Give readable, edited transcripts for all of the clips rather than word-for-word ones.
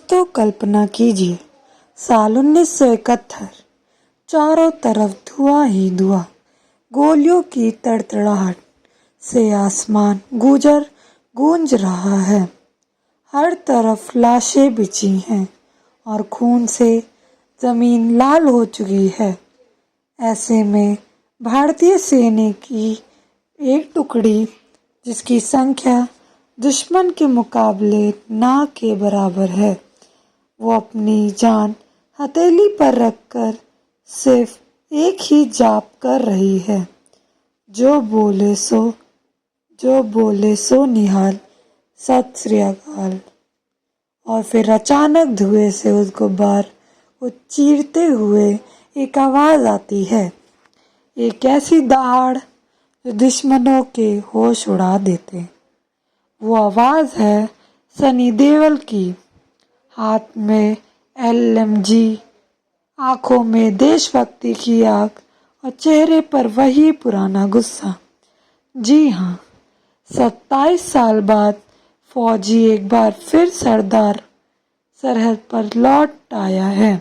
दोस्तों कल्पना कीजिए, साल 1971। चारों तरफ धुआं ही धुआं, गोलियों की तड़तड़ाहट से आसमान गूंज रहा है। हर तरफ लाशें बिछी हैं और खून से जमीन लाल हो चुकी है। ऐसे में भारतीय सेना की एक टुकड़ी, जिसकी संख्या दुश्मन के मुकाबले ना के बराबर है, वो अपनी जान हथेली पर रखकर सिर्फ एक ही जाप कर रही है, जो बोले सो निहाल, सत श्री अकाल। और फिर अचानक धुएं से उस गुब्बार को चीरते हुए एक आवाज आती है, एक ऐसी दहाड़ जो दुश्मनों के होश उड़ा देते। वो आवाज है सनी देओल की। हाथ में LMG, आंखों में देशभक्ति की आग और चेहरे पर वही पुराना गुस्सा। जी हाँ, 27 साल बाद फौजी एक बार फिर सरहद पर लौट आया है।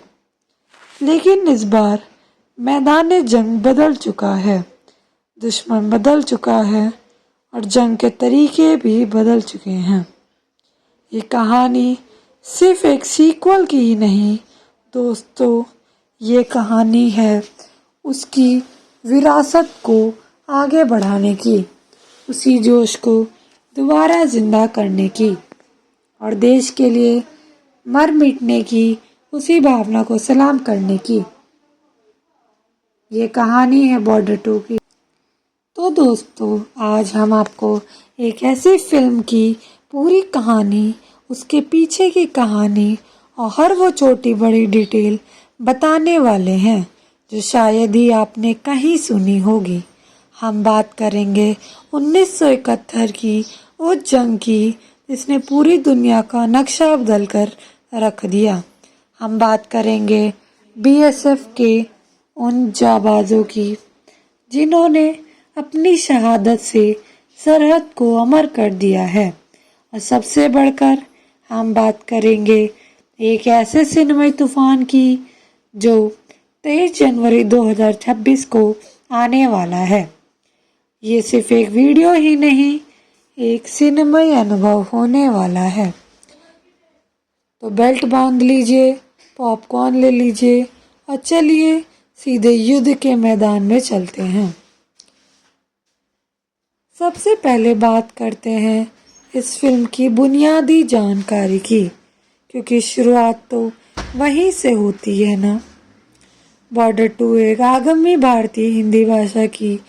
लेकिन इस बार मैदान जंग बदल चुका है, दुश्मन बदल चुका है और जंग के तरीके भी बदल चुके हैं। ये कहानी सिर्फ एक सीक्वल की ही नहीं दोस्तों, ये कहानी है उसकी विरासत को आगे बढ़ाने की, उसी जोश को दोबारा जिंदा करने की और देश के लिए मर मिटने की उसी भावना को सलाम करने की। ये कहानी है बॉर्डर 2 की। तो दोस्तों, आज हम आपको एक ऐसी फिल्म की पूरी कहानी, उसके पीछे की कहानी और हर वो छोटी बड़ी डिटेल बताने वाले हैं जो शायद ही आपने कहीं सुनी होगी। हम बात करेंगे 1971 की उस जंग की जिसने पूरी दुनिया का नक्शा बदल कर रख दिया। हम बात करेंगे BSF के उन जाबाजों की जिन्होंने अपनी शहादत से सरहद को अमर कर दिया है। और सबसे बढ़कर हम बात करेंगे एक ऐसे सिनेमाई तूफान की जो 23 जनवरी 2026 को आने वाला है। ये सिर्फ एक वीडियो ही नहीं, एक सिनेमाई अनुभव होने वाला है। तो बेल्ट बांध लीजिए, पॉपकॉर्न ले लीजिए और चलिए सीधे युद्ध के मैदान में चलते हैं। सबसे पहले बात करते हैं इस फिल्म की बुनियादी जानकारी की, क्योंकि शुरुआत तो वहीं से होती है ना। बॉर्डर 2 एक आगमी भारतीय हिंदी भाषा की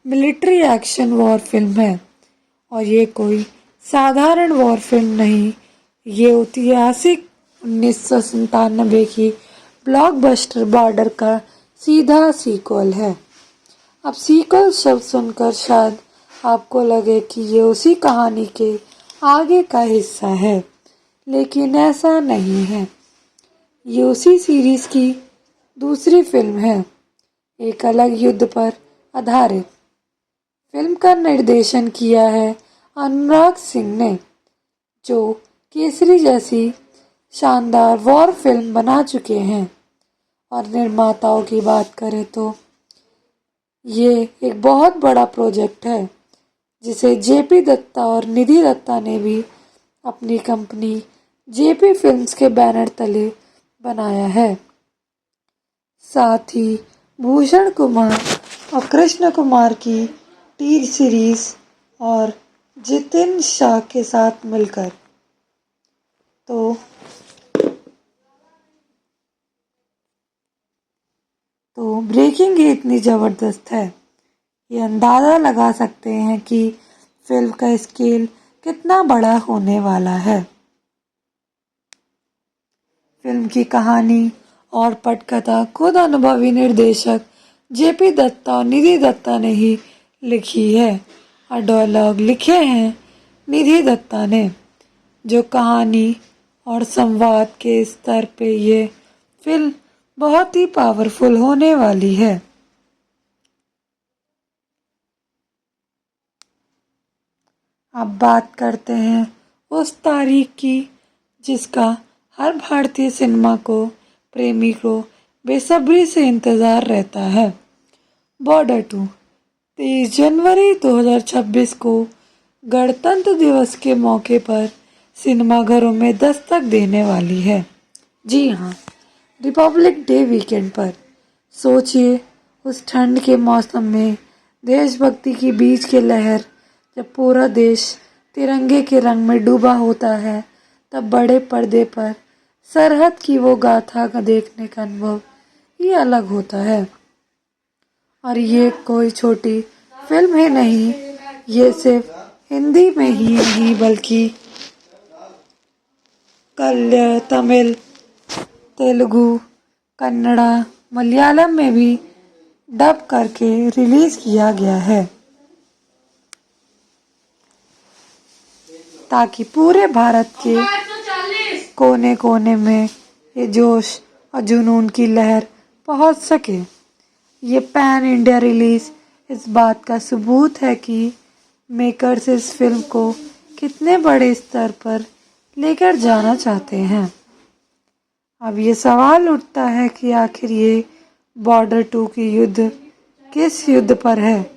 मिलिट्री एक्शन वॉर फिल्म है और ये कोई साधारण वॉर फिल्म नहीं, ये ऐतिहासिक 1997 की ब्लॉकबस्टर बॉर्डर का सीधा सीक्वल है। अब सीक्वल शब्द सुनकर शायद आपको लगे कि ये उसी कहानी के आगे का हिस्सा है, लेकिन ऐसा नहीं है। ये उसी सीरीज की दूसरी फिल्म है, एक अलग युद्ध पर आधारित। फिल्म का निर्देशन किया है अनुराग सिंह ने, जो केसरी जैसी शानदार वॉर फिल्म बना चुके हैं। और निर्माताओं की बात करें तो ये एक बहुत बड़ा प्रोजेक्ट है, जिसे JP दत्ता और निधि दत्ता ने भी अपनी कंपनी JP फिल्म्स के बैनर तले बनाया है। साथ ही भूषण कुमार और कृष्ण कुमार की टी सीरीज और जितिन शाह के साथ मिलकर। तो ब्रेकिंग ही इतनी ज़बरदस्त है, ये अंदाज़ा लगा सकते हैं कि फिल्म का स्केल कितना बड़ा होने वाला है। फिल्म की कहानी और पटकथा खुद अनुभवी निर्देशक JP दत्ता और निधि दत्ता ने ही लिखी है और डायलॉग लिखे हैं निधि दत्ता ने। जो कहानी और संवाद के स्तर पे ये फिल्म बहुत ही पावरफुल होने वाली है। अब बात करते हैं उस तारीख की जिसका हर भारतीय सिनेमा को प्रेमी को बेसब्री से इंतज़ार रहता है। बॉर्डर 2 23 जनवरी 2026 को गणतंत्र दिवस के मौके पर सिनेमाघरों में दस्तक देने वाली है। जी हाँ, रिपब्लिक डे वीकेंड पर। सोचिए, उस ठंड के मौसम में देशभक्ति की बीच की लहर, जब पूरा देश तिरंगे के रंग में डूबा होता है, तब बड़े पर्दे पर सरहद की वो गाथा का देखने का अनुभव ही अलग होता है। और ये कोई छोटी फिल्म ही नहीं, ये सिर्फ हिंदी में ही नहीं बल्कि तमिल, तेलुगु, कन्नड़ा, मलयालम में भी डब करके रिलीज किया गया है, ताकि पूरे भारत के कोने कोने में ये जोश और जुनून की लहर पहुंच सके। ये पैन इंडिया रिलीज इस बात का सबूत है कि मेकर्स इस फिल्म को कितने बड़े स्तर पर लेकर जाना चाहते हैं। अब ये सवाल उठता है कि आखिर ये बॉर्डर 2 की युद्ध किस युद्ध पर है,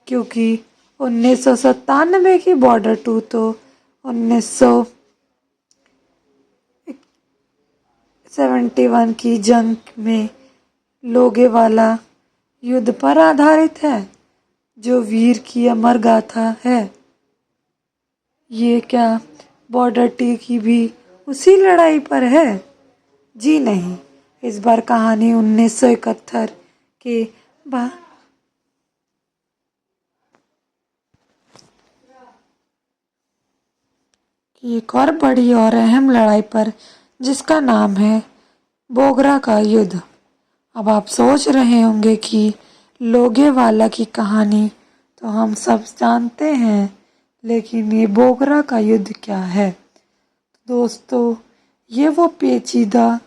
क्योंकि 1997 की बॉर्डर 2 तो 1971 की जंग में लोगेवाला युद्ध पर आधारित है, जो वीर की अमर गाथा है। ये क्या बॉर्डर 2 की भी उसी लड़ाई पर है? जी नहीं, इस बार कहानी 1971 के की एक और बड़ी और अहम लड़ाई पर, जिसका नाम है बोगरा का युद्ध। अब आप सोच रहे होंगे कि लोगेवाला की कहानी तो हम सब जानते हैं, लेकिन ये बोगरा का युद्ध क्या है? दोस्तों, ये वो पेचीदा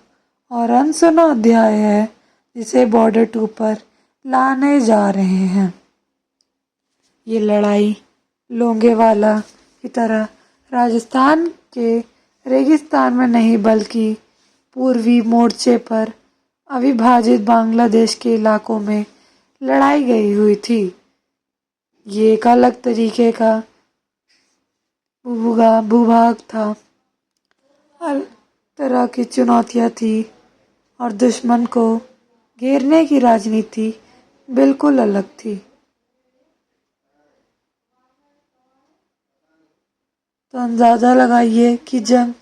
और अनसुना अध्याय है जिसे बॉर्डर 2 पर लाने जा रहे हैं। ये लड़ाई लोंगेवाला की तरह राजस्थान के रेगिस्तान में नहीं, बल्कि पूर्वी मोर्चे पर अविभाजित बांग्लादेश के इलाकों में लड़ाई गई हुई थी। ये एक अलग तरीके का भूभाग था, हर तरह की चुनौतियाँ थी और दुश्मन को घेरने की राजनीति बिल्कुल अलग थी। तो अंदाज़ा लगाइए कि जंग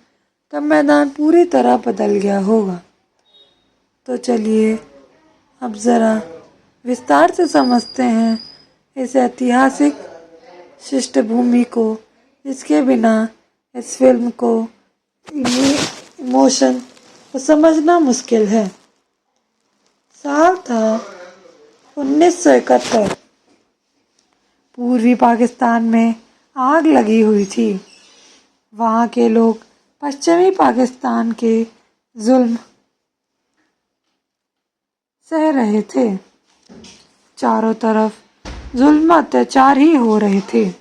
का मैदान पूरी तरह बदल गया होगा। तो चलिए अब ज़रा विस्तार से समझते हैं इस ऐतिहासिक पृष्ठभूमि को, जिसके बिना इस फिल्म को इमोशन को समझना मुश्किल है। साल था 1971। पूर्वी पाकिस्तान में आग लगी हुई थी। वहाँ के लोग पश्चिमी पाकिस्तान के जुल्म सह रहे थे। चारों तरफ जुल्म अत्याचार ही हो रहे थे।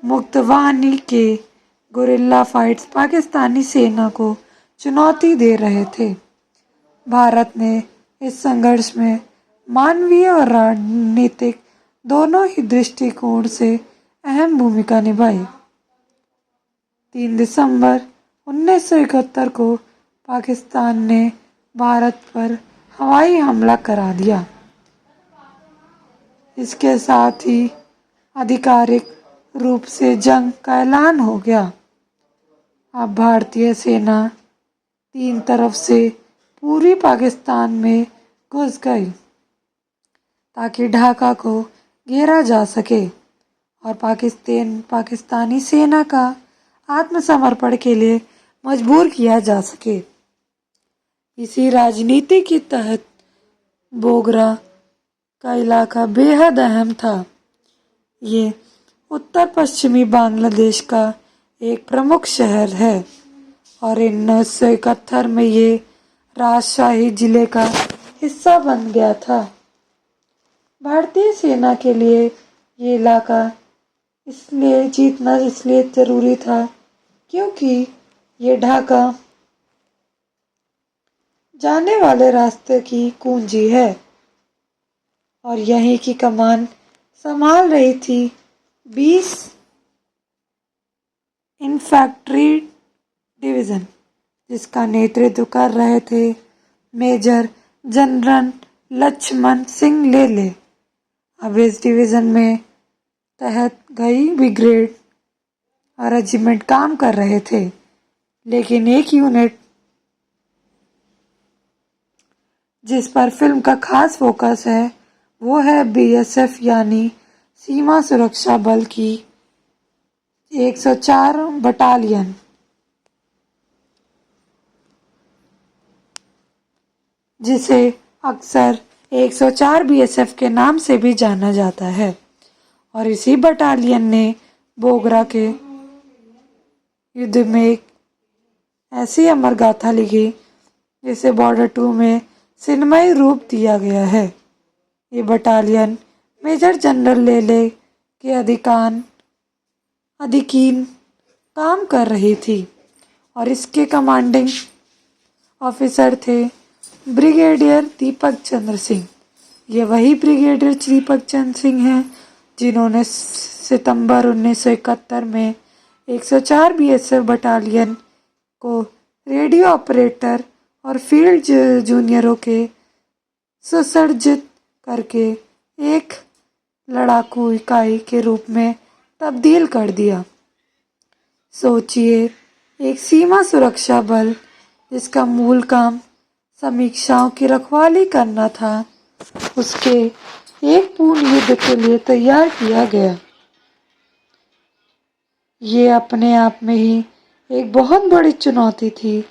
मुक्तवाहिनी के गुरिल्ला फाइट्स पाकिस्तानी सेना को चुनौती दे रहे थे। भारत ने इस संघर्ष में मानवीय और राजनीतिक दोनों ही दृष्टिकोण से अहम भूमिका निभाई। 3 दिसंबर 1971 को पाकिस्तान ने भारत पर हवाई हमला करा दिया। इसके साथ ही आधिकारिक रूप से जंग का ऐलान हो गया। अब भारतीय सेना 3 तरफ से पूर्वी पाकिस्तान में घुस गई, ताकि ढाका को घेरा जा सके और पाकिस्तानी सेना का आत्मसमर्पण के लिए मजबूर किया जा सके। इसी राजनीति के तहत बोगरा का इलाका बेहद अहम था। ये उत्तर पश्चिमी बांग्लादेश का एक प्रमुख शहर है और 1971 में ये राजशाही जिले का हिस्सा बन गया था। भारतीय सेना के लिए ये इलाका इसलिए जीतना इसलिए ज़रूरी था क्योंकि ये ढाका जाने वाले रास्ते की कुंजी है और यहीं की कमान संभाल रही थी 20 इन्फैंट्री डिवीज़न, जिसका नेतृत्व कर रहे थे मेजर जनरल लक्ष्मण सिंह लेले। अब इस डिवीज़न में तहत कई ब्रिगेड और रेजिमेंट काम कर रहे थे, लेकिन एक यूनिट जिस पर फिल्म का खास फोकस है वो है बीएसएफ यानी सीमा सुरक्षा बल की 104 बटालियन, जिसे अक्सर 104 बीएसएफ के नाम से भी जाना जाता है। और इसी बटालियन ने बोगरा के युद्ध में एक ऐसी अमर गाथा लिखी जिसे बॉर्डर 2 में सिनेमाई रूप दिया गया है। ये बटालियन मेजर जनरल लेले के अधीन काम कर रही थी और इसके कमांडिंग ऑफिसर थे ब्रिगेडियर दीपक चंद्र सिंह। ये वही ब्रिगेडियर दीपक चंद्र सिंह हैं जिन्होंने सितंबर 1971 में 104 बीएसएफ बटालियन को रेडियो ऑपरेटर और फील्ड जूनियरों के सुसज्जित करके एक लड़ाकू इकाई के रूप में तब्दील कर दिया। सोचिए, एक सीमा सुरक्षा बल जिसका मूल काम समीक्षाओं की रखवाली करना था, उसके एक पूर्ण युद्ध के लिए तैयार किया गया। ये अपने आप में ही एक बहुत बड़ी चुनौती थी,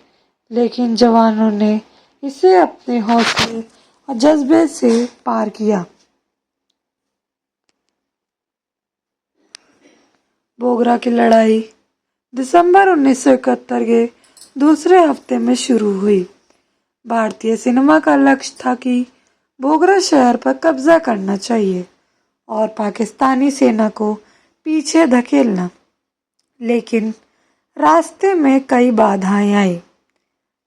लेकिन जवानों ने इसे अपने हौसले और जज्बे से पार किया। बोगरा की लड़ाई दिसंबर 1971 के दूसरे हफ्ते में शुरू हुई। भारतीय सिनेमा का लक्ष्य था कि बोगरा शहर पर कब्जा करना चाहिए और पाकिस्तानी सेना को पीछे धकेलना, लेकिन रास्ते में कई बाधाएं आई।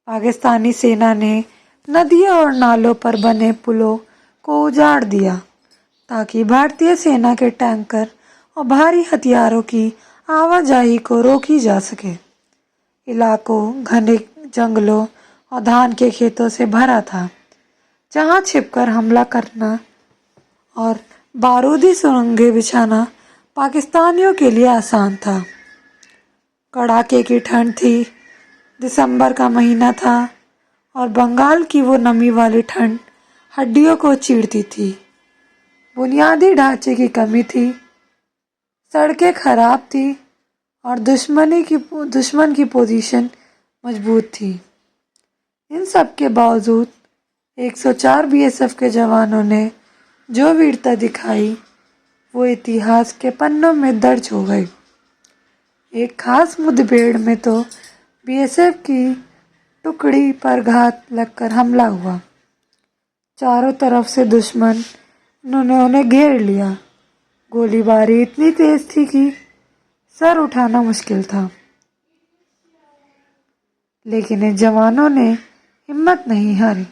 पाकिस्तानी सेना ने नदियों और नालों पर बने पुलों को उजाड़ दिया ताकि भारतीय सेना के टैंकर और भारी हथियारों की आवाजाही को रोकी जा सके। इलाकों घने जंगलों और धान के खेतों से भरा था, जहां छिपकर हमला करना और बारूदी सुरंगें बिछाना पाकिस्तानियों के लिए आसान था। कड़ाके की ठंड थी, दिसंबर का महीना था और बंगाल की वो नमी वाली ठंड हड्डियों को चीरती थी। बुनियादी ढांचे की कमी थी, सड़कें खराब थी और दुश्मन की पोजीशन मजबूत थी। इन सब के बावजूद 104 बीएसएफ के जवानों ने जो वीरता दिखाई वो इतिहास के पन्नों में दर्ज हो गई। एक खास मुठभेड़ में तो बीएसएफ की टुकड़ी पर घात लगकर हमला हुआ। चारों तरफ से दुश्मन उन्हें घेर लिया। गोलीबारी इतनी तेज थी कि सर उठाना मुश्किल था, लेकिन इन जवानों ने हिम्मत नहीं हारी।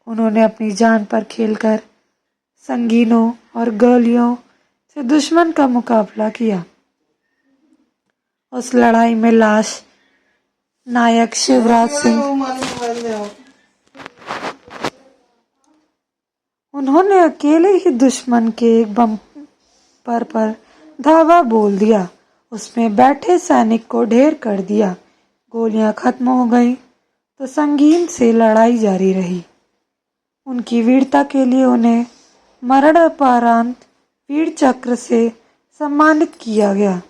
उन्होंने अपनी जान पर खेलकर संगीनों और गोलियों से दुश्मन का मुकाबला किया। उस लड़ाई में लाश नायक शिवराज सिंह, उन्होंने अकेले ही दुश्मन के एक बम्पर पर धावा बोल दिया, उसमें बैठे सैनिक को ढेर कर दिया। गोलियां खत्म हो गई तो संगीन से लड़ाई जारी रही। उनकी वीरता के लिए उन्हें मरणोपरांत वीर चक्र से सम्मानित किया गया।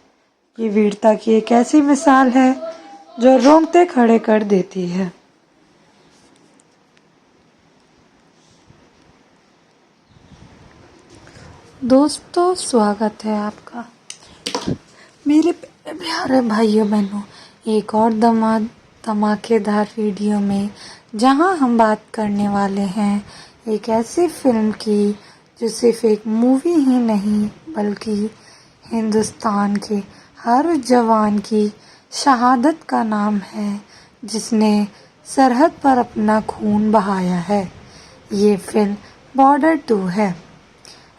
ये वीरता की एक ऐसी मिसाल है जो रोंगटे खड़े कर देती है। दोस्तों, स्वागत है आपका मेरे प्यारे भाइयों बहनों एक और धमाकेदार वीडियो में, जहां हम बात करने वाले हैं एक ऐसी फिल्म की जो सिर्फ एक मूवी ही नहीं बल्कि हिंदुस्तान के हर जवान की शहादत का नाम है जिसने सरहद पर अपना खून बहाया है। ये फिल्म बॉर्डर 2 है।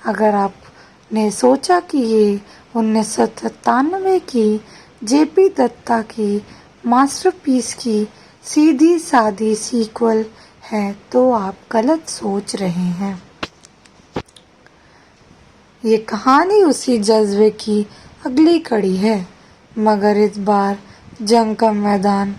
अगर आपने सोचा कि ये 1997 की जेपी दत्ता की मास्टरपीस की सीधी सादी सीक्वल है तो आप गलत सोच रहे हैं। ये कहानी उसी जज्बे की अगली कड़ी है, मगर इस बार जंग का मैदान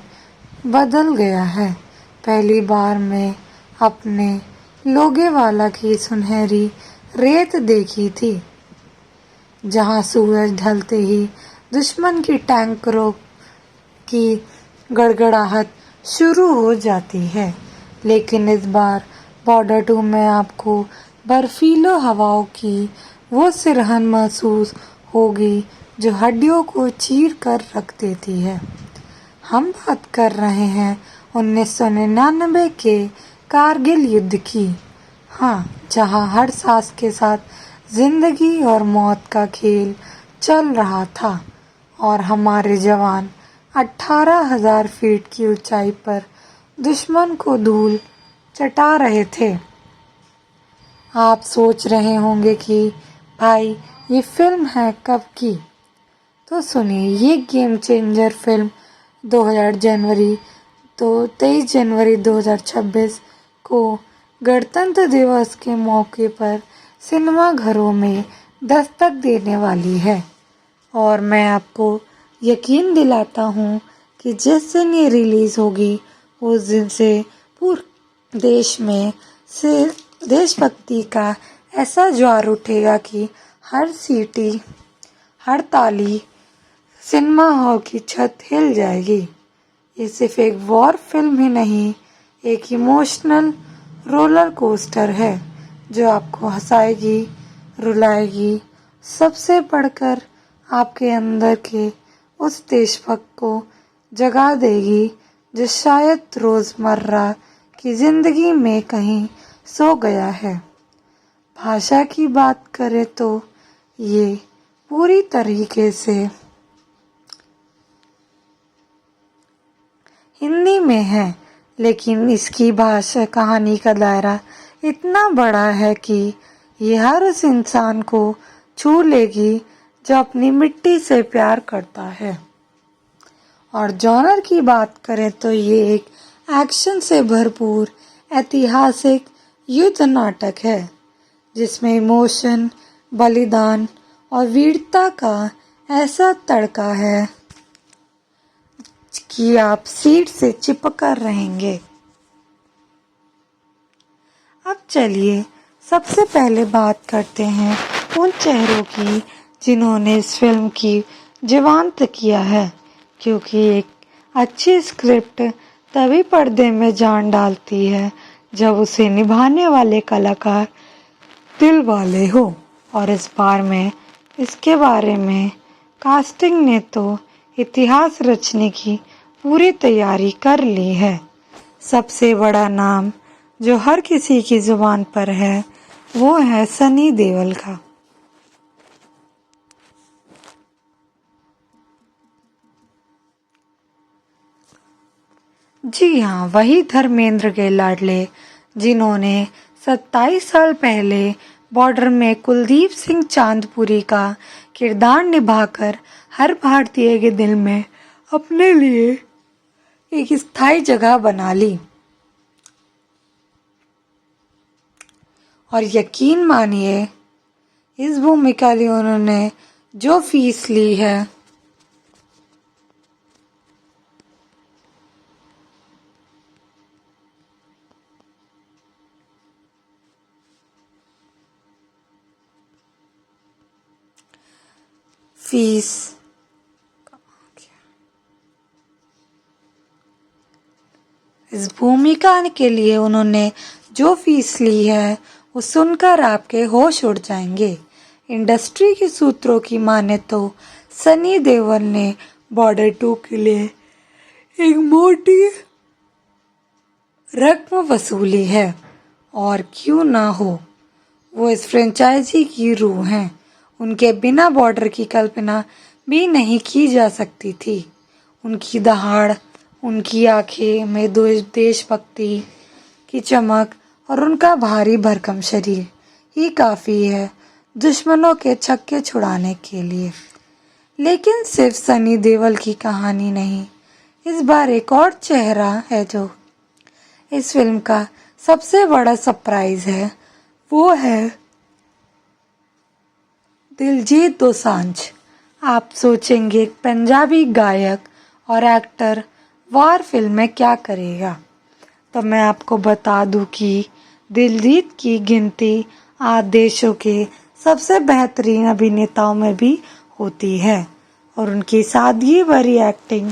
बदल गया है। पहली बार मैं अपने लोगेवाला की सुनहरी रेत देखी थी, जहां सूरज ढलते ही दुश्मन की टैंकरों की गड़गड़ाहट शुरू हो जाती है। लेकिन इस बार बॉर्डर 2 में आपको बर्फीलो हवाओं की वो सिरहन महसूस होगी जो हड्डियों को चीर कर रख देती है। हम बात कर रहे हैं 1999 के कारगिल युद्ध की। हाँ, जहाँ हर सांस के साथ जिंदगी और मौत का खेल चल रहा था और हमारे जवान 18,000 फीट की ऊंचाई पर दुश्मन को धूल चटा रहे थे। आप सोच रहे होंगे कि भाई ये फिल्म है कब की? तो सुनिए, ये गेम चेंजर फिल्म 23 जनवरी 2026 को गणतंत्र दिवस के मौके पर सिनेमा घरों में दस्तक देने वाली है। और मैं आपको यकीन दिलाता हूँ कि जिस दिन ये रिलीज़ होगी उस दिन से पूरे देश में से देशभक्ति का ऐसा ज्वार उठेगा कि हर सीटी, हर ताली, सिनेमा हॉल की छत हिल जाएगी। ये सिर्फ एक वॉर फिल्म ही नहीं, एक इमोशनल रोलर कोस्टर है जो आपको हंसाएगी, रुलाएगी, सबसे बढ़कर आपके अंदर के उस देशभक्त को जगा देगी जो शायद रोज़मर्रा की ज़िंदगी में कहीं सो गया है। भाषा की बात करें तो ये पूरी तरीके से हिंदी में है, लेकिन इसकी भाषा कहानी का दायरा इतना बड़ा है कि ये हर उस इंसान को छू लेगी जो अपनी मिट्टी से प्यार करता है। और जॉनर की बात करें तो ये एक एक्शन से भरपूर ऐतिहासिक युद्ध नाटक है जिसमें इमोशन, बलिदान और वीरता का ऐसा तड़का है कि आप सीट से चिपक कर रहेंगे। अब चलिए सबसे पहले बात करते हैं उन चेहरों की जिन्होंने इस फिल्म की जीवंत किया है, क्योंकि एक अच्छी स्क्रिप्ट तभी पर्दे में जान डालती है जब उसे निभाने वाले कलाकार दिल वाले हो। और इस बार में इसके बारे में कास्टिंग ने तो इतिहास रचने की पूरी तैयारी कर ली है। सबसे बड़ा नाम जो हर किसी की जुबान पर है वो है सनी देओल का। जी हाँ, वही धर्मेंद्र के लाडले जिन्होंने 27 साल पहले बॉर्डर में कुलदीप सिंह चांदपुरी का किरदार निभाकर हर भारतीय के दिल में अपने लिए एक स्थायी जगह बना ली। और यकीन मानिए, इस भूमिका लिए उन्होंने जो फीस ली है इस भूमिका के लिए उन्होंने जो फीस ली है वो सुनकर आपके होश उड़ जाएंगे। इंडस्ट्री के सूत्रों की माने तो सनी देओल ने बॉर्डर 2 के लिए एक मोटी रकम वसूली है, और क्यों ना हो, वो इस फ्रेंचाइजी की रूह हैं। उनके बिना बॉर्डर की कल्पना भी नहीं की जा सकती थी। उनकी दहाड़, उनकी आंखें में देशभक्ति की चमक और उनका भारी भरकम शरीर ही काफ़ी है दुश्मनों के छक्के छुड़ाने के लिए। लेकिन सिर्फ सनी देओल की कहानी नहीं, इस बार एक और चेहरा है जो इस फिल्म का सबसे बड़ा सरप्राइज है। वो है दिलजीत दोसांझ। आप सोचेंगे एक पंजाबी गायक और एक्टर वार फिल्म में क्या करेगा, तो मैं आपको बता दूं कि दिलजीत की गिनती आज देशों के सबसे बेहतरीन अभिनेताओं में भी होती है और उनकी सादगी भरी एक्टिंग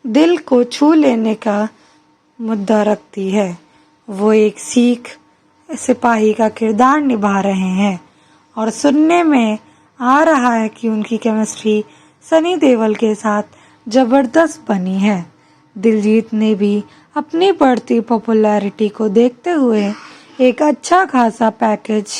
दिल को छू लेने का मुद्दा रखती है। वो एक सिख सिपाही का किरदार निभा रहे हैं और सुनने में आ रहा है कि उनकी केमिस्ट्री सनी देओल के साथ जबरदस्त बनी है। दिलजीत ने भी अपनी बढ़ती पॉपुलैरिटी को देखते हुए एक अच्छा खासा पैकेज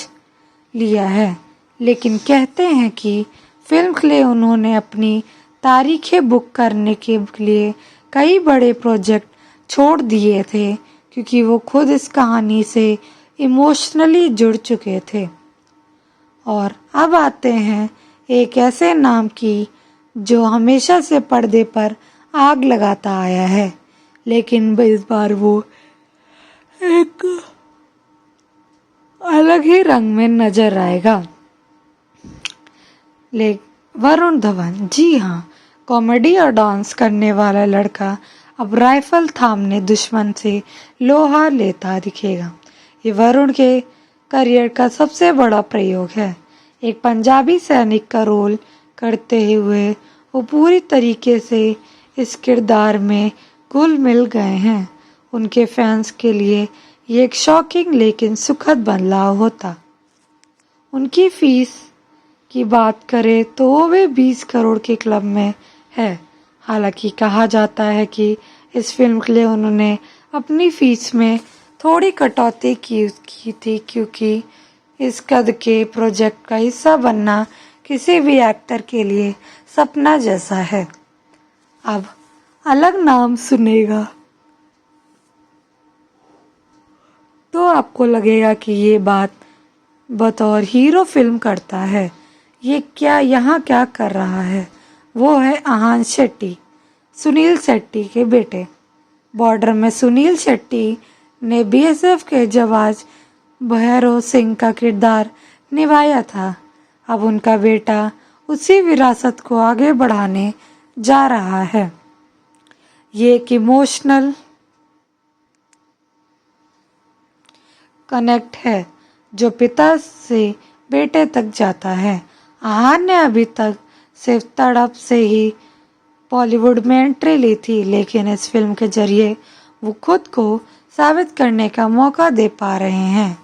लिया है, लेकिन कहते हैं कि फिल्म के लिए उन्होंने अपनी तारीखें बुक करने के लिए कई बड़े प्रोजेक्ट छोड़ दिए थे क्योंकि वो खुद इस कहानी से इमोशनली जुड़ चुके थे। और अब आते हैं एक ऐसे नाम की जो हमेशा से पर्दे पर आग लगाता आया है, लेकिन इस बार वो एक अलग ही रंग में नजर आएगा। वरुण धवन, जी हाँ, कॉमेडी और डांस करने वाला लड़का अब राइफल थामने दुश्मन से लोहा लेता दिखेगा। ये वरुण के करियर का सबसे बड़ा प्रयोग है। एक पंजाबी सैनिक का रोल करते हुए वो पूरी तरीके से इस किरदार में घुल मिल गए हैं। उनके फैंस के लिए ये एक शॉकिंग लेकिन सुखद बदलाव होता। उनकी फीस की बात करें तो वो भी 20 करोड़ के क्लब में है। हालांकि कहा जाता है कि इस फिल्म के लिए उन्होंने अपनी फीस में थोड़ी कटौती की थी क्योंकि इस कद के प्रोजेक्ट का हिस्सा बनना किसी भी एक्टर के लिए सपना जैसा है। अब अलग नाम सुनेगा तो आपको लगेगा कि ये बात बतौर हीरो फिल्म करता है, ये क्या यहाँ क्या कर रहा है। वो है आहान शेट्टी, सुनील शेट्टी के बेटे। बॉर्डर में सुनील शेट्टी ने बीएसएफ के जवान भैरव सिंह का किरदार निभाया था। अब उनका बेटा उसी विरासत को आगे बढ़ाने जा रहा है। ये एक इमोशनल कनेक्ट है जो पिता से बेटे तक जाता है। आहान ने अभी तक सिर्फ तड़प से ही बॉलीवुड में एंट्री ली थी, लेकिन इस फिल्म के जरिए वो खुद को साबित करने का मौका दे पा रहे हैं।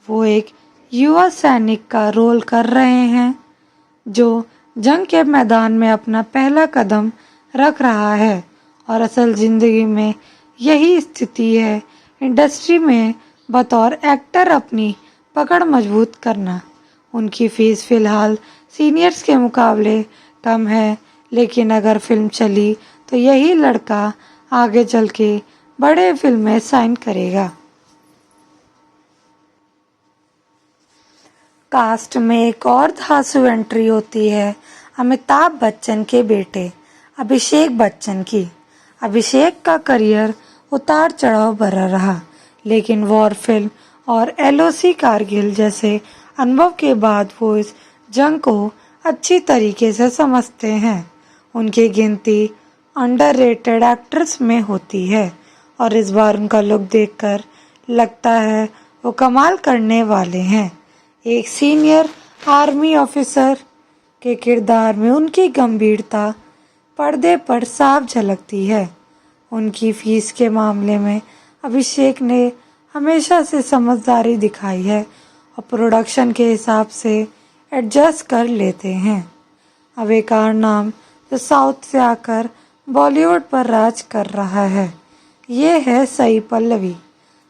वो एक युवा सैनिक का रोल कर रहे हैं जो जंग के मैदान में अपना पहला कदम रख रहा है और असल जिंदगी में यही स्थिति है। इंडस्ट्री में बतौर एक्टर अपनी पकड़ मजबूत करना। उनकी फीस फिलहाल सीनियर्स के मुकाबले कम है, लेकिन अगर फिल्म चली तो यही लड़का आगे चल के बड़े फिल्में साइन करेगा। कास्ट में एक और धांसू एंट्री होती है अमिताभ बच्चन के बेटे अभिषेक बच्चन की। अभिषेक का करियर उतार चढ़ाव भरा रहा, लेकिन वॉर फिल्म और एलओसी कारगिल जैसे अनुभव के बाद वो इस जंग को अच्छी तरीके से समझते हैं। उनकी गिनती अंडररेटेड एक्ट्रेस में होती है और इस बार उनका लुक देखकर लगता है वो कमाल करने वाले हैं। एक सीनियर आर्मी ऑफिसर के किरदार में उनकी गंभीरता पर्दे पर साफ झलकती है। उनकी फीस के मामले में अभिषेक ने हमेशा से समझदारी दिखाई है और प्रोडक्शन के हिसाब से एडजस्ट कर लेते हैं। अब एक और नाम जो साउथ से आकर बॉलीवुड पर राज कर रहा है, ये है सई पल्लवी।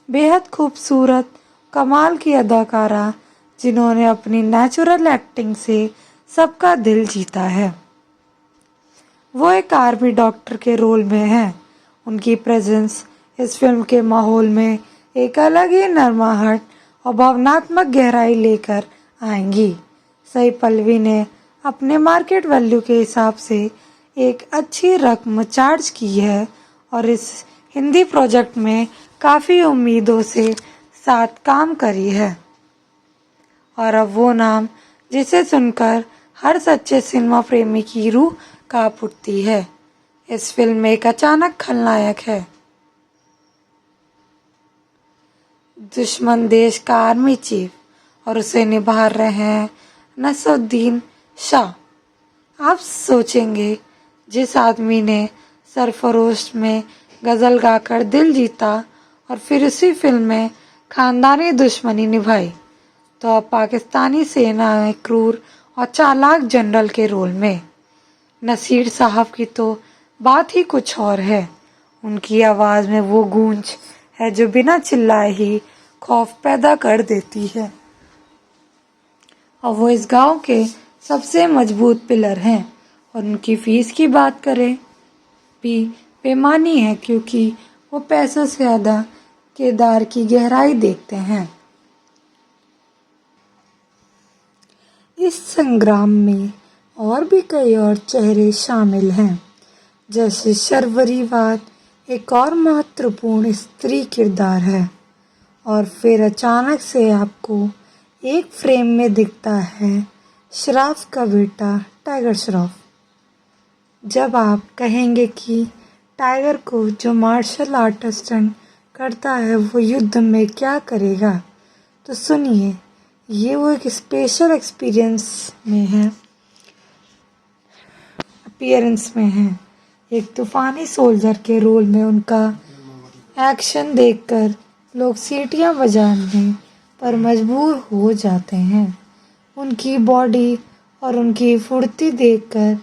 बेहद खूबसूरत कमाल की अदाकारा जिन्होंने अपनी नेचुरल एक्टिंग से सबका दिल जीता है। वो एक आर्मी डॉक्टर के रोल में हैं। उनकी प्रेजेंस इस फिल्म के माहौल में एक अलग ही नरमाहट और भावनात्मक गहराई लेकर आएंगी। सई पल्लवी ने अपने मार्केट वैल्यू के हिसाब से एक अच्छी रकम चार्ज की है और इस हिंदी प्रोजेक्ट में काफ़ी उम्मीदों से साथ काम करी है। और अब वो नाम जिसे सुनकर हर सच्चे सिनेमा प्रेमी की रूह कांप उठती है। इस फिल्म में एक अचानक खलनायक है। दुश्मन देश का आर्मी चीफ और उसे निभा रहे हैं नसरुद्दीन शाह। आप सोचेंगे जिस आदमी ने सरफरोश में गज़ल गाकर दिल जीता और फिर उसी फिल्म में खानदानी दुश्मनी निभाई, तो अब पाकिस्तानी सेना में क्रूर और चालाक जनरल के रोल में। नसीर साहब की तो बात ही कुछ और है। उनकी आवाज़ में वो गूंज है जो बिना चिल्लाए ही खौफ पैदा कर देती है। और वो इस गांव के सबसे मजबूत पिलर हैं। और उनकी फीस की बात करें भी बेमानी है, क्योंकि वो पैसों से ज़्यादा किरदार की गहराई देखते हैं। इस संग्राम में और भी कई और चेहरे शामिल हैं, जैसे शर्वरीवाद एक और महत्वपूर्ण स्त्री किरदार है। और फिर अचानक से आपको एक फ्रेम में दिखता है श्रॉफ का बेटा टाइगर श्रॉफ। जब आप कहेंगे कि टाइगर को जो मार्शल आर्टिस्ट करता है वो युद्ध में क्या करेगा, तो सुनिए, ये वो एक स्पेशल अपीयरेंस में है। एक तूफानी सोल्जर के रोल में उनका एक्शन देखकर लोग सीटियां बजाने पर मजबूर हो जाते हैं। उनकी बॉडी और उनकी फुर्ती देखकर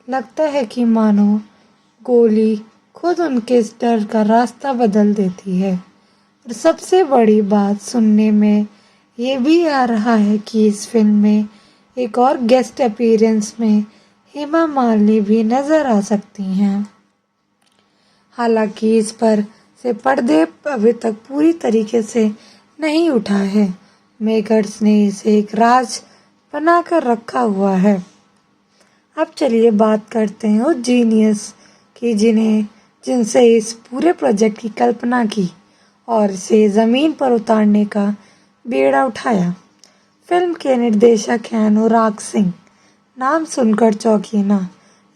लगता है कि मानो गोली खुद उनके डर का रास्ता बदल देती है। और सबसे बड़ी बात सुनने में ये भी आ रहा है कि इस फिल्म में एक और गेस्ट अपीयरेंस में हेमा मालिनी भी नजर आ सकती हैं। हालांकि इस पर से पर्दे अभी तक पूरी तरीके से नहीं उठा है। मेकर्स ने इसे एक राज बनाकर रखा हुआ है। अब चलिए बात करते हैं उस जीनियस की जिनसे इस पूरे प्रोजेक्ट की कल्पना की और इसे ज़मीन पर उतारने का बेड़ा उठाया। फिल्म के निर्देशक हैं अनुराग सिंह। नाम सुनकर चौंकिए ना,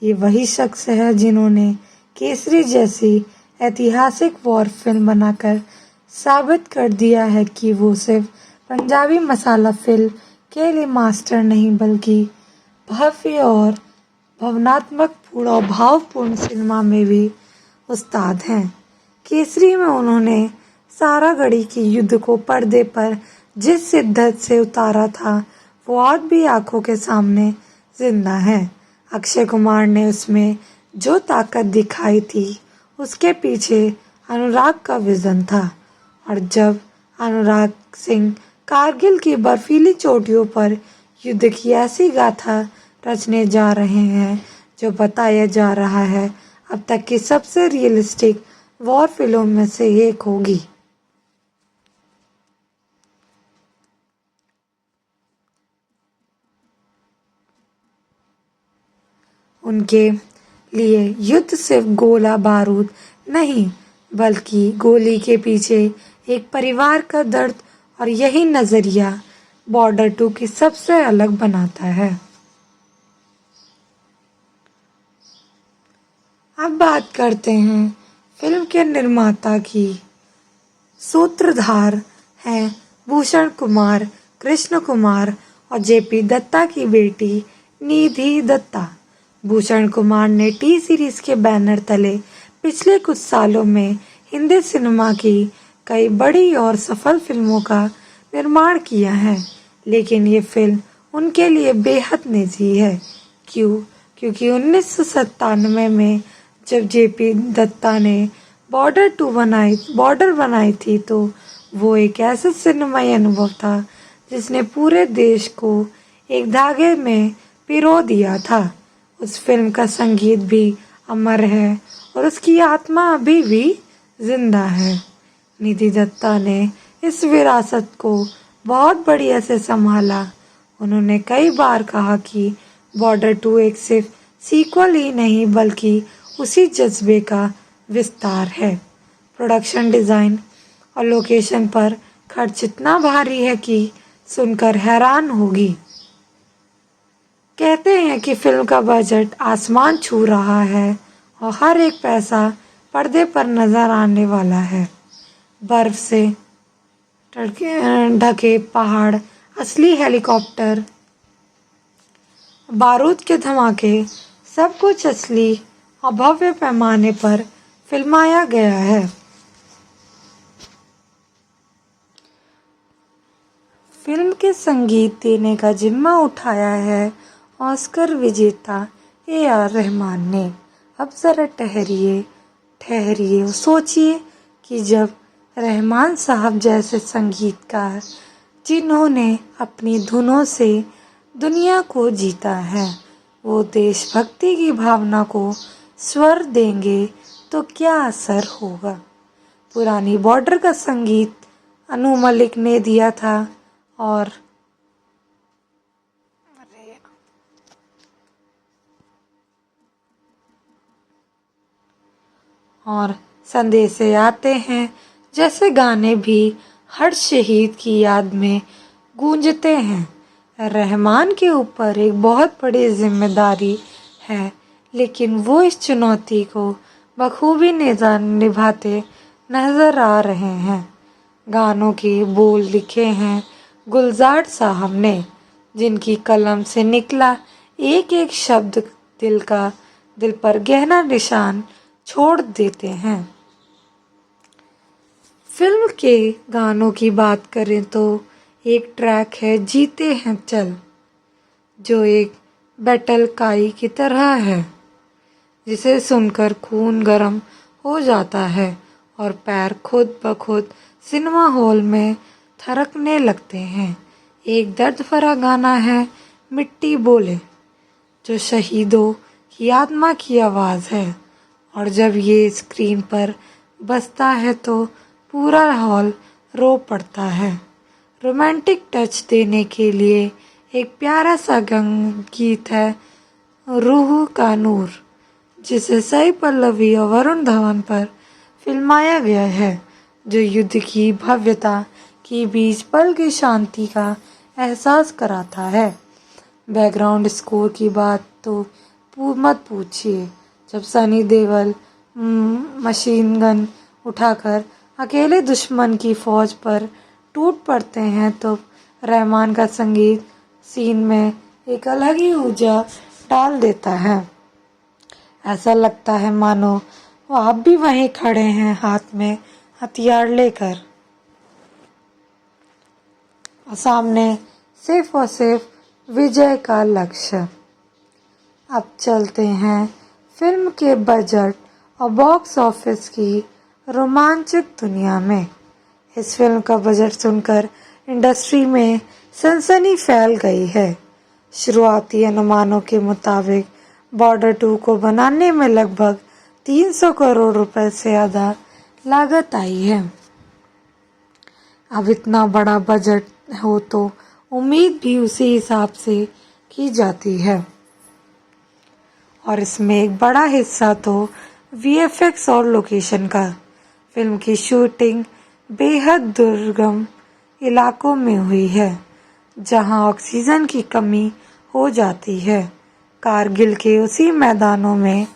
ये वही शख्स है जिन्होंने केसरी जैसी ऐतिहासिक वॉर फिल्म बनाकर साबित कर दिया है कि वो सिर्फ पंजाबी मसाला फिल्म के लिए मास्टर नहीं, बल्कि भव्य और भावपूर्ण सिनेमा में भी उस्ताद हैं। केसरी में उन्होंने सारागढ़ी के युद्ध को पर्दे पर जिस शिद्दत से उतारा था, वो आज भी आंखों के सामने जिंदा है। अक्षय कुमार ने उसमें जो ताकत दिखाई थी, उसके पीछे अनुराग का विजन था। और जब अनुराग सिंह कारगिल की बर्फीली चोटियों पर युद्ध की ऐसी गाथा रचने जा रहे हैं जो बताया जा रहा है अब तक की सबसे रियलिस्टिक वॉर फिल्म में से एक होगी। उनके लिए युद्ध सिर्फ गोला बारूद नहीं, बल्कि गोली के पीछे एक परिवार का दर्द, और यही नजरिया बॉर्डर 2 की सबसे अलग बनाता है। अब बात करते हैं फिल्म के निर्माता की। सूत्रधार हैं भूषण कुमार, कृष्ण कुमार और जेपी दत्ता की बेटी निधि दत्ता। भूषण कुमार ने टी सीरीज के बैनर तले पिछले कुछ सालों में हिंदी सिनेमा की कई बड़ी और सफल फिल्मों का निर्माण किया है, लेकिन ये फिल्म उनके लिए बेहद निजी है। क्योंकि 1997 में जब जेपी दत्ता ने बॉर्डर बनाई थी, तो वो एक ऐसा सिनेमाई अनुभव था जिसने पूरे देश को एक धागे में पिरो दिया था। उस फिल्म का संगीत भी अमर है और उसकी आत्मा अभी भी जिंदा है। निधि दत्ता ने इस विरासत को बहुत बढ़िया से संभाला। उन्होंने कई बार कहा कि बॉर्डर 2 एक सिर्फ सीक्वल ही नहीं बल्कि उसी जज्बे का विस्तार है। प्रोडक्शन डिज़ाइन और लोकेशन पर खर्च इतना भारी है कि सुनकर हैरान होगी। कहते हैं कि फिल्म का बजट आसमान छू रहा है और हर एक पैसा पर्दे पर नजर आने वाला है। बर्फ से ढके पहाड़, असली हेलीकॉप्टर, बारूद के धमाके, सब कुछ असली और भव्य पैमाने पर फिल्माया गया है। फिल्म के संगीत देने का जिम्मा उठाया है ऑस्कर विजेता AR रहमान ने। अब ज़रा ठहरिए और सोचिए कि जब रहमान साहब जैसे संगीतकार, जिन्होंने अपनी धुनों से दुनिया को जीता है, वो देशभक्ति की भावना को स्वर देंगे तो क्या असर होगा। पुरानी बॉर्डर का संगीत अनु मलिक ने दिया था और संदेशे आते हैं जैसे गाने भी हर शहीद की याद में गूंजते हैं। रहमान के ऊपर एक बहुत बड़ी जिम्मेदारी है, लेकिन वो इस चुनौती को बखूबी निभाते नजर आ रहे हैं। गानों के बोल लिखे हैं गुलजार साहब ने, जिनकी कलम से निकला एक एक शब्द दिल पर गहरा निशान छोड़ देते हैं। फिल्म के गानों की बात करें तो एक ट्रैक है जीते हैं चल, जो एक बैटल काई की तरह है, जिसे सुनकर खून गर्म हो जाता है और पैर खुद ब खुद सिनेमा हॉल में थरकने लगते हैं। एक दर्द भरा गाना है मिट्टी बोले, जो शहीदों की आत्मा की आवाज़ है, और जब ये स्क्रीन पर बजता है तो पूरा हॉल रो पड़ता है। रोमांटिक टच देने के लिए एक प्यारा सा गीत है रूह का नूर, जिसे सई पल्लवी और वरुण धवन पर फिल्माया गया है, जो युद्ध की भव्यता के बीच पल की शांति का एहसास कराता है। बैकग्राउंड स्कोर की बात तो मत पूछिए। जब सनी देओल मशीन गन उठाकर अकेले दुश्मन की फौज पर टूट पड़ते हैं तो रहमान का संगीत सीन में एक अलग ही ऊर्जा डाल देता है। ऐसा लगता है मानो वो आप भी वहीं खड़े हैं, हाथ में हथियार लेकर, और सामने सिर्फ और सिर्फ विजय का लक्ष्य। अब चलते हैं फिल्म के बजट और बॉक्स ऑफिस की रोमांचक दुनिया में। इस फिल्म का बजट सुनकर इंडस्ट्री में सनसनी फैल गई है। शुरुआती अनुमानों के मुताबिक बॉर्डर 2 को बनाने में लगभग 300 करोड़ रुपए से ज़्यादा लागत आई है। अब इतना बड़ा बजट हो तो उम्मीद भी उसी हिसाब से की जाती है, और इसमें एक बड़ा हिस्सा तो VFX और लोकेशन का। फिल्म की शूटिंग बेहद दुर्गम इलाकों में हुई है, जहां ऑक्सीजन की कमी हो जाती है। कारगिल के उसी मैदानों में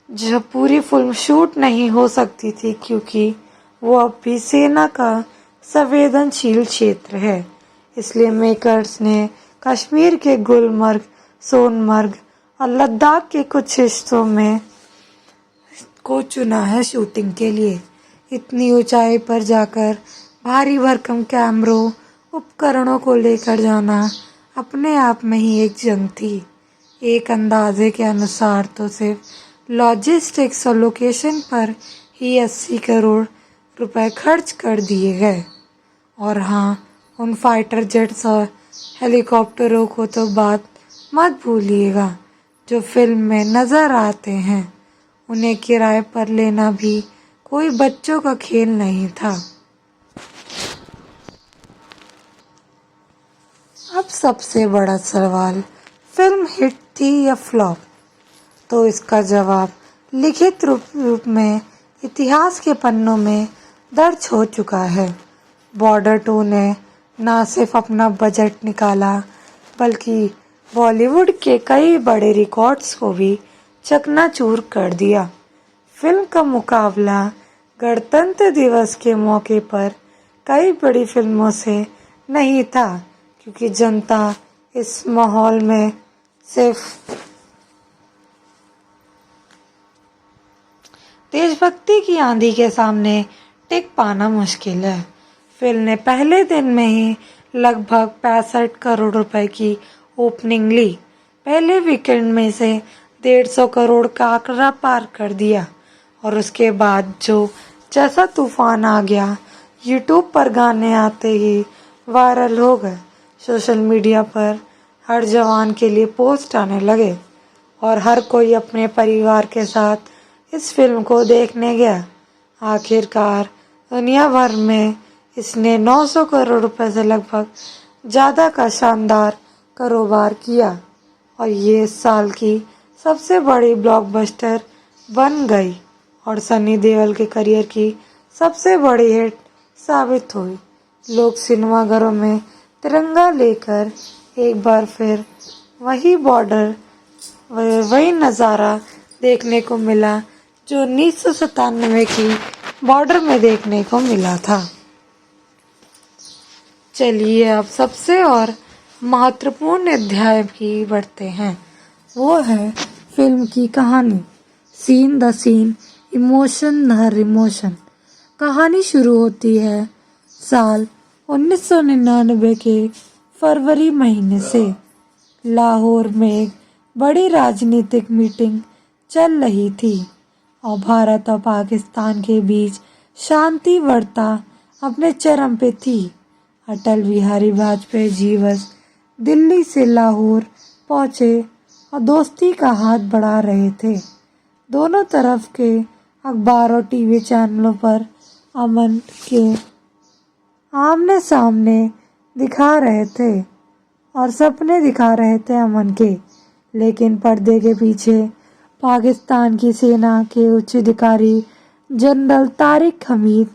जब पूरी फिल्म शूट नहीं हो सकती थी, क्योंकि वो अब भी सेना का संवेदनशील क्षेत्र है। इसलिए मेकर्स ने कश्मीर के गुलमर्ग, सोनमर्ग और लद्दाख के कुछ हिस्सों में को चुना है शूटिंग के लिए। इतनी ऊंचाई पर जाकर भारी भरकम कैमरों उपकरणों को लेकर जाना अपने आप में ही एक जंग थी। एक अंदाजे के अनुसार तो सिर्फ लॉजिस्टिक्स और लोकेशन पर ही 80 करोड़ रुपए खर्च कर दिए गए। और हाँ, उन फाइटर जेट्स और हेलीकॉप्टरों को तो बात मत भूलिएगा, जो फिल्म में नज़र आते हैं उन्हें किराए पर लेना भी कोई बच्चों का खेल नहीं था। अब सबसे बड़ा सवाल, फिल्म हिट थी या फ्लॉप? तो इसका जवाब लिखित रूप में इतिहास के पन्नों में दर्ज हो चुका है। बॉर्डर 2 ने न सिर्फ अपना बजट निकाला बल्कि बॉलीवुड के कई बड़े रिकॉर्ड्स को भी चकनाचूर कर दिया। फिल्म का मुकाबला गणतंत्र दिवस के मौके पर कई बड़ी फिल्मों से नहीं था, क्योंकि जनता इस माहौल में सिर्फ देशभक्ति की आंधी के सामने टिक पाना मुश्किल है। फिल्म ने पहले दिन में ही लगभग 65 करोड़ रुपए की ओपनिंग ली। पहले वीकेंड में से 150 करोड़ का आंकड़ा पार कर दिया और उसके बाद जो जैसा तूफान आ गया, यूट्यूब पर गाने आते ही वायरल हो गए। सोशल मीडिया पर हर जवान के लिए पोस्ट आने लगे और हर कोई अपने परिवार के साथ इस फिल्म को देखने गया। आखिरकार दुनिया भर में इसने 900 करोड़ रुपए से लगभग ज़्यादा का शानदार कारोबार किया और ये इस साल की सबसे बड़ी ब्लॉकबस्टर बन गई और सनी देओल के करियर की सबसे बड़ी हिट साबित हुई। लोग सिनेमाघरों में तिरंगा लेकर एक बार फिर वही नज़ारा देखने को मिला जो 1997 की बॉर्डर में देखने को मिला था। चलिए अब सबसे और महत्वपूर्ण अध्याय की बढ़ते हैं, वो है फिल्म की कहानी। सीन द सीन, इमोशन हर इमोशन। कहानी शुरू होती है साल 1999 के फरवरी महीने से। लाहौर में एक बड़ी राजनीतिक मीटिंग चल रही थी और भारत और पाकिस्तान के बीच शांति वार्ता अपने चरम पे थी। अटल बिहारी वाजपेयी जी बस दिल्ली से लाहौर पहुंचे और दोस्ती का हाथ बढ़ा रहे थे। दोनों तरफ के अखबार और टीवी चैनलों पर अमन के आमने सामने दिखा रहे थे और सपने दिखा रहे थे अमन के, लेकिन पर्दे के पीछे पाकिस्तान की सेना के उच्च अधिकारी जनरल तारिक हमीद,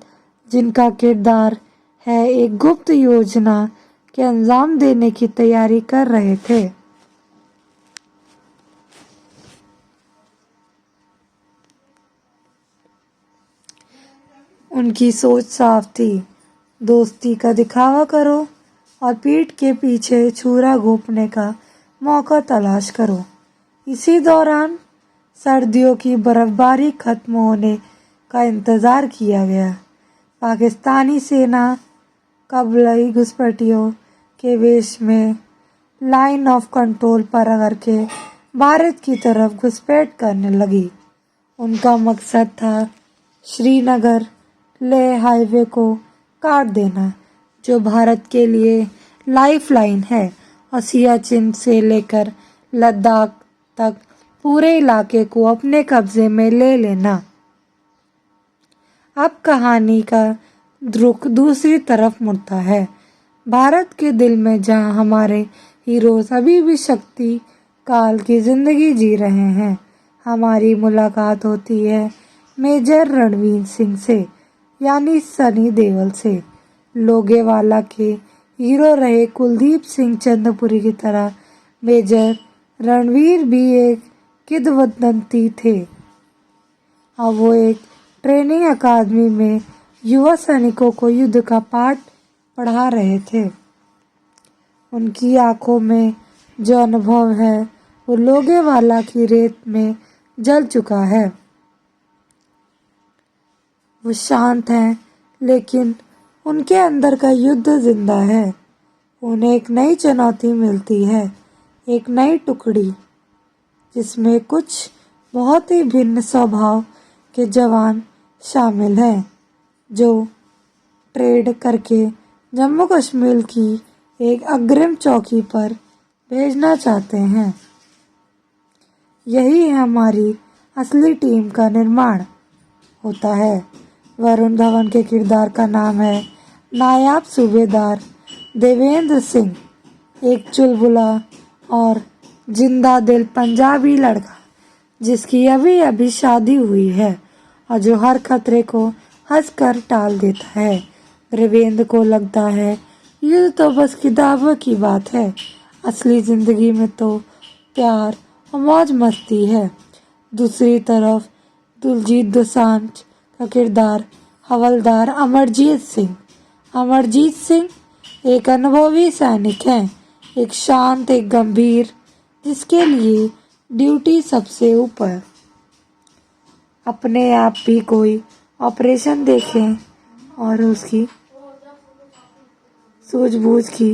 जिनका किरदार है एक गुप्त योजना के अंजाम देने की तैयारी कर रहे थे। उनकी सोच साफ थी, दोस्ती का दिखावा करो और पीठ के पीछे छुरा घोंपने का मौका तलाश करो। इसी दौरान सर्दियों की बर्फबारी खत्म होने का इंतज़ार किया गया। पाकिस्तानी सेना कबीलाई घुसपैठियों के वेश में लाइन ऑफ कंट्रोल पर करके भारत की तरफ घुसपैठ करने लगी। उनका मकसद था श्रीनगर लेह हाईवे को काट देना, जो भारत के लिए लाइफलाइन है, और सियाचिन से लेकर लद्दाख तक पूरे इलाके को अपने कब्जे में ले लेना। अब कहानी का रुख दूसरी तरफ मुड़ता है, भारत के दिल में, जहां हमारे हीरोज अभी भी शक्ति काल की जिंदगी जी रहे हैं। हमारी मुलाकात होती है मेजर रणवीर सिंह से, यानी सनी देओल से। लोगेवाला के हीरो रहे कुलदीप सिंह चंद्रपुरी की तरह मेजर रणवीर भी एक किंवदंती थे और वो एक ट्रेनिंग अकादमी में युवा सैनिकों को युद्ध का पाठ पढ़ा रहे थे। उनकी आंखों में जो अनुभव है वो लोगेवाला की रेत में जल चुका है। वो शांत हैं, लेकिन उनके अंदर का युद्ध जिंदा है। उन्हें एक नई चुनौती मिलती है, एक नई टुकड़ी जिसमें कुछ बहुत ही भिन्न स्वभाव के जवान शामिल हैं, जो ट्रेड करके जम्मू कश्मीर की एक अग्रिम चौकी पर भेजना चाहते हैं। यही हमारी असली टीम का निर्माण होता है। वरुण धवन के किरदार का नाम है नायाब सूबेदार देवेंद्र सिंह, एक चुलबुला और जिंदा दिल पंजाबी लड़का जिसकी अभी अभी शादी हुई है और जो हर खतरे को हंसकर टाल देता है। देवेंद्र को लगता है ये तो बस किताबों की बात है, असली जिंदगी में तो प्यार और मौज मस्ती है। दूसरी तरफ दिलजीत दोसांझ का किरदार हवलदार अमरजीत सिंह। अमरजीत सिंह एक अनुभवी सैनिक हैं, एक शांत, एक गंभीर, जिसके लिए ड्यूटी सबसे ऊपर। अपने आप भी कोई ऑपरेशन देखें और उसकी सूझबूझ की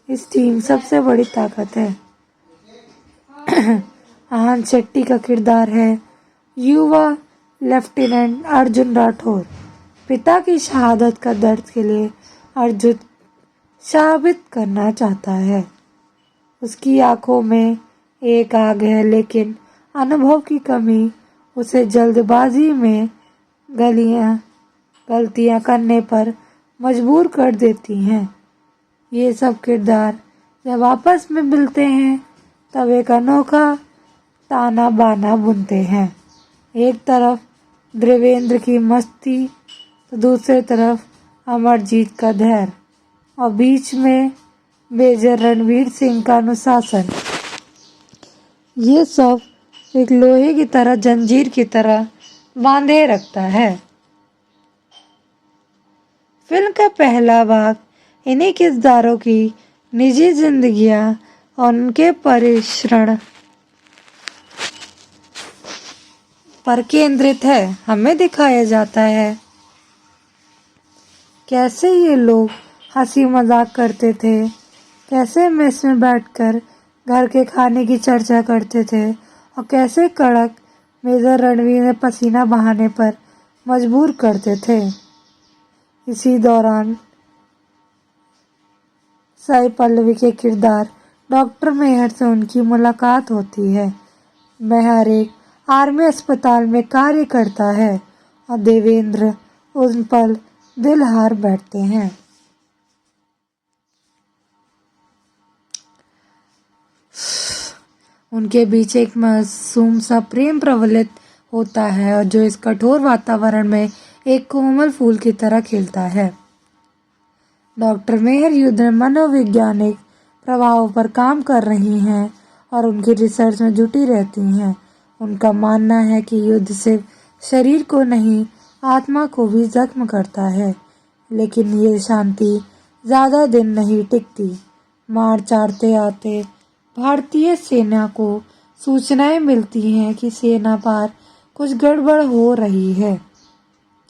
इस टीम सबसे बड़ी ताकत है। आहान शेट्टी का किरदार है युवा लेफ्टिनेंट अर्जुन राठौर। पिता की शहादत का दर्द के लिए अर्जुन साबित करना चाहता है। उसकी आंखों में एक आग है, लेकिन अनुभव की कमी उसे जल्दबाजी में गलतियां करने पर मजबूर कर देती हैं। ये सब किरदार जब आपस में मिलते हैं तब एक अनोखा ताना बाना बुनते हैं। एक तरफ देवेंद्र की मस्ती तो दूसरी तरफ अमरजीत का धैर्य और बीच में मेजर रणवीर सिंह का अनुशासन। ये सब एक लोहे की तरह, जंजीर की तरह बांधे रखता है। फिल्म का पहला भाग इन्हीं किरदारों की निजी जिंदगियां और उनके परिश्रण पर केंद्रित है। हमें दिखाया जाता है कैसे ये लोग हंसी मजाक करते थे, कैसे मेस में बैठकर घर के खाने की चर्चा करते थे और कैसे कड़क मेजर रणवीर ने पसीना बहाने पर मजबूर करते थे। इसी दौरान साई पल्लवी के किरदार डॉक्टर मेहर से उनकी मुलाकात होती है। मेहर एक आर्मी अस्पताल में कार्य करता है और देवेंद्र उन पर दिल हार बैठते हैं। उनके बीच एक मासूम सा प्रेम प्रवलित होता है और जो इस कठोर वातावरण में एक कोमल फूल की तरह खिलता है। डॉक्टर मेहर युद्ध में मनोवैज्ञानिक प्रभावों पर काम कर रही हैं और उनकी रिसर्च में जुटी रहती हैं। उनका मानना है कि युद्ध सिर्फ शरीर को नहीं, आत्मा को भी जख्म करता है, लेकिन ये शांति ज़्यादा दिन नहीं टिकती। मार्च आते आते भारतीय सेना को सूचनाएं मिलती हैं कि सेना पार कुछ गड़बड़ हो रही है।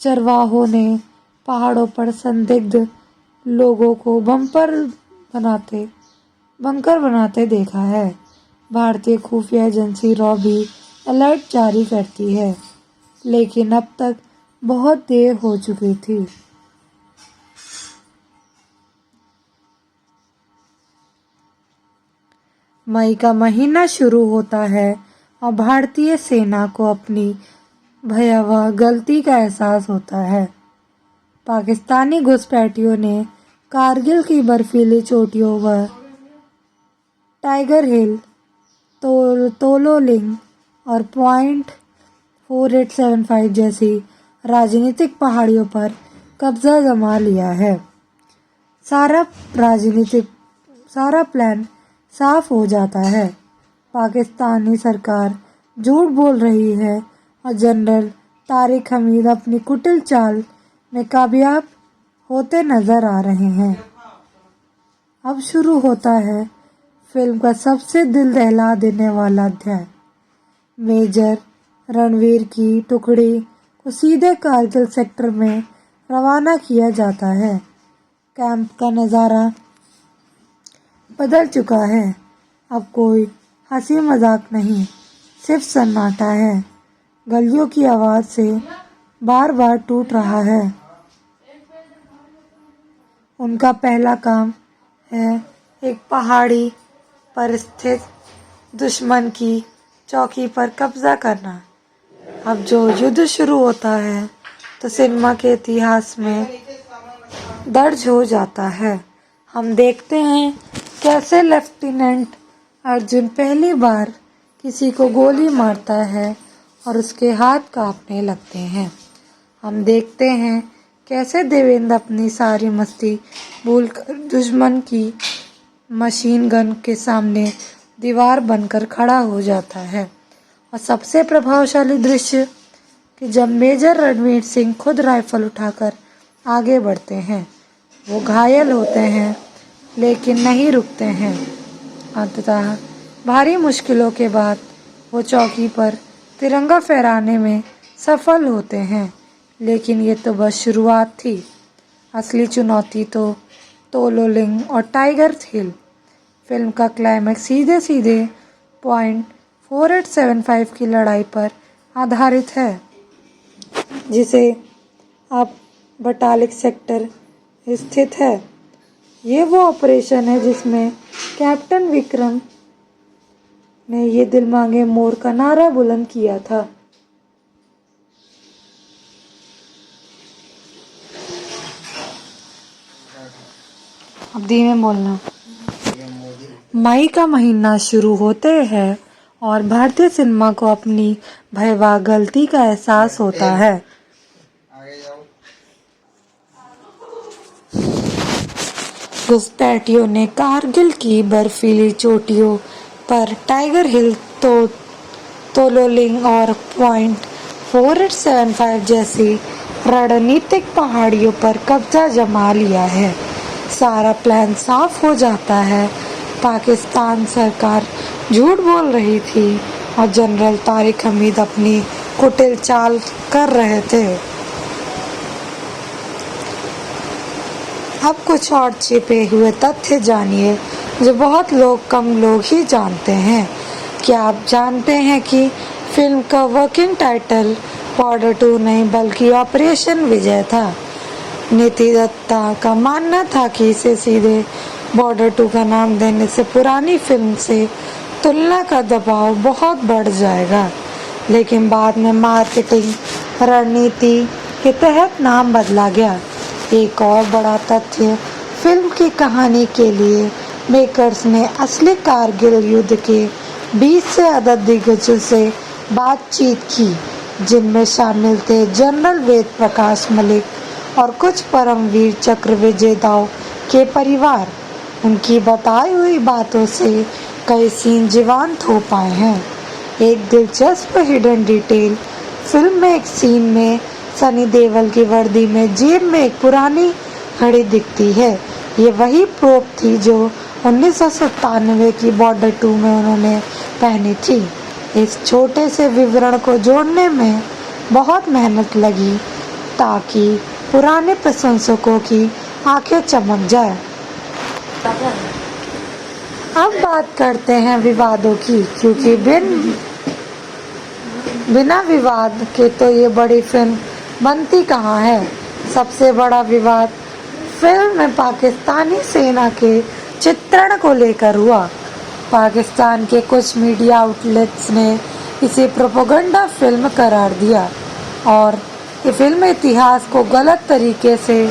चरवाहों ने पहाड़ों पर संदिग्ध लोगों को बंकर बनाते देखा है। भारतीय खुफिया एजेंसी रॉ भी अलर्ट जारी करती है, लेकिन अब तक बहुत देर हो चुकी थी। मई का महीना शुरू होता है और भारतीय सेना को अपनी भयावह गलती का एहसास होता है। पाकिस्तानी घुसपैठियों ने कारगिल की बर्फीली चोटियों व टाइगर हिल, तोलोलिंग और पॉइंट 4875 जैसी राजनीतिक पहाड़ियों पर कब्जा जमा लिया है। सारा प्लान साफ हो जाता है। पाकिस्तानी सरकार झूठ बोल रही है और जनरल तारिक हमीद अपनी कुटिल चाल में कामयाब होते नजर आ रहे हैं। अब शुरू होता है फिल्म का सबसे दिल दहला देने वाला अध्याय। मेजर रणवीर की टुकड़ी को सीधे कारगिल सेक्टर में रवाना किया जाता है। कैंप का नज़ारा बदल चुका है। अब कोई हंसी मजाक नहीं, सिर्फ सन्नाटा है। गलियों की आवाज से बार बार टूट रहा है। उनका पहला काम है एक पहाड़ी पर स्थित दुश्मन की चौकी पर कब्जा करना। अब जो युद्ध शुरू होता है तो सिनेमा के इतिहास में दर्ज हो जाता है। हम देखते हैं कैसे लेफ्टिनेंट अर्जुन पहली बार किसी को गोली मारता है और उसके हाथ कांपने लगते हैं। हम देखते हैं कैसे देवेंद्र अपनी सारी मस्ती भूलकर दुश्मन की मशीन गन के सामने दीवार बनकर खड़ा हो जाता है। और सबसे प्रभावशाली दृश्य कि जब मेजर रणवीर सिंह खुद राइफल उठाकर आगे बढ़ते हैं। वो घायल होते हैं लेकिन नहीं रुकते हैं। अंततः भारी मुश्किलों के बाद वो चौकी पर तिरंगा फहराने में सफल होते हैं। लेकिन ये तो बस शुरुआत थी। असली चुनौती तो तोलो लिंग और टाइगर हिल। फिल्म का क्लाइमैक्स सीधे सीधे पॉइंट 4875 की लड़ाई पर आधारित है, जिसे अब बटालिक सेक्टर स्थित है। ये वो ऑपरेशन है जिसमें कैप्टन विक्रम ने ये दिल मांगे मोर का नारा बुलंद किया था। अब धीमे बोलना। मई का महीना शुरू होते हैं और भारतीय सिनेमा को अपनी भयावह गलती का एहसास होता है। घुसपैठियों ने कारगिल की बर्फीली चोटियों पर टाइगर हिल, तोलो लिंग और पॉइंट 4875 जैसी रणनीतिक पहाड़ियों पर कब्जा जमा लिया है। सारा प्लान साफ हो जाता है। पाकिस्तान सरकार झूठ बोल रही थी और जनरल तारिक हमीद अपनी कुटिल चाल कर रहे थे। अब कुछ और छिपे हुए तथ्य जानिए जो बहुत कम लोग ही जानते हैं। क्या आप जानते हैं कि फिल्म का वर्किंग टाइटल बॉर्डर 2 नहीं बल्कि ऑपरेशन विजय था। नीति दत्ता का मानना था कि इसे सीधे बॉर्डर 2 का नाम देने से पुरानी फिल्म से तुलना का दबाव बहुत बढ़ जाएगा, लेकिन बाद में मार्केटिंग रणनीति के तहत नाम बदला गया। एक और बड़ा तथ्य, फिल्म की कहानी के लिए मेकर्स ने असली कारगिल युद्ध के 20 से अधिक दिग्गजों से बातचीत की, जिनमें शामिल थे जनरल वेद प्रकाश मलिक और कुछ परमवीर चक्र विजेताओं के परिवार। उनकी बताई हुई बातों से कई सीन जीवंत हो पाए हैं। एक दिलचस्प हिडन डिटेल, फिल्म में एक सीन में सनी देओल की वर्दी में जेब में एक पुरानी घड़ी दिखती है। ये वही प्रोप थी जो 1997 की बॉर्डर 2 में उन्होंने पहनी थी। इस छोटे से विवरण को जोड़ने में बहुत मेहनत लगी ताकि पुराने प्रशंसकों की आंखें चमक जाए। अब बात करते हैं विवादों की, क्योंकि बिना विवाद के तो ये बड़ी फिल्म बनती कहाँ है। सबसे बड़ा विवाद फिल्म में पाकिस्तानी सेना के चित्रण को लेकर हुआ। पाकिस्तान के कुछ मीडिया आउटलेट्स ने इसे प्रोपेगेंडा फिल्म करार दिया और ये फिल्म इतिहास को गलत तरीके से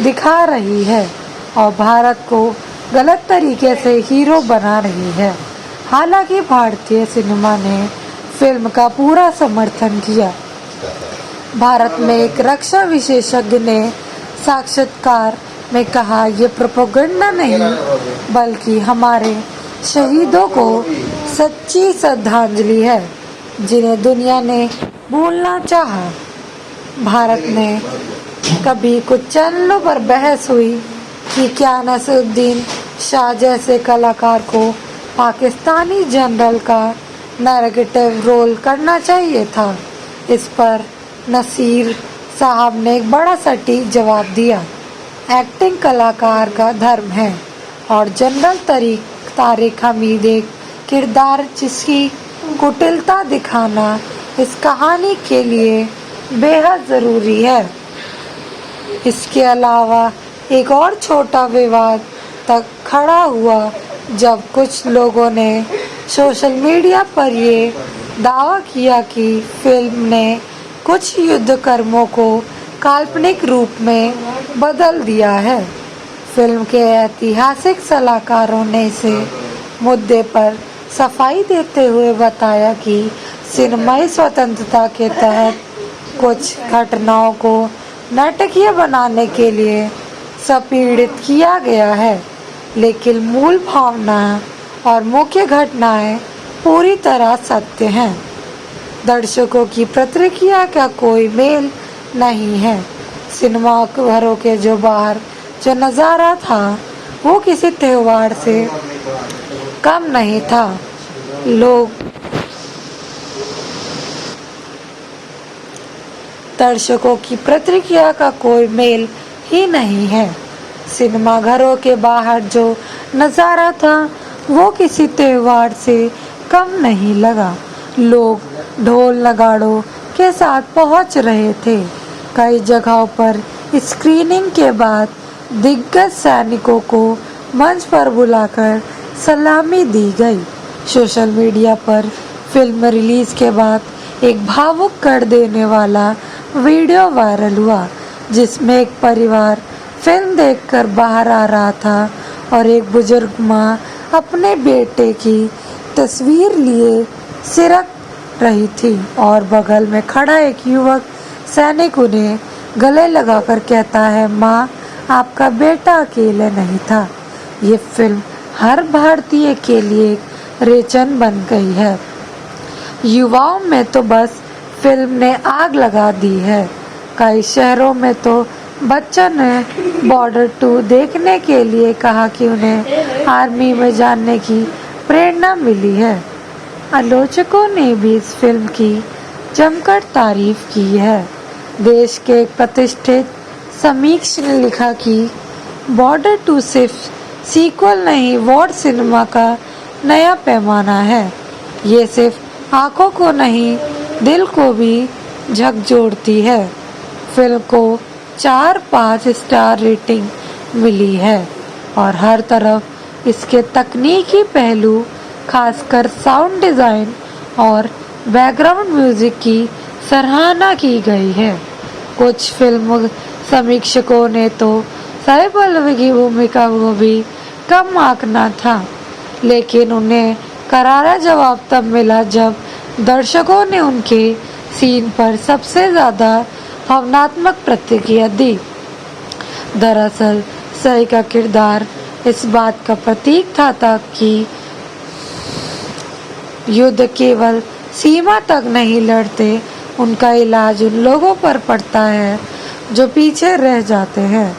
दिखा रही है और भारत को गलत तरीके से हीरो बना रही है। हालांकि भारतीय सिनेमा ने फिल्म का पूरा समर्थन किया। भारत में एक रक्षा विशेषज्ञ ने साक्षात्कार में कहा, ये प्रोपेगेंडा नहीं बल्कि हमारे शहीदों को सच्ची श्रद्धांजलि है जिन्हें दुनिया ने भूलना चाहा। भारत में कभी कुछ चैनलों पर बहस हुई कि क्या नसीरुद्दीन शाह जैसे कलाकार को पाकिस्तानी जनरल का नैरेटिव रोल करना चाहिए था। इस पर नसीर साहब ने एक बड़ा सटीक जवाब दिया, एक्टिंग कलाकार का धर्म है और जनरल तारिक हमीद एक किरदार जिसकी कुटिलता दिखाना इस कहानी के लिए बेहद ज़रूरी है। इसके अलावा एक और छोटा विवाद तक खड़ा हुआ जब कुछ लोगों ने सोशल मीडिया पर ये दावा किया कि फिल्म ने कुछ युद्ध कर्मों को काल्पनिक रूप में बदल दिया है। फिल्म के ऐतिहासिक सलाहकारों ने इसे मुद्दे पर सफाई देते हुए बताया कि सिनेमाई स्वतंत्रता के तहत कुछ घटनाओं को नाटकीय बनाने के लिए संपीड़ित किया गया है, लेकिन मूल भावना और मुख्य घटनाएं पूरी तरह सत्य हैं। दर्शकों की प्रतिक्रिया का कोई मेल नहीं है। सिनेमा घरों के जो बाहर जो नज़ारा था वो किसी त्योहार से कम नहीं था। दर्शकों की प्रतिक्रिया का कोई मेल ही नहीं है। सिनेमा घरों के बाहर जो नज़ारा था वो किसी त्योहार से कम नहीं लगा। लोग ढोल नगाड़ों के साथ पहुंच रहे थे। कई जगहों पर स्क्रीनिंग के बाद दिग्गज सैनिकों को मंच पर बुलाकर सलामी दी गई। सोशल मीडिया पर फिल्म रिलीज के बाद एक भावुक कर देने वाला वीडियो वायरल हुआ, जिसमें एक परिवार फिल्म देखकर बाहर आ रहा था और एक बुजुर्ग माँ अपने बेटे की तस्वीर लिए सिरक रही थी और बगल में खड़ा एक युवक सैनिक उन्हें गले लगाकर कहता है, माँ आपका बेटा अकेले नहीं था। ये फिल्म हर भारतीय के लिए एक रेचन बन गई है। युवाओं में तो बस फिल्म ने आग लगा दी है। कई शहरों में तो बच्चों ने बॉर्डर 2 देखने के लिए कहा कि उन्हें आर्मी में जाने की प्रेरणा मिली है। आलोचकों ने भी इस फिल्म की जमकर तारीफ की है। देश के एक प्रतिष्ठित समीक्षक ने लिखा कि बॉर्डर 2 सिर्फ सीक्वल नहीं, वॉर सिनेमा का नया पैमाना है। ये सिर्फ आंखों को नहीं, दिल को भी झकझोरती है। फिल्म को 4-5 स्टार रेटिंग मिली है और हर तरफ इसके तकनीकी पहलू, खासकर साउंड डिज़ाइन और बैकग्राउंड म्यूजिक की सराहना की गई है। कुछ फिल्म समीक्षकों ने तो साई पल्लवी की भूमिका को भी कम आंकना था, लेकिन उन्हें करारा जवाब तब मिला जब दर्शकों ने उनके सीन पर सबसे ज़्यादा भावनात्मक प्रतिक्रिया दी। दरअसल साई का किरदार इस बात का प्रतीक था कि युद्ध केवल सीमा तक नहीं लड़ते, उनका इलाज उन लोगों पर पड़ता है जो पीछे रह जाते हैं।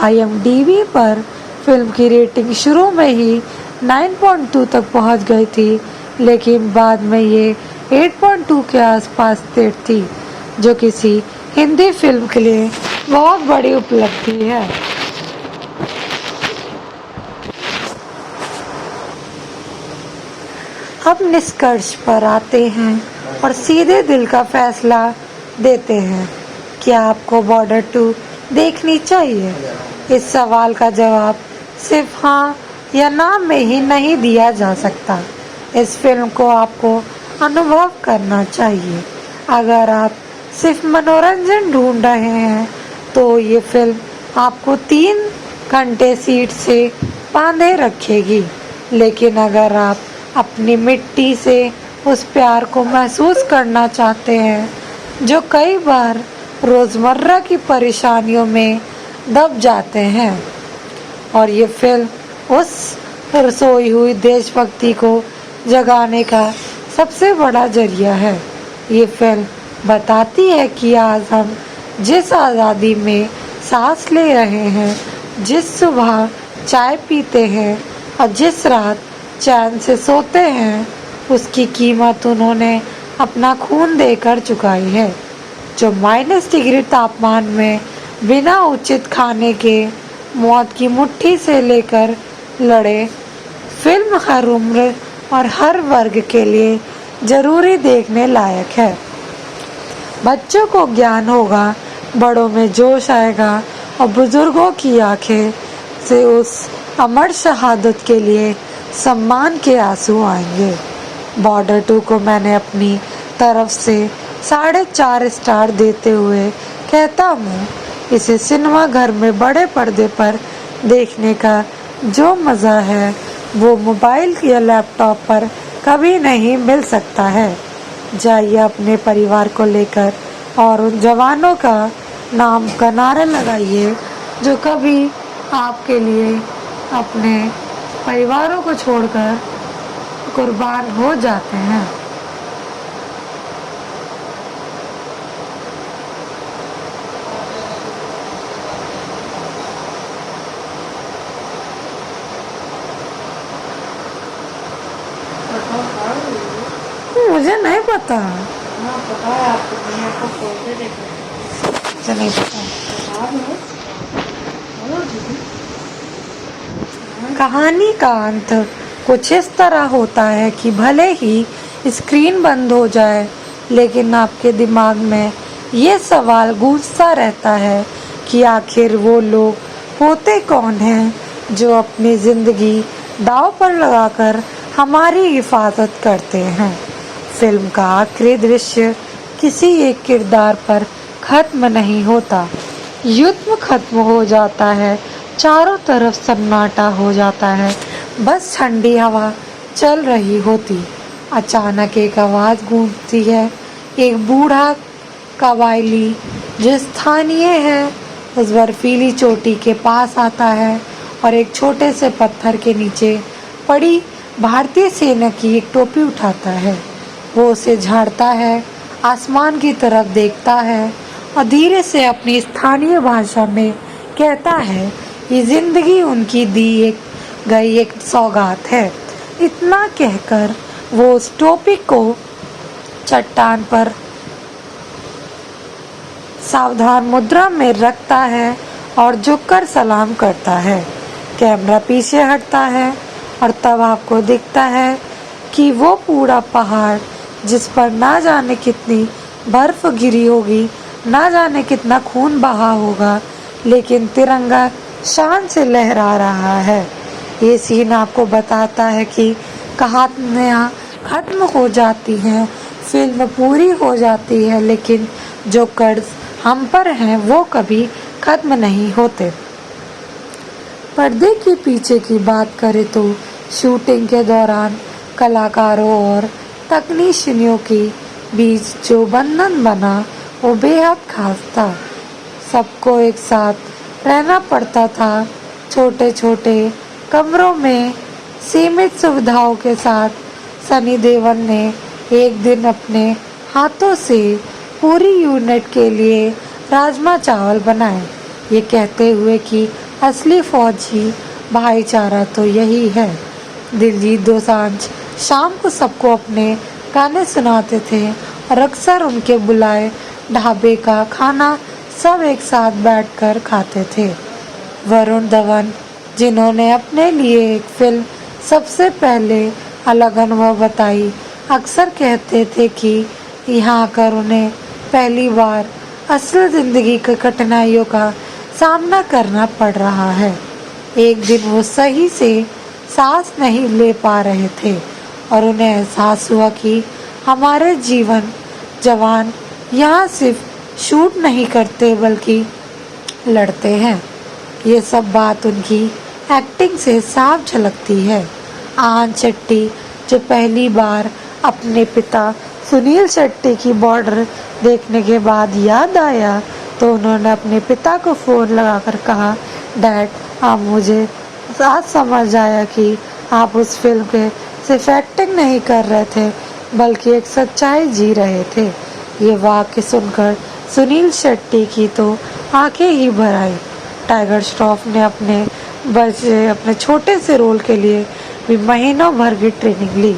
IMDb पर फिल्म की रेटिंग शुरू में ही 9.2 तक पहुंच गई थी, लेकिन बाद में ये 8.2 के आसपास स्थिर थी, जो किसी हिंदी फिल्म के लिए बहुत बड़ी उपलब्धि है। अब निष्कर्ष पर आते हैं और सीधे दिल का फैसला देते हैं, क्या आपको बॉर्डर 2 देखनी चाहिए? इस सवाल का जवाब सिर्फ हाँ या ना में ही नहीं दिया जा सकता। इस फिल्म को आपको अनुभव करना चाहिए। अगर आप सिर्फ मनोरंजन ढूंढ रहे हैं तो ये फिल्म आपको 3 घंटे सीट से बांधे रखेगी, लेकिन अगर आप अपनी मिट्टी से उस प्यार को महसूस करना चाहते हैं जो कई बार रोज़मर्रा की परेशानियों में दब जाते हैं, और ये फिल्म उस सोई हुई देशभक्ति को जगाने का सबसे बड़ा जरिया है। ये फिल्म बताती है कि आज हम जिस आज़ादी में सांस ले रहे हैं, जिस सुबह चाय पीते हैं और जिस रात चैन से सोते हैं, उसकी कीमत उन्होंने अपना खून देकर चुकाई है। जो -डिग्री तापमान में बिना उचित खाने के मौत की मुट्ठी से लेकर लड़े। फिल्म हर उम्र और हर वर्ग के लिए जरूरी देखने लायक है। बच्चों को ज्ञान होगा, बड़ों में जोश आएगा और बुजुर्गों की आंखें से उस अमर शहादत के लिए सम्मान के आंसू आएंगे। बॉर्डर 2 को मैंने अपनी तरफ से 4.5 स्टार देते हुए कहता हूँ, इसे सिनेमा घर में बड़े पर्दे पर देखने का जो मज़ा है वो मोबाइल या लैपटॉप पर कभी नहीं मिल सकता है। जाइए अपने परिवार को लेकर और उन जवानों का नाम का नारा लगाइए जो कभी आपके लिए अपने परिवारों को छोड़कर कुर्बान हो जाते हैं। मुझे नहीं पता। हाँ पता है आपको, मैंने आपको फोन पे देखा। मुझे नहीं पता। कहानी का अंत कुछ इस तरह होता है कि भले ही स्क्रीन बंद हो जाए, लेकिन आपके दिमाग में ये सवाल गूंजता रहता है कि आखिर वो लोग होते कौन हैं जो अपनी ज़िंदगी दांव पर लगाकर हमारी हिफाजत करते हैं। फिल्म का आखिरी दृश्य किसी एक किरदार पर खत्म नहीं होता। युद्ध खत्म हो जाता है, चारों तरफ सन्नाटा हो जाता है, बस ठंडी हवा चल रही होती। अचानक एक आवाज़ गूंजती है। एक बूढ़ा कबायली जो स्थानीय है उस बर्फीली चोटी के पास आता है और एक छोटे से पत्थर के नीचे पड़ी भारतीय सेना की एक टोपी उठाता है। वो उसे झाड़ता है, आसमान की तरफ देखता है और धीरे से अपनी स्थानीय भाषा में कहता है, ये जिंदगी उनकी दी गई एक सौगात है। इतना कहकर वो उस टोपी को चट्टान पर सावधान मुद्रा में रखता है और झुककर सलाम करता है। कैमरा पीछे हटता है और तब आपको दिखता है कि वो पूरा पहाड़ जिस पर ना जाने कितनी बर्फ गिरी होगी, ना जाने कितना खून बहा होगा, लेकिन तिरंगा शान से लहरा रहा है। ये सीन आपको बताता है कि कहानियाँ खत्म हो जाती हैं, फिल्म पूरी हो जाती है, लेकिन जो कर्ज हम पर हैं वो कभी खत्म नहीं होते। पर्दे के पीछे की बात करें तो शूटिंग के दौरान कलाकारों और तकनीशियनों के बीच जो बंधन बना वो बेहद खास था। सबको एक साथ रहना पड़ता था, छोटे छोटे कमरों में सीमित सुविधाओं के साथ। सनी देओल ने एक दिन अपने हाथों से पूरी यूनिट के लिए राजमा चावल बनाए, ये कहते हुए कि असली फौजी भाईचारा तो यही है। दिलजीत दोसांझ शाम को सबको अपने गाने सुनाते थे और अक्सर उनके बुलाए ढाबे का खाना सब एक साथ बैठकर खाते थे। वरुण धवन, जिन्होंने अपने लिए एक फिल्म सबसे पहले अलग अनुभव बताई, अक्सर कहते थे कि यहाँ आकर उन्हें पहली बार असल ज़िंदगी की कठिनाइयों का सामना करना पड़ रहा है। एक दिन वो सही से सांस नहीं ले पा रहे थे और उन्हें एहसास हुआ कि हमारे जवान यहाँ सिर्फ शूट नहीं करते बल्कि लड़ते हैं। ये सब बात उनकी एक्टिंग से साफ झलकती है। आन शेट्टी, जो पहली बार अपने पिता सुनील शेट्टी की बॉर्डर देखने के बाद याद आया तो उन्होंने अपने पिता को फ़ोन लगाकर कहा, डैड, आप मुझे आज समझ आया कि आप उस फिल्म के सिर्फ एक्टिंग नहीं कर रहे थे बल्कि एक सच्चाई जी रहे थे। ये वाक्य सुनकर सुनील शेट्टी की तो आंखें ही भर आई। टाइगर श्रॉफ ने अपने छोटे से रोल के लिए भी महीनों भर की ट्रेनिंग ली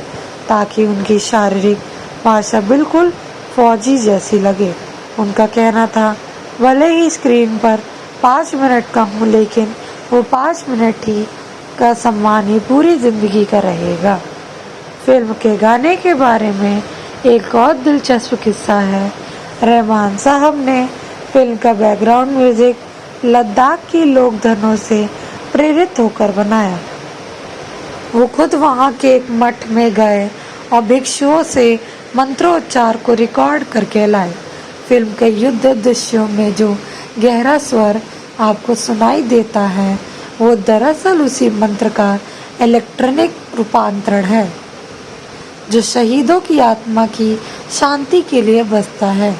ताकि उनकी शारीरिक भाषा बिल्कुल फौजी जैसी लगे। उनका कहना था, भले ही स्क्रीन पर 5 मिनट कम हो, लेकिन वो 5 मिनट ही का सम्मान ही पूरी ज़िंदगी का रहेगा। फिल्म के गाने के बारे में एक और दिलचस्प किस्सा है। रहमान साहब ने फिल्म का बैकग्राउंड म्यूजिक लद्दाख की लोक धनों से प्रेरित होकर बनाया। वो खुद वहाँ के एक मठ में गए और भिक्षुओं से मंत्रोच्चार को रिकॉर्ड करके लाए। फिल्म के युद्ध दृश्यों में जो गहरा स्वर आपको सुनाई देता है वो दरअसल उसी मंत्र का इलेक्ट्रॉनिक रूपांतरण है जो शहीदों की आत्मा की शांति के लिए बजता है।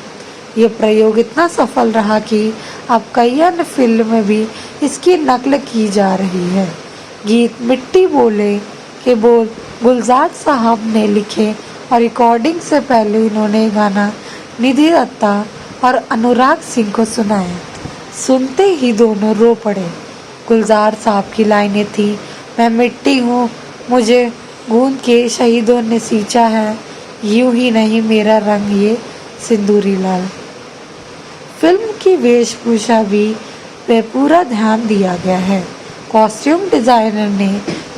ये प्रयोग इतना सफल रहा कि अब कई अन्य फिल्म में भी इसकी नकल की जा रही है। गीत मिट्टी बोले के बोल गुलजार साहब ने लिखे और रिकॉर्डिंग से पहले इन्होंने गाना निधि दत्ता और अनुराग सिंह को सुनाया। सुनते ही दोनों रो पड़े। गुलजार साहब की लाइनें थी, मैं मिट्टी हूँ, मुझे गूंद के शहीदों ने सींचा है, यूं ही नहीं मेरा रंग ये सिंदूरी लाल। फिल्म की वेशभूषा भी पे पूरा ध्यान दिया गया है। कॉस्ट्यूम डिजाइनर ने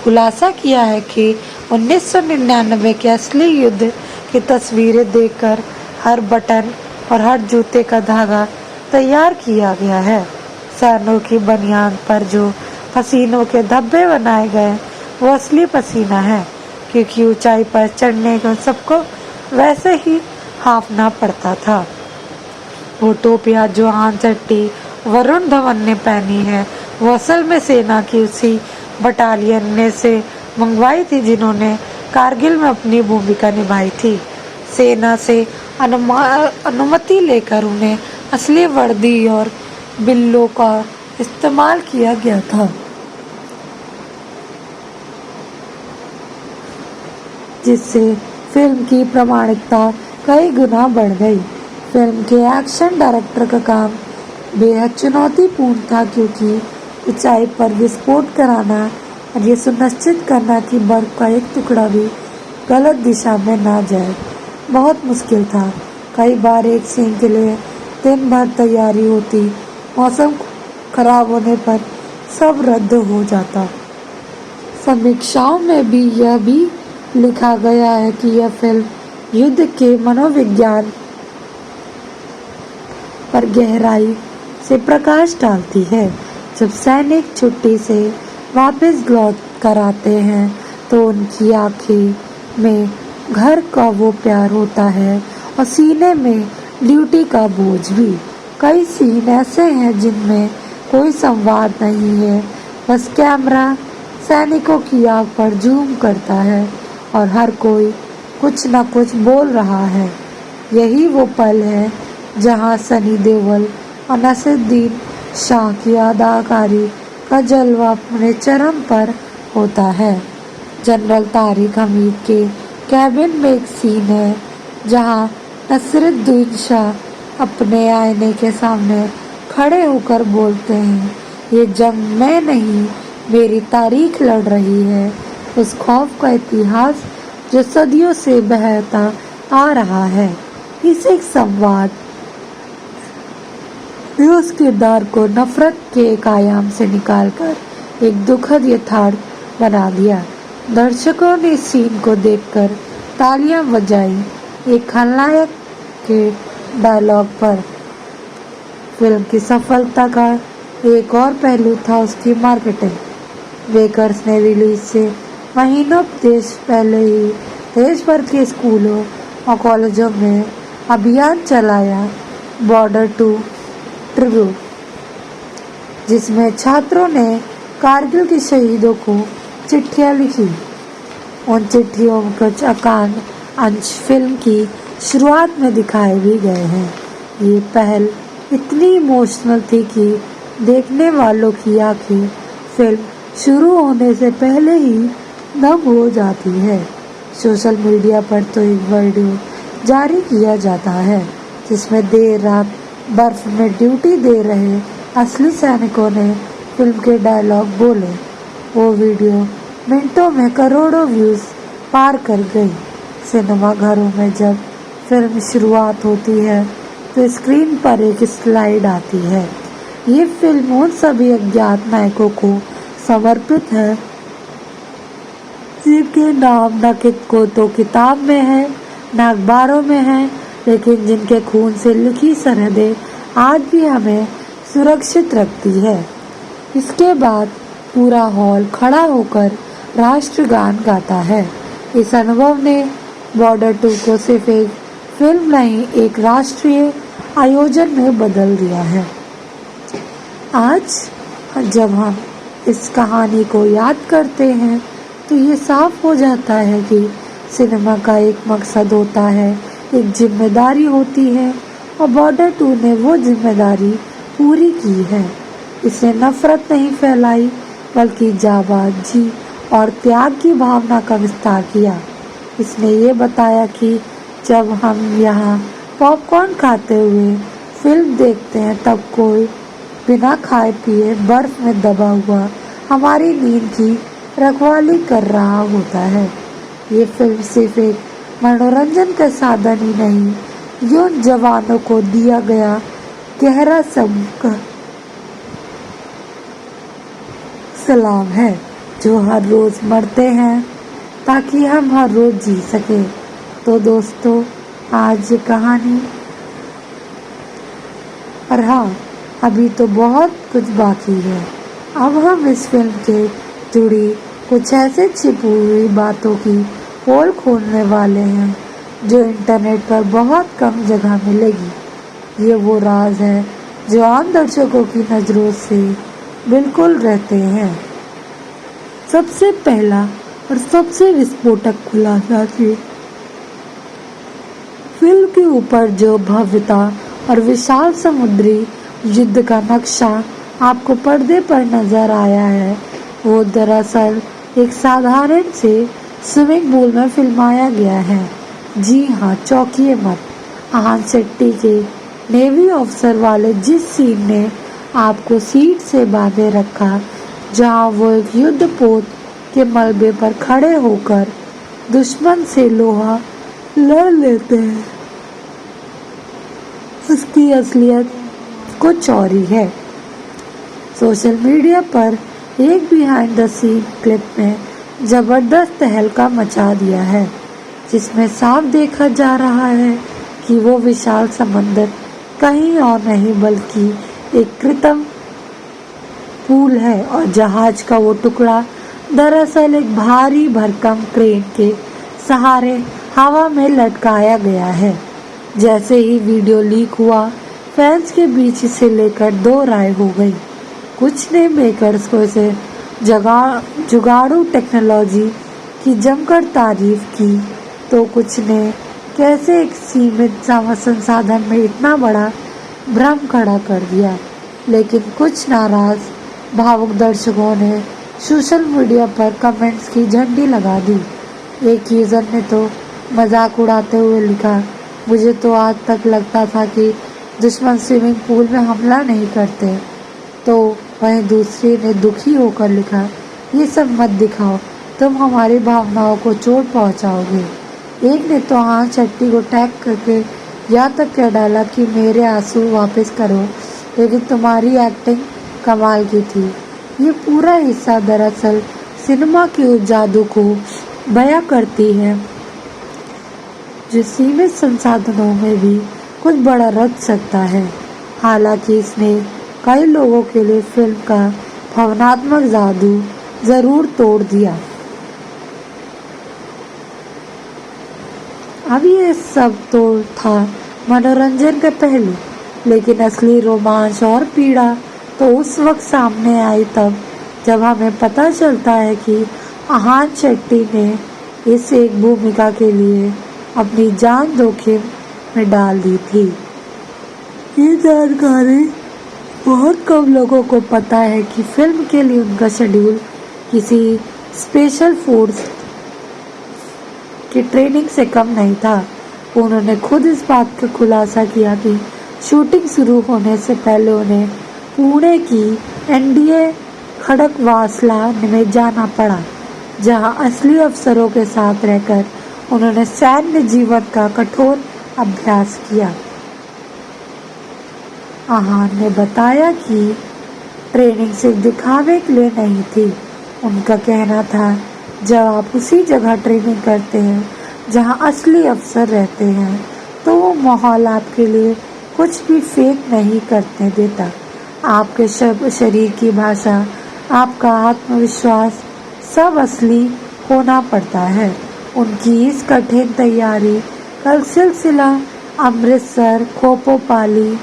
खुलासा किया है कि 1999 के असली युद्ध की तस्वीरें देखकर हर बटन और हर जूते का धागा तैयार किया गया है। सैनों की बनियान पर जो पसीनों के धब्बे बनाए गए वो असली पसीना है, क्योंकि ऊंचाई पर चढ़ने को सबको वैसे ही हांफना पड़ता था। वो टोपियाँ जो आन चट्टी वरुण धवन ने पहनी है वो असल में सेना की उसी बटालियन ने से मंगवाई थी जिन्होंने कारगिल में अपनी भूमिका निभाई थी। सेना से अनुमति लेकर उन्हें असली वर्दी और बिल्लों का इस्तेमाल किया गया था, जिससे फिल्म की प्रामाणिकता कई गुना बढ़ गई। फिल्म के एक्शन डायरेक्टर का काम बेहद चुनौतीपूर्ण था, क्योंकि ऊंचाई पर विस्फोट कराना और ये सुनिश्चित करना कि बर्फ का एक टुकड़ा भी गलत दिशा में ना जाए बहुत मुश्किल था। कई बार एक सीन के लिए दिन भर तैयारी होती, मौसम खराब होने पर सब रद्द हो जाता। समीक्षाओं में भी यह भी लिखा गया है कि यह फिल्म युद्ध के मनोविज्ञान पर गहराई से प्रकाश डालती है। जब सैनिक छुट्टी से वापस लौट कर आते हैं तो उनकी आंखें में घर का वो प्यार होता है और सीने में ड्यूटी का बोझ भी। कई सीन ऐसे हैं जिनमें कोई संवाद नहीं है, बस कैमरा सैनिकों की आंख पर जूम करता है और हर कोई कुछ न कुछ बोल रहा है। यही वो पल है जहां सनी देओल और नसीरुद्दीन शाह की अदाकारी का जलवा अपने चरम पर होता है। जनरल तारिक हमीद के कैबिन में एक सीन है जहां नसीरुद्दीन शाह अपने आईने के सामने खड़े होकर बोलते हैं, ये जंग मैं नहीं मेरी तारीख लड़ रही है। उस खौफ का इतिहास जो सदियों से बहता आ रहा है। इस एक संवाद ने उस किरदार को नफरत के एक आयाम से निकालकर एक दुखद यथार्थ बना दिया। दर्शकों ने इस सीन को देखकर तालियां बजाई एक खलनायक के डायलॉग पर। फिल्म की सफलता का एक और पहलू था उसकी मार्केटिंग। बेकर्स ने रिलीज से महीनों देश पहले ही देश भर के स्कूलों और कॉलेजों में अभियान चलाया, बॉर्डर टू ट्रिब्यूट, जिसमें छात्रों ने कारगिल के शहीदों को चिट्ठियां लिखी। उन चिट्ठियों में कुछ अकांड अंश फिल्म की शुरुआत में दिखाए भी गए हैं। ये पहल इतनी इमोशनल थी कि देखने वालों की आंखें फिल्म शुरू होने से पहले ही नम हो जाती है। सोशल मीडिया पर तो एक वीडियो जारी किया जाता है जिसमें देर रात बर्फ में ड्यूटी दे रहे असली सैनिकों ने फिल्म के डायलॉग बोले। वो वीडियो मिनटों में करोड़ों व्यूज पार कर गई। सिनेमा घरों में जब फिल्म शुरुआत होती है तो स्क्रीन पर एक स्लाइड आती है। ये फिल्म उन सभी अज्ञात नायकों को समर्पित है जिनके नाम न को तो किताब में है न अखबारों में है, लेकिन जिनके खून से लिखी सरहदें आज भी हमें सुरक्षित रखती है। इसके बाद पूरा हॉल खड़ा होकर राष्ट्रगान गाता है। इस अनुभव ने बॉर्डर 2 को सिर्फ एक फिल्म नहीं, एक राष्ट्रीय आयोजन में बदल दिया है। आज जब हम इस कहानी को याद करते हैं तो ये साफ हो जाता है कि सिनेमा का एक मकसद होता है, एक जिम्मेदारी होती है, और बॉर्डर 2 ने वो जिम्मेदारी पूरी की है। इसने नफरत नहीं फैलाई बल्कि जाबाजी और त्याग की भावना का विस्तार किया। इसने ये बताया कि जब हम यहाँ पॉपकॉर्न खाते हुए फिल्म देखते हैं तब कोई बिना खाए पिए बर्फ में दबा हुआ हमारी नींद की रखवाली कर रहा होता है। ये फिल्म सिर्फ एक मनोरंजन का साधन ही नहीं, ये उन जवानों को दिया गया गहरा सलाम है जो हर रोज मरते हैं ताकि हम हर रोज जी सके। तो दोस्तों, आज ये कहानी, और हाँ, अभी तो बहुत कुछ बाकी है। अब हम इस फिल्म के जुड़ी कुछ ऐसे छिपी हुई बातों की पोल खोलने वाले हैं जो इंटरनेट पर बहुत कम जगह मिलेगी। ये वो राज है जो आम दर्शकों की नज़रों से बिल्कुल रहते हैं। सबसे पहला और सबसे विस्फोटक खुलासा कि फिल्म के ऊपर जो भव्यता और विशाल समुद्री युद्ध का नक्शा आपको पर्दे पर नजर आया है, वो दरअसल एक साधारण से स्विमिंग पूल में फिल्माया गया है। जी हाँ, चौंकिए मत। आहान शेट्टी के नेवी ऑफिसर वाले जिस सीन ने आपको सीट से बांधे रखा, जहाँ वो एक युद्धपोत के मलबे पर खड़े होकर दुश्मन से लोहा लड़ लेते हैं, उसकी असलियत कुछ और ही है। सोशल मीडिया पर एक बिहाइंड द सीन क्लिप में जबरदस्त तहलका मचा दिया है, जिसमें साफ देखा जा रहा है कि वो विशाल समंदर कहीं और नहीं बल्कि एक कृत्रिम पूल है, और जहाज का वो टुकड़ा दरअसल एक भारी भरकम क्रेन के सहारे हवा में लटकाया गया है। जैसे ही वीडियो लीक हुआ, फैंस के बीच इसे लेकर दो राय हो गई। कुछ ने मेकर्स को इसे जुगाड़ू टेक्नोलॉजी की जमकर तारीफ की, तो कुछ ने कैसे एक सीमित संसाधन में इतना बड़ा भ्रम खड़ा कर दिया। लेकिन कुछ नाराज भावुक दर्शकों ने सोशल मीडिया पर कमेंट्स की झंडी लगा दी। एक यूजर ने तो मजाक उड़ाते हुए लिखा, मुझे तो आज तक लगता था कि दुश्मन स्विमिंग पूल में हमला नहीं करते। तो वहीं दूसरी ने दुखी होकर लिखा, ये सब मत दिखाओ, तुम हमारी भावनाओं को चोट पहुंचाओगे। एक ने तो आहान शेट्टी को टैग करके यहाँ तक कह डाला कि मेरे आंसू वापस करो, लेकिन तुम्हारी एक्टिंग कमाल की थी। ये पूरा हिस्सा दरअसल सिनेमा के उस जादू को बयां करती है जो सीमित संसाधनों में भी कुछ बड़ा रच सकता है। हालांकि इसने कई लोगों के लिए फिल्म का भावनात्मक जादू जरूर तोड़ दिया। अब ये सब तो था मनोरंजन के पहलू, लेकिन असली रोमांच और पीड़ा तो उस वक्त सामने आई तब जब हमें पता चलता है कि आहान शेट्टी ने इस एक भूमिका के लिए अपनी जान जोखिम में डाल दी थी। ये जानकारी बहुत कम लोगों को पता है कि फिल्म के लिए उनका शेड्यूल किसी स्पेशल फोर्स की ट्रेनिंग से कम नहीं था। उन्होंने खुद इस बात का खुलासा किया कि शूटिंग शुरू होने से पहले उन्हें पुणे की एनडीए खड़कवासला में जाना पड़ा, जहां असली अफसरों के साथ रहकर उन्होंने सैन्य जीवन का कठोर अभ्यास किया। आहान ने बताया कि ट्रेनिंग सिर्फ दिखावे के लिए नहीं थी। उनका कहना था, जब आप उसी जगह ट्रेनिंग करते हैं जहां असली अफसर रहते हैं, तो वो माहौल आपके लिए कुछ भी फेक नहीं करने देता। आपके शरीर की भाषा, आपका आत्मविश्वास सब असली होना पड़ता है। उनकी इस कठिन तैयारी का सिलसिला अमृतसर, खोपोपाली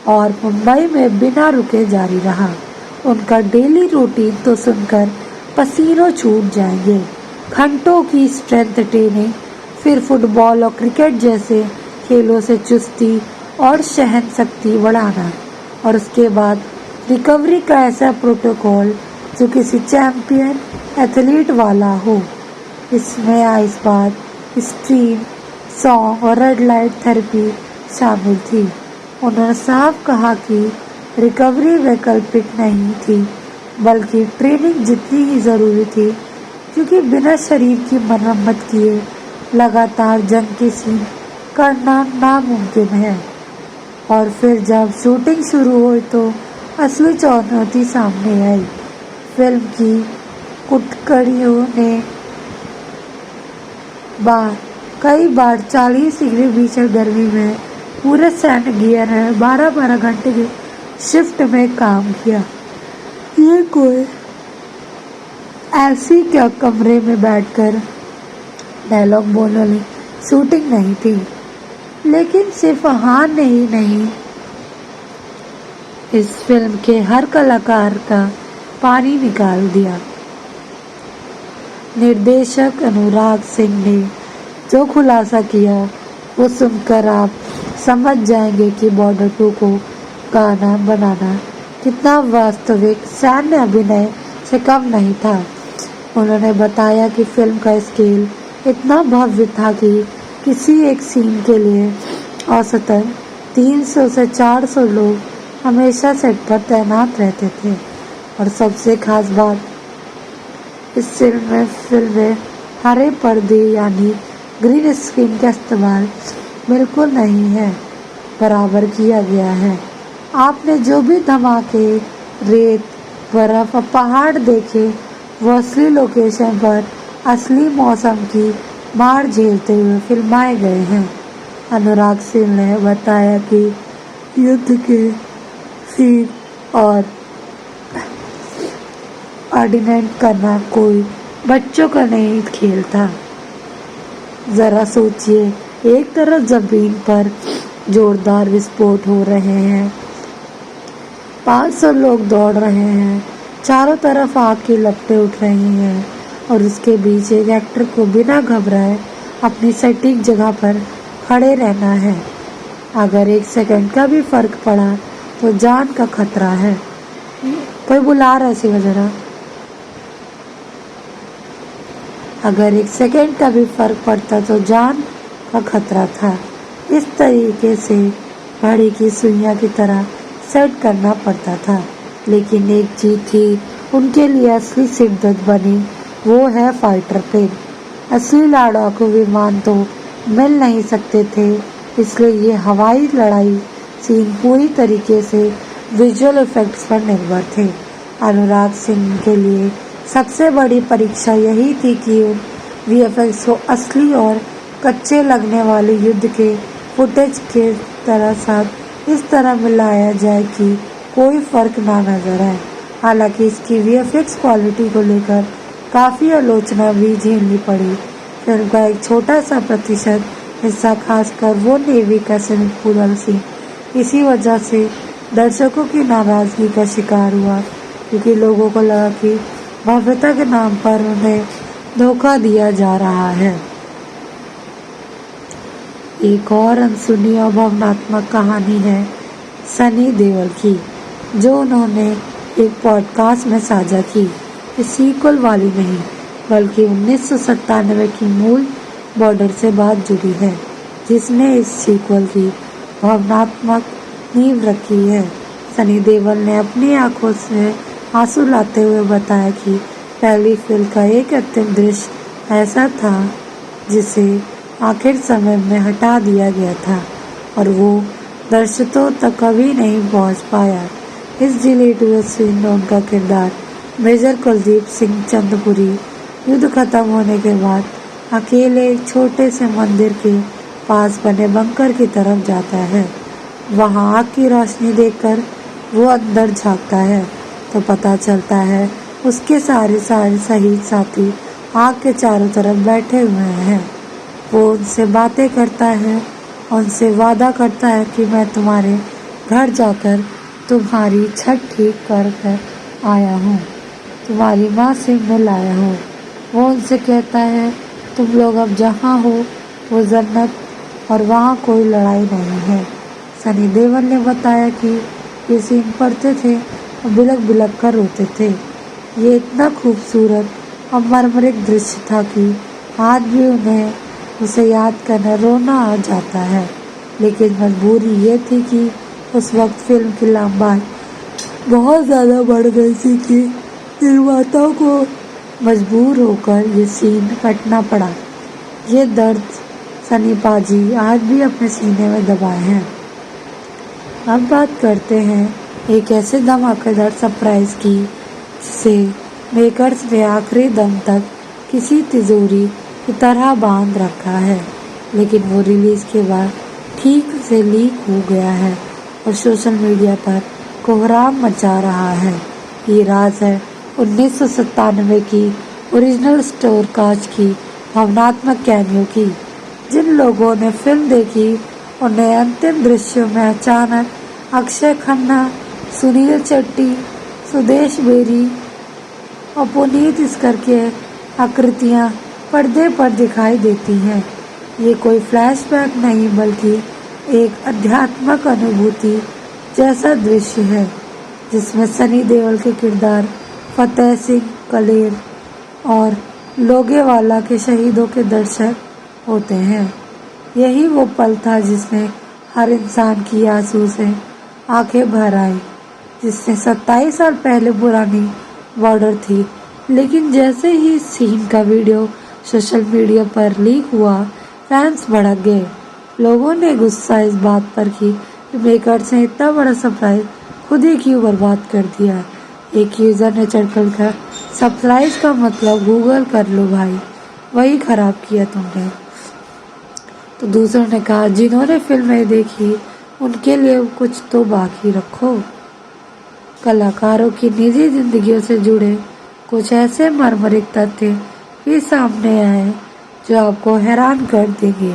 और मुंबई में बिना रुके जारी रहा। उनका डेली रूटीन तो सुनकर पसीनों छूट जाएंगे। घंटों की स्ट्रेंथ ट्रेनिंग, फिर फुटबॉल और क्रिकेट जैसे खेलों से चुस्ती और सहन शक्ति बढ़ाना, और उसके बाद रिकवरी का ऐसा प्रोटोकॉल जो किसी चैंपियन एथलीट वाला हो। इसमें आइस बाथ, स्ट्रीम, सॉन्ग और रेड लाइट थेरेपी शामिल थी। उन्होंने साफ कहा कि रिकवरी वैकल्पिक नहीं थी, बल्कि ट्रेनिंग जितनी ही ज़रूरी थी, क्योंकि बिना शरीर की मरम्मत किए लगातार जंग के सीन करना नामुमकिन है। और फिर जब शूटिंग शुरू हुई तो असली चुनौती सामने आई। फिल्म की कुटकड़ियों ने कई बार 40 डिग्री भीषण गर्मी में पूरे सैन्य गियर में 12-12 घंटे की शिफ्ट में काम किया। ये कोई ऐसी क्या कमरे में बैठकर डायलॉग बोलने वाली शूटिंग नहीं थी, लेकिन सिर्फ हार ही नहीं, इस फिल्म के हर कलाकार का पानी निकाल दिया। निर्देशक अनुराग सिंह ने जो खुलासा किया वो सुनकर आप समझ जाएंगे कि बॉर्डर 2 को गाना बनाना कितना वास्तविक सैन्य अभिनय से कम नहीं था। उन्होंने बताया कि फिल्म का स्केल इतना भव्य था कि किसी एक सीन के लिए औसतन 300 से 400 लोग हमेशा सेट पर तैनात रहते थे। और सबसे खास बात, इस फिल्म में हरे पर्दे यानी ग्रीन स्क्रीन का इस्तेमाल बिल्कुल नहीं है, बराबर किया गया है। आपने जो भी धमाके, रेत, बर्फ और पहाड़ देखे वो असली लोकेशन पर असली मौसम की मार झेलते हुए फिल्माए गए हैं। अनुराग सिंह ने बताया कि युद्ध के सीन और ऑर्डिनेट करना कोई बच्चों का नहीं खेल था। जरा सोचिए, एक तरफ जमीन पर जोरदार विस्फोट हो रहे हैं, 500 लोग दौड़ रहे हैं, चारों तरफ आग की लपटें उठ रही हैं, और उसके बीच एक एक्टर को बिना घबराए अपनी सटीक जगह पर खड़े रहना है। अगर 1 सेकंड का भी फर्क पड़ा तो जान का खतरा है। कोई बुला रहा है इसी जरा। अगर 1 सेकंड का भी फर्क पड़ता तो जान का खतरा था। इस तरीके से घड़ी की सुइयां की तरह सेट करना पड़ता था। लेकिन एक चीज थी उनके लिए असली शिद्दत बनी, वो है फाइटर प्लेन। असली लड़ाकू विमान तो मिल नहीं सकते थे, इसलिए ये हवाई लड़ाई सीन पूरी तरीके से विजुअल इफेक्ट्स पर निर्भर थे। अनुराग सिंह के लिए सबसे बड़ी परीक्षा यही थी कि उन वीएफएक्स को असली और कच्चे लगने वाले युद्ध के फुटेज के तरह साथ इस तरह मिलाया जाए कि कोई फर्क ना नजर आए। हालांकि इसकी वीएफएक्स क्वालिटी को लेकर काफ़ी आलोचना भी झेलनी पड़ी। फिल्म का एक छोटा सा प्रतिशत हिस्सा, खासकर वो नेवी का स्विमिंग पूल वाला सीन, इसी वजह से दर्शकों की नाराजगी का शिकार हुआ, क्योंकि लोगों को लगा कि भव्यता के नाम पर उन्हें धोखा दिया जा रहा है। एक और अनसुनी और भावनात्मक कहानी है सनी देओल की, जो उन्होंने एक पॉडकास्ट में साझा की। ये सीक्वल वाली नहीं, बल्कि 1997 की मूल बॉर्डर से बात जुड़ी है, जिसने इस सीक्वल की भावनात्मक नींव रखी है। सनी देओल ने अपनी आंखों से आंसू लाते हुए बताया कि पहली फिल्म का एक अंतिम दृश्य ऐसा था जिसे आखिर समय में हटा दिया गया था और वो दर्शकों तक कभी नहीं पहुंच पाया। इस डिलीट हुए सीन में उनका किरदार मेजर कुलदीप सिंह चंदपुरी युद्ध खत्म होने के बाद अकेले एक छोटे से मंदिर के पास बने बंकर की तरफ जाता है। वहां आग की रोशनी देखकर वो अंदर झांकता है तो पता चलता है उसके सारे शहीद साथी आग के चारों तरफ बैठे हुए हैं। वो उनसे बातें करता है, उनसे वादा करता है कि मैं तुम्हारे घर जाकर तुम्हारी छत ठीक कर कर आया हूँ, तुम्हारी माँ से मिल आया हूँ। वो उनसे कहता है तुम लोग अब जहाँ हो वो जन्नत और वहाँ कोई लड़ाई नहीं है। सनी देओल ने बताया कि ये सीन पढ़ते थे और बिलक बिलक कर रोते थे। ये इतना खूबसूरत और मर्मरिक दृश्य था कि आज भी उन्हें उसे याद करना रोना आ जाता है। लेकिन मजबूरी ये थी कि उस वक्त फिल्म की लंबाई बहुत ज़्यादा बढ़ गई थी कि निर्माताओं को मजबूर होकर ये सीन कटना पड़ा। ये दर्द सनी पाजी आज भी अपने सीने में दबाए हैं। अब बात करते हैं एक ऐसे धमाकेदार सरप्राइज की जिसे मेकर्स ने आखिरी दम तक किसी तिजोरी की तरह बांध रखा है, लेकिन वो रिलीज के बाद ठीक से लीक हो गया है और सोशल मीडिया पर कोहराम मचा रहा है। ये राज है 1997 की ओरिजिनल स्टोर कास्ट की भावनात्मक कैमियो की। जिन लोगों ने फिल्म देखी उन्हें अंतिम दृश्यों में अचानक अक्षय खन्ना, सुनील शेट्टी, सुदेश बेरी और पुनीत इस्कर के आकृतियाँ पर्दे पर दिखाई देती हैं। ये कोई फ्लैशबैक नहीं बल्कि एक आध्यात्मिक अनुभूति जैसा दृश्य है जिसमें सनी देओल के किरदार फतेह सिंह कलेर और लोगेवाला के शहीदों के दर्शक होते हैं। यही वो पल था जिसने हर इंसान की आंसू से आंखें भर आई, जिसने 27 साल पहले पुरानी बॉर्डर थी। लेकिन जैसे ही सीन का वीडियो सोशल मीडिया पर लीक हुआ, फैंस भड़क गए। लोगों ने गुस्सा इस बात पर की कि मेकर्स ने इतना बड़ा सरप्राइज खुद ही क्यों बर्बाद कर दिया। एक यूजर ने चढ़कर कहा, सरप्राइज का मतलब गूगल कर लो भाई, वही खराब किया तुमने। तो दूसरों ने कहा, जिन्होंने फिल्में देखी उनके लिए कुछ तो बाकी रखो। कलाकारों की निजी जिंदगियों से जुड़े कुछ ऐसे मर्मरिक तथ्य भी सामने आए जो आपको हैरान कर देंगे।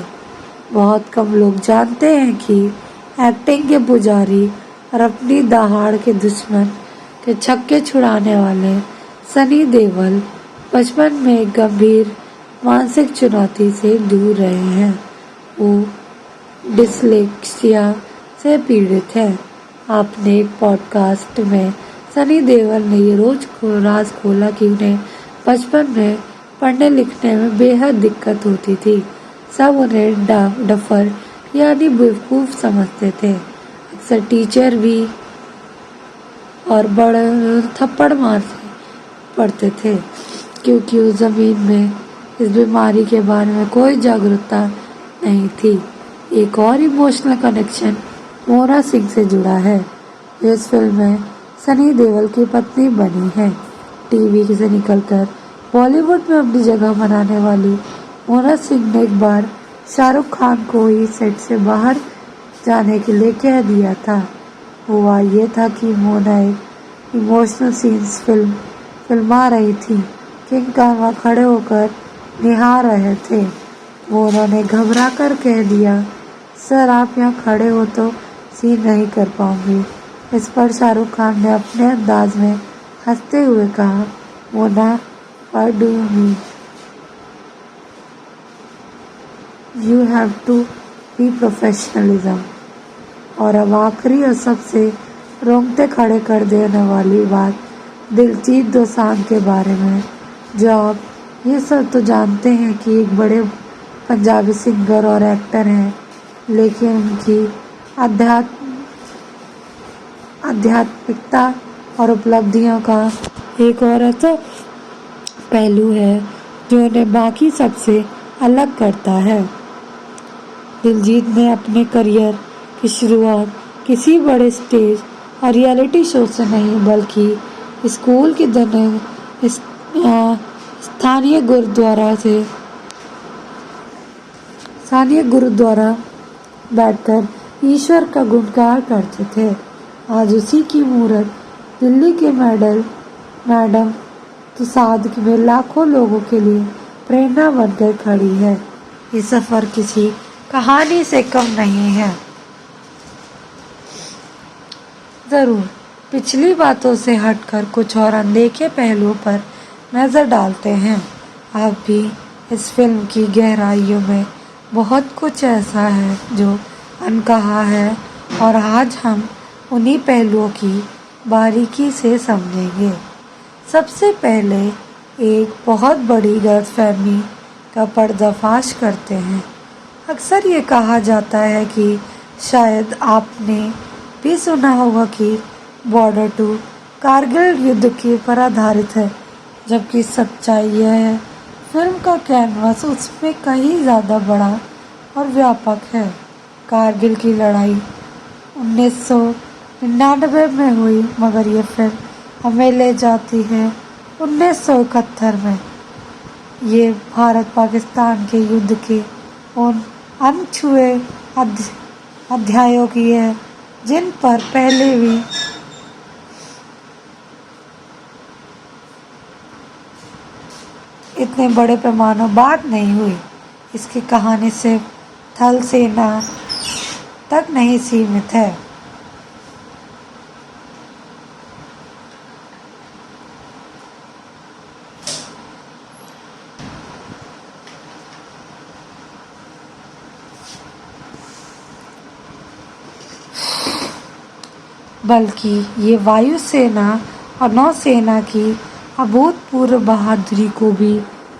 बहुत कम लोग जानते हैं कि एक्टिंग के पुजारी और अपनी दहाड़ के दुश्मन के छक्के छुड़ाने वाले सनी देओल बचपन में एक गंभीर मानसिक चुनौती से दूर रहे हैं। वो डिसलेक्सिया से पीड़ित है। आपने एक पॉडकास्ट में सनी देओल ने ये राज खोला कि उन्हें बचपन में पढ़ने लिखने में बेहद दिक्कत होती थी। सब उन्हें डफर यानी बेवकूफ़ समझते थे। अक्सर टीचर भी और बड़े थप्पड़ मारते पड़ते थे क्योंकि उस ज़मीन में इस बीमारी के बारे में कोई जागरूकता नहीं थी। एक और इमोशनल कनेक्शन मोना सिंह से जुड़ा है जो इस फिल्म में सनी देओल की पत्नी बनी है। टीवी से निकलकर बॉलीवुड में अपनी जगह बनाने वाली मोना सिंह ने एक बार शाहरुख खान को ही सेट से बाहर जाने के लिए कह दिया था। हुआ ये था कि मोना एक इमोशनल सीन्स फिल्मा रही थी। किंग खान खड़े होकर निहार रहे थे। वो उन्होंने घबरा कर कह दिया, सर आप यहाँ खड़े हो तो सीन नहीं कर पाऊंगी। इस पर शाहरुख खान ने अपने अंदाज में हंसते हुए कहा, Mona what do you mean, you have to be professionalism. और अब आखिरी और सबसे रोंगटे खड़े कर देने वाली बात दिलजीत दोसांझ के बारे में, जो आप ये सब तो जानते हैं कि एक बड़े पंजाबी सिंगर और एक्टर हैं, लेकिन उनकी आध्यात्मिकता और उपलब्धियों का एक और ऐसा पहलू है जो उन्हें बाकी सबसे अलग करता है। दिलजीत ने अपने करियर की शुरुआत किसी बड़े स्टेज और रियलिटी शो से नहीं बल्कि स्कूल के दिनों स्थानीय गुरुद्वारा बैठकर ईश्वर का गुणगान करते थे। आज उसी की मूर्त दिल्ली के मैडम तो साउथ में लाखों लोगों के लिए प्रेरणा बनकर खड़ी है। ये सफ़र किसी कहानी से कम नहीं है। ज़रूर पिछली बातों से हटकर कुछ और अनदेखे पहलुओं पर नज़र डालते हैं। अब भी इस फिल्म की गहराइयों में बहुत कुछ ऐसा है जो अनकहा है और आज हम उन्हीं पहलुओं की बारीकी से समझेंगे। सबसे पहले एक बहुत बड़ी गलतफहमी का पर्दाफाश करते हैं। अक्सर ये कहा जाता है कि शायद आपने भी सुना होगा कि बॉर्डर 2 कारगिल युद्ध के पर आधारित है, जबकि सच्चाई यह है फिल्म का कैनवास उसमें कहीं ज़्यादा बड़ा और व्यापक है। कारगिल की लड़ाई 1999 में हुई, मगर यह फिल्म हमें ले जाती है 1971 में। ये भारत पाकिस्तान के युद्ध के उन अनछुए अध्यायों की है जिन पर पहले भी इतने बड़े पैमाने बात नहीं हुई। इसकी कहानी सिर्फ थल सेना तक नहीं सीमित है। बल्कि ये वायुसेना और नौसेना की अभूतपूर्व बहादुरी को भी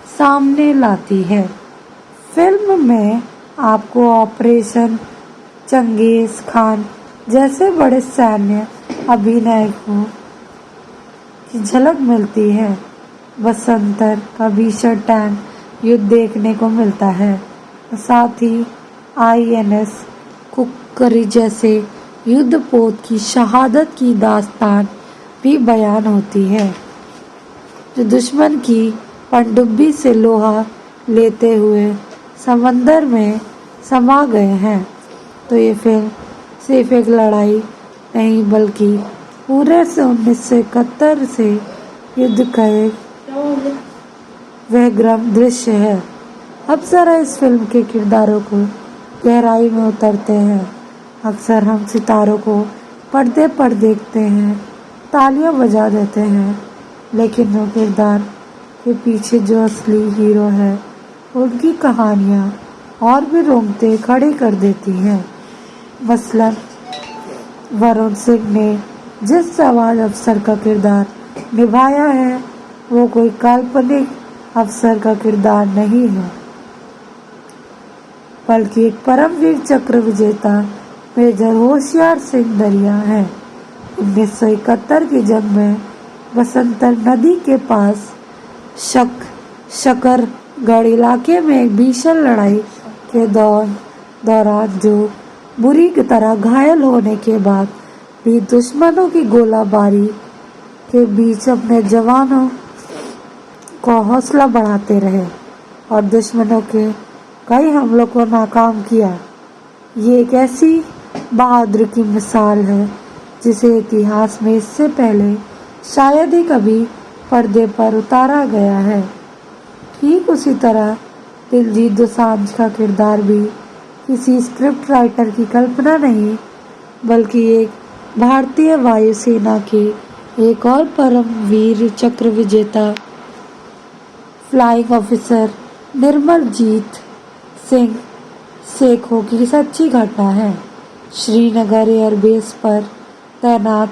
सामने लाती है। फिल्म में आपको ऑपरेशन चंगेज़ खान जैसे बड़े सैन्य अभिनायकों की झलक मिलती है। बसंतर का भीषण टैंक युद्ध देखने को मिलता है। साथ ही INS कुक्करी जैसे युद्धपोत की शहादत की दास्तान भी बयान होती है, जो दुश्मन की पनडुब्बी से लोहा लेते हुए समंदर में समा गए हैं। तो ये फिल्म सिर्फ एक लड़ाई नहीं, बल्कि पूरे से 1971 से युद्ध का एक व्यग्रम दृश्य है। अब जरा इस फिल्म के किरदारों को गहराई में उतरते हैं। अक्सर हम सितारों को पर्दे पर देखते हैं, तालियां बजा देते हैं, लेकिन वो किरदार के पीछे जो असली हीरो है, उनकी कहानियाँ और भी रोंगटे खड़े कर देती हैं। मसलन वरुण सिंह ने जिस जवान अफसर का किरदार निभाया है, वो कोई काल्पनिक अफसर का किरदार नहीं है, बल्कि एक परमवीर चक्र विजेता मेजर होशियार सिंह दरिया है। 1971 की जंग में बसंतर नदी के पास शकरगढ़ इलाके में एक भीषण लड़ाई के दौरान जो बुरी तरह घायल होने के बाद भी दुश्मनों की गोलाबारी के बीच अपने जवानों को हौसला बढ़ाते रहे और दुश्मनों के कई हमलों को नाकाम किया। ये एक ऐसी बहादुरी की मिसाल है जिसे इतिहास में इससे पहले शायद ही कभी पर्दे पर उतारा गया है। ठीक उसी तरह दिलजीत दोसांझ का किरदार भी किसी स्क्रिप्ट राइटर की कल्पना नहीं, बल्कि एक भारतीय वायुसेना के एक और परमवीर चक्र विजेता फ्लाइंग ऑफिसर निर्मलजीत सिंह सेखों की सच्ची घटना है। श्रीनगर एयरबेस पर तैनात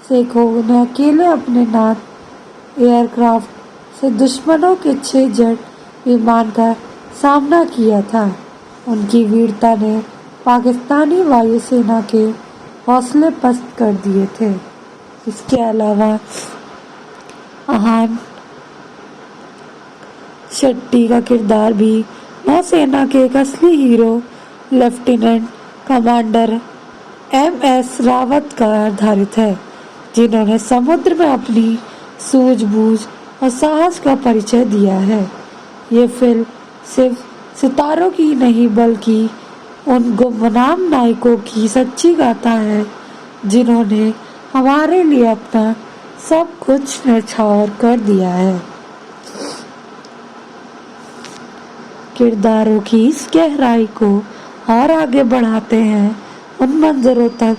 सेखों ने अकेले अपने नाथ एयरक्राफ्ट से दुश्मनों के 6 जेट विमान का सामना किया था। उनकी वीरता ने पाकिस्तानी वायुसेना के हौसले पस्त कर दिए थे। इसके अलावा अहान शेट्टी का किरदार भी नौसेना के एक असली hero lieutenant commander MS Rawat का आधारित है, जिन्होंने समुद्र में अपनी सूझबूझ और साहस का परिचय दिया है। ये फिल्म सिर्फ सितारों की नहीं, बल्कि उन गुमनाम नायकों की सच्ची गाथा है जिन्होंने हमारे लिए अपना सब कुछ न्यौछावर कर दिया है। किरदारों की इस गहराई को और आगे बढ़ाते हैं उन मंजरों तक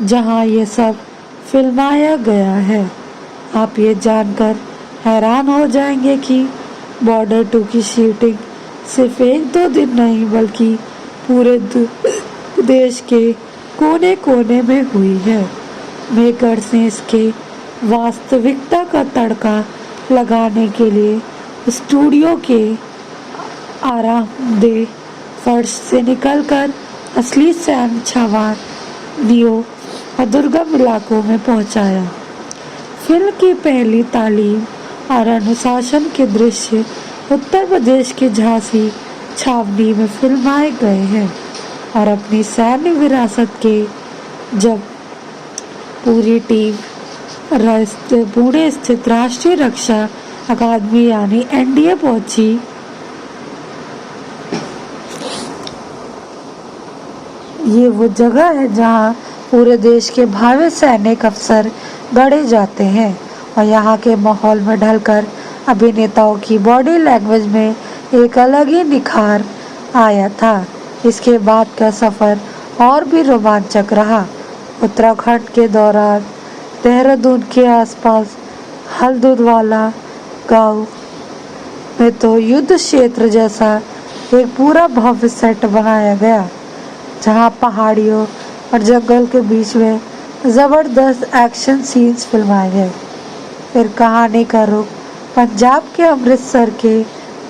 जहां ये सब फिल्माया गया है। आप ये जानकर हैरान हो जाएंगे कि बॉर्डर 2 की शूटिंग सिर्फ 1-2 दिन नहीं बल्कि पूरे देश के कोने कोने में हुई है। मेकर्स ने इसके वास्तविकता का तड़का लगाने के लिए स्टूडियो के आरामदेह फर्श से निकलकर असली सैन्य छावनी नियो और दुर्गम इलाकों में पहुंचाया। फिल्म की पहली तालीम और अनुशासन के दृश्य उत्तर प्रदेश के झांसी छावनी में फिल्माए गए हैं और अपनी सैन्य विरासत के जब पूरी टीम पुणे स्थित राष्ट्रीय रक्षा अकादमी यानी एनडीए पहुंची, ये वो जगह है जहां पूरे देश के भावी सैनिक अफसर गढ़े जाते हैं और यहाँ के माहौल में ढलकर अभिनेताओं की बॉडी लैंग्वेज में एक अलग ही निखार आया था। इसके बाद का सफ़र और भी रोमांचक रहा। उत्तराखंड के दौरान देहरादून के आसपास हल्दवाला गांव में तो युद्ध क्षेत्र जैसा एक पूरा भव्य सेट बनाया गया जहां पहाड़ियों और जंगल के बीच में जबरदस्त एक्शन सीन्स फिल्माए गए। फिर कहानी का रुख पंजाब के अमृतसर के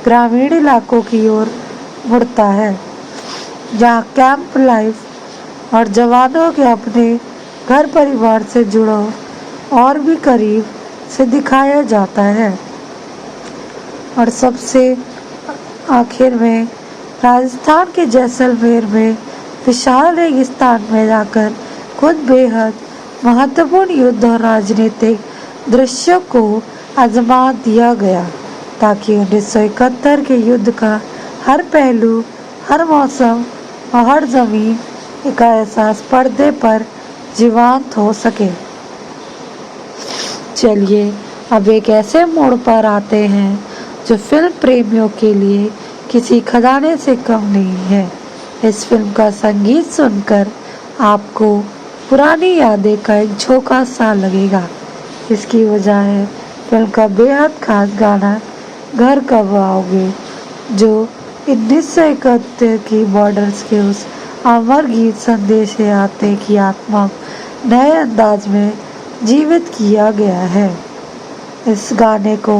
ग्रामीण इलाकों की ओर मुड़ता है जहां कैंप लाइफ और जवानों के अपने घर परिवार से जुड़ो और भी करीब से दिखाया जाता है। और सबसे आखिर में राजस्थान के जैसलमेर में विशाल रेगिस्तान में जाकर खुद बेहद महत्वपूर्ण युद्ध और राजनीतिक दृश्यों को आजमा दिया गया ताकि 1971 के युद्ध का हर पहलू, हर मौसम और हर जमीन का एहसास पर्दे पर जीवंत हो सके। चलिए अब एक ऐसे मोड़ पर आते हैं जो फिल्म प्रेमियों के लिए किसी खजाने से कम नहीं है। इस फिल्म का संगीत सुनकर आपको पुरानी यादें का एक झोंका सा लगेगा। इसकी वजह है फिल्म का बेहद खास गाना घर कब आओगे, जो 1971 की बॉर्डर्स के उस अमर गीत संदेश आते की आत्मा नए अंदाज में जीवित किया गया है। इस गाने को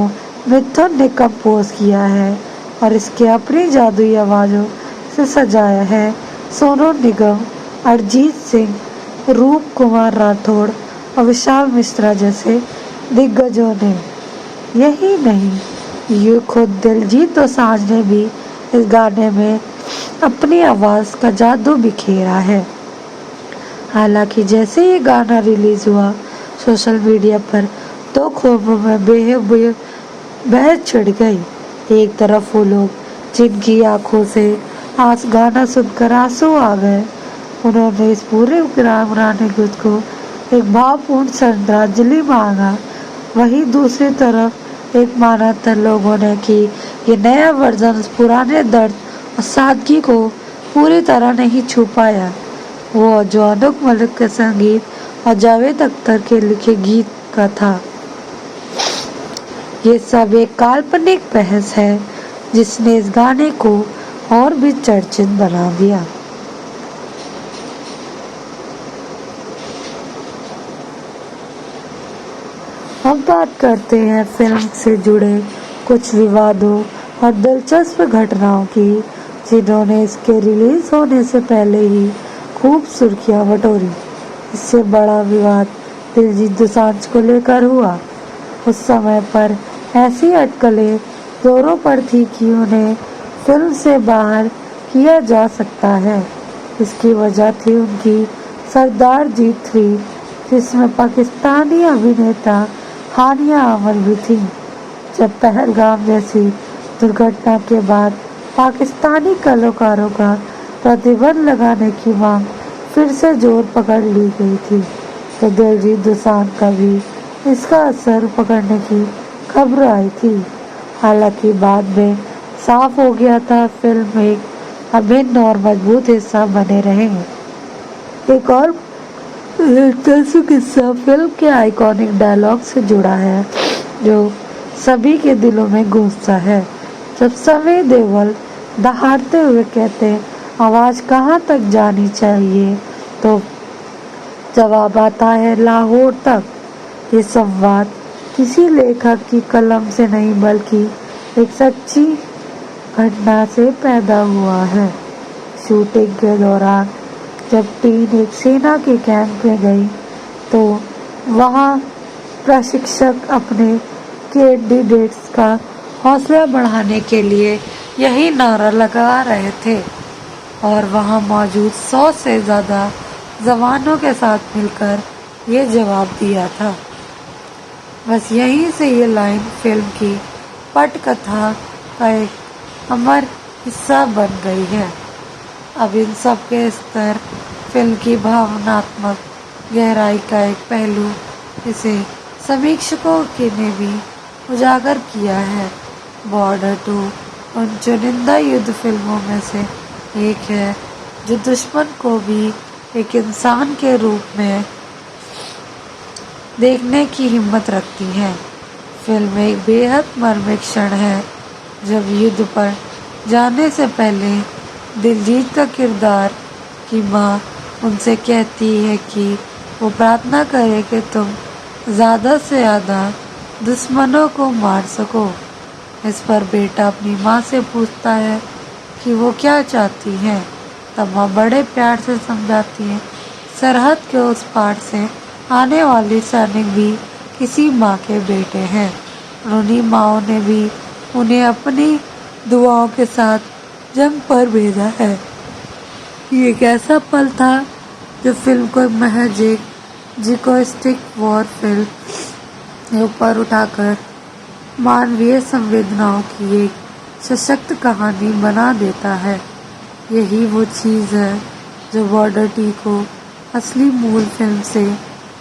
मिथुन ने कंपोज किया है और इसके अपनी जादुई आवाज़ों से सजाया है सोनू निगम, अरिजीत सिंह, रूप कुमार राठौड़ और विशाल मिश्रा जैसे दिग्गजों ने। यही नहीं, ये खुद दिलजीत दोसांझ ने भी इस गाने में अपनी आवाज़ का जादू बिखेरा है। हालांकि जैसे ये गाना रिलीज हुआ सोशल मीडिया पर तो खूबों में बेहद बहस छिड़ गई। एक तरफ वो लोग जिनकी आंखों से आज गाना सुनकर आंसू आ गए, उन्होंने इस पूरे पुराने गीत को एक भावपूर्ण श्रद्धांजलि मांगा। वहीं दूसरी तरफ एक माना था लोगों ने कि ये नया वर्जन उस पुराने दर्द और सादगी को पूरी तरह नहीं छू पाया, वो जो अनूप मलिक के संगीत और जावेद अख्तर के लिखे गीत का था। ये सब एक काल्पनिक बहस है जिसने इस गाने को और भी चर्चित बना दिया। अब बात करते हैं फिल्म से जुड़े कुछ विवादों और दिलचस्प घटनाओं की जिन्होंने इसके रिलीज होने से पहले ही खूब सुर्खियां बटोरी। इससे बड़ा विवाद दिलजीत दोसांझ को लेकर हुआ। उस समय पर ऐसी अटकलें जोरों पर थी कि उन्हें फिल्म से बाहर किया जा सकता है। इसकी वजह थी उनकी सरदार जी 3, जिसमें पाकिस्तानी अभिनेता हानिया आमिर भी थी। जब पहलगाम जैसी दुर्घटना के बाद पाकिस्तानी कलाकारों का प्रतिबंध लगाने की मांग फिर से जोर पकड़ ली गई थी, तो दिलजीत दोसांझ का भी इसका असर पकड़ने की खबर आई थी। हालांकि बाद में साफ हो गया था फिल्म एक अभिन्न और मजबूत हिस्सा बने रहेंगे। एक और दिलचस्प किस्सा फिल्म के आइकॉनिक डायलॉग से जुड़ा है जो सभी के दिलों में गूंजता है। जब सनी देओल दहाड़ते हुए कहते आवाज कहाँ तक जानी चाहिए तो जवाब आता है लाहौर तक। ये संवाद किसी लेखक की कलम से नहीं बल्कि एक सच्ची घटना से पैदा हुआ है। शूटिंग के दौरान जब टीम एक सेना के कैंप में गई तो वहां प्रशिक्षक अपने कैंडिडेट्स का हौसला बढ़ाने के लिए यही नारा लगा रहे थे और वहां मौजूद 100 से ज़्यादा जवानों के साथ मिलकर ये जवाब दिया था। बस यहीं से ये लाइन फिल्म की पटकथा का एक अमर हिस्सा बन गई है। अब इन सब के स्तर फिल्म की भावनात्मक गहराई का एक पहलू इसे समीक्षकों ने भी उजागर किया है। बॉर्डर 2 उन चुनिंदा युद्ध फिल्मों में से एक है जो दुश्मन को भी एक इंसान के रूप में देखने की हिम्मत रखती है। फिल्म एक बेहद मर्मिक क्षण है जब युद्ध पर जाने से पहले दिलजीत का किरदार की माँ उनसे कहती है कि वो प्रार्थना करे कि तुम ज़्यादा से ज़्यादा दुश्मनों को मार सको। इस पर बेटा अपनी माँ से पूछता है कि वो क्या चाहती है, तब माँ बड़े प्यार से समझाती है सरहद के उस पार से आने वाले सैनिक भी किसी माँ के बेटे हैं। उन्हीं माँओं ने भी उन्हें अपनी दुआओं के साथ जंग पर भेजा है। ये एक ऐसा पल था जो फिल्म को महज एक जिकोस्टिक वॉर फिल्म ऊपर उठाकर मानवीय संवेदनाओं की एक सशक्त कहानी बना देता है। यही वो चीज़ है जो बॉर्डर टी को असली मूल फिल्म से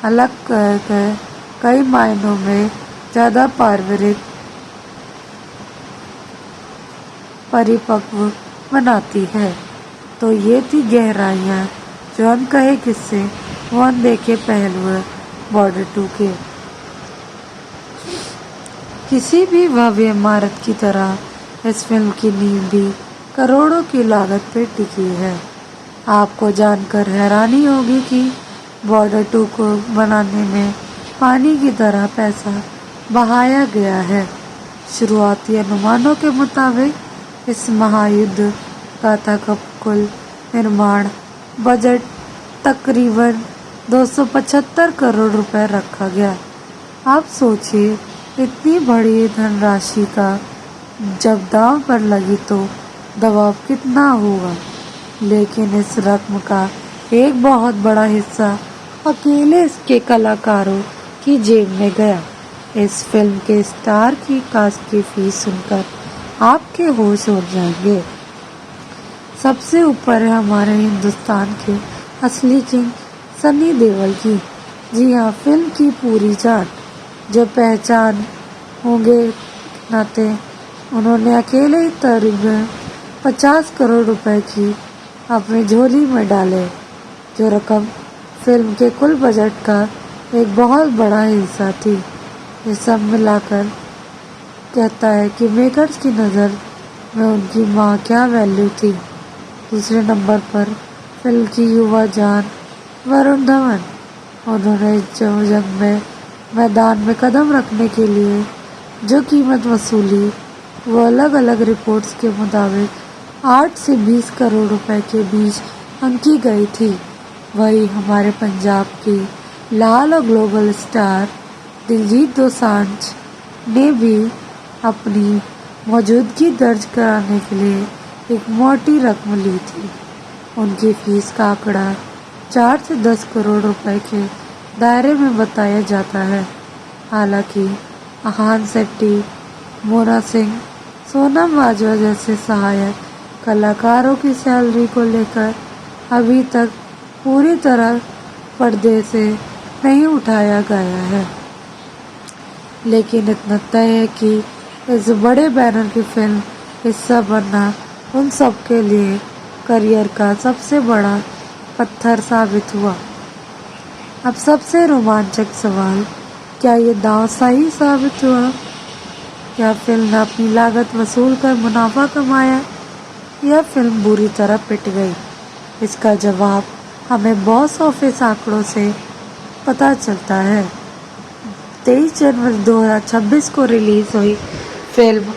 अलग कर कई मायनों में ज़्यादा पारंपरिक परिपक्व बनाती है। तो ये थी गहराइयाँ जो अनकहे किस्से वो अनदेखे पहलू बॉर्डर 2 के। किसी भी भव्य इमारत की तरह इस फिल्म की नींव भी करोड़ों की लागत पर टिकी है। आपको जानकर हैरानी होगी कि बॉर्डर 2 को बनाने में पानी की तरह पैसा बहाया गया है। शुरुआती अनुमानों के मुताबिक इस महायुद्ध गाथा का कुल निर्माण बजट तकरीबन 275 करोड़ रुपए रखा गया। आप सोचिए इतनी बड़ी धनराशि का जब दांव पर लगी तो दबाव कितना होगा। लेकिन इस रकम का एक बहुत बड़ा हिस्सा अकेले इसके कलाकारों की जेब में गया। इस फिल्म के स्टार की कास्ट की फीस सुनकर आपके होश उड़ जाएंगे। सबसे ऊपर है हमारे हिंदुस्तान के असली किंग सनी देओल की। जी हाँ, फिल्म की पूरी जान जो पहचान होंगे नाते उन्होंने अकेले ही तकरीबन 50 करोड़ रुपए की अपनी झोली में डाले, जो रकम फिल्म के कुल बजट का एक बहुत बड़ा हिस्सा थी। ये सब मिलाकर कहता है कि मेकर्स की नज़र में उनकी माँ क्या वैल्यू थी। दूसरे नंबर पर फिल्म की युवा जान वरुण धवन। उन्होंने जंग में मैदान में कदम रखने के लिए जो कीमत वसूली वो अलग अलग रिपोर्ट्स के मुताबिक 8 से 20 करोड़ रुपए के बीच आंकी गई थी। वही हमारे पंजाब के लाल और ग्लोबल स्टार दिलजीत दोसांझ ने भी अपनी मौजूदगी दर्ज कराने के लिए एक मोटी रकम ली थी। उनकी फीस का आंकड़ा 4 से 10 करोड़ रुपए के दायरे में बताया जाता है। हालांकि आहान शेट्टी, मोना सिंह, सोनम बाजवा जैसे सहायक कलाकारों की सैलरी को लेकर अभी तक पूरी तरह पर्दे से नहीं उठाया गया है। लेकिन इतना तय है कि इस बड़े बैनर की फिल्म हिस्सा बनना उन सब के लिए करियर का सबसे बड़ा पत्थर साबित हुआ। अब सबसे रोमांचक सवाल, क्या ये दांव सही साबित हुआ? क्या फिल्म ने अपनी लागत वसूल कर मुनाफा कमाया या फिल्म बुरी तरह पिट गई? इसका जवाब हमें बॉक्स ऑफिस आंकड़ों से पता चलता है। 23 जनवरी 2026 को रिलीज हुई फिल्म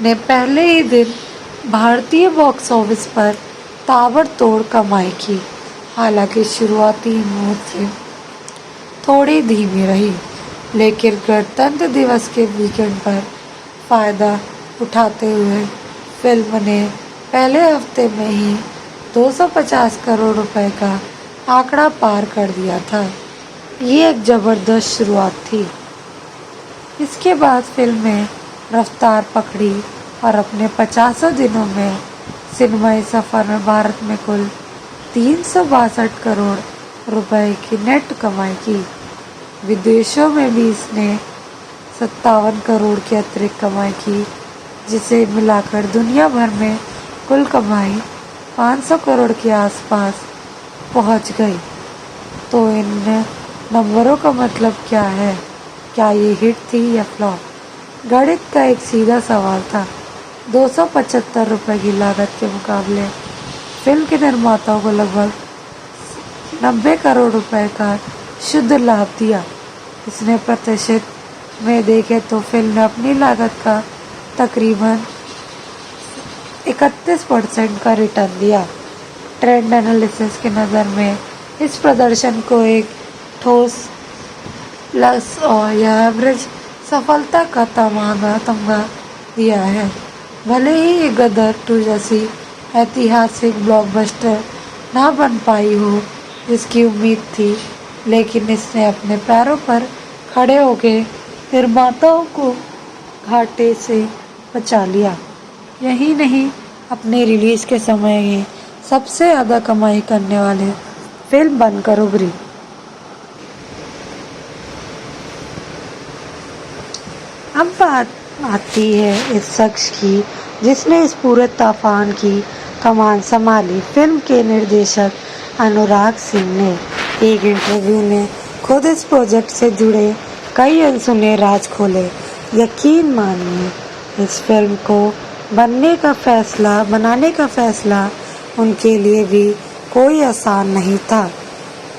ने पहले ही दिन भारतीय बॉक्स ऑफिस पर ताबड़तोड़ कमाई की। हालांकि शुरुआती मुहूर्त थोड़ी धीमी रही, लेकिन गणतंत्र दिवस के वीकेंड पर फायदा उठाते हुए फिल्म ने पहले हफ्ते में ही 250 करोड़ रुपए का आंकड़ा पार कर दिया था। ये एक जबरदस्त शुरुआत थी। इसके बाद फिल्म ने रफ्तार पकड़ी और अपने 50 दिनों में सिनेमाई सफर में भारत में कुल 362 करोड़ रुपए की नेट कमाई की। विदेशों में भी इसने 57 करोड़ की अतिरिक्त कमाई की, जिसे मिलाकर दुनिया भर में कुल कमाई 500 करोड़ के आसपास पहुंच गई। तो इन नंबरों का मतलब क्या है? क्या ये हिट थी या फ्लॉप? गणित का एक सीधा सवाल था। 275 रुपए की लागत के मुकाबले फिल्म के निर्माताओं को लगभग 90 करोड़ रुपए का शुद्ध लाभ दिया। इसने प्रतिशत में देखें तो फिल्म ने अपनी लागत का तकरीबन 31% का रिटर्न दिया। ट्रेंड एनालिसिस की नज़र में इस प्रदर्शन को एक ठोस प्लस और या एवरेज सफलता का तमगा दिया है। भले ही ये गदर 2 जैसी ऐतिहासिक ब्लॉकबस्टर ना बन पाई हो जिसकी उम्मीद थी, लेकिन इसने अपने पैरों पर खड़े होकर निर्माताओं को घाटे से बचा लिया। यही नहीं, अपने रिलीज के समय ही सबसे ज़्यादा कमाई करने वाले फिल्म बनकर उभरी। अब बात आती है इस शख्स की जिसने इस पूरे तूफान की कमान संभाली। फिल्म के निर्देशक अनुराग सिंह ने एक इंटरव्यू में खुद इस प्रोजेक्ट से जुड़े कई अनसुने राज खोले। यकीन मानिए, इस फिल्म को बनाने का फैसला उनके लिए भी कोई आसान नहीं था।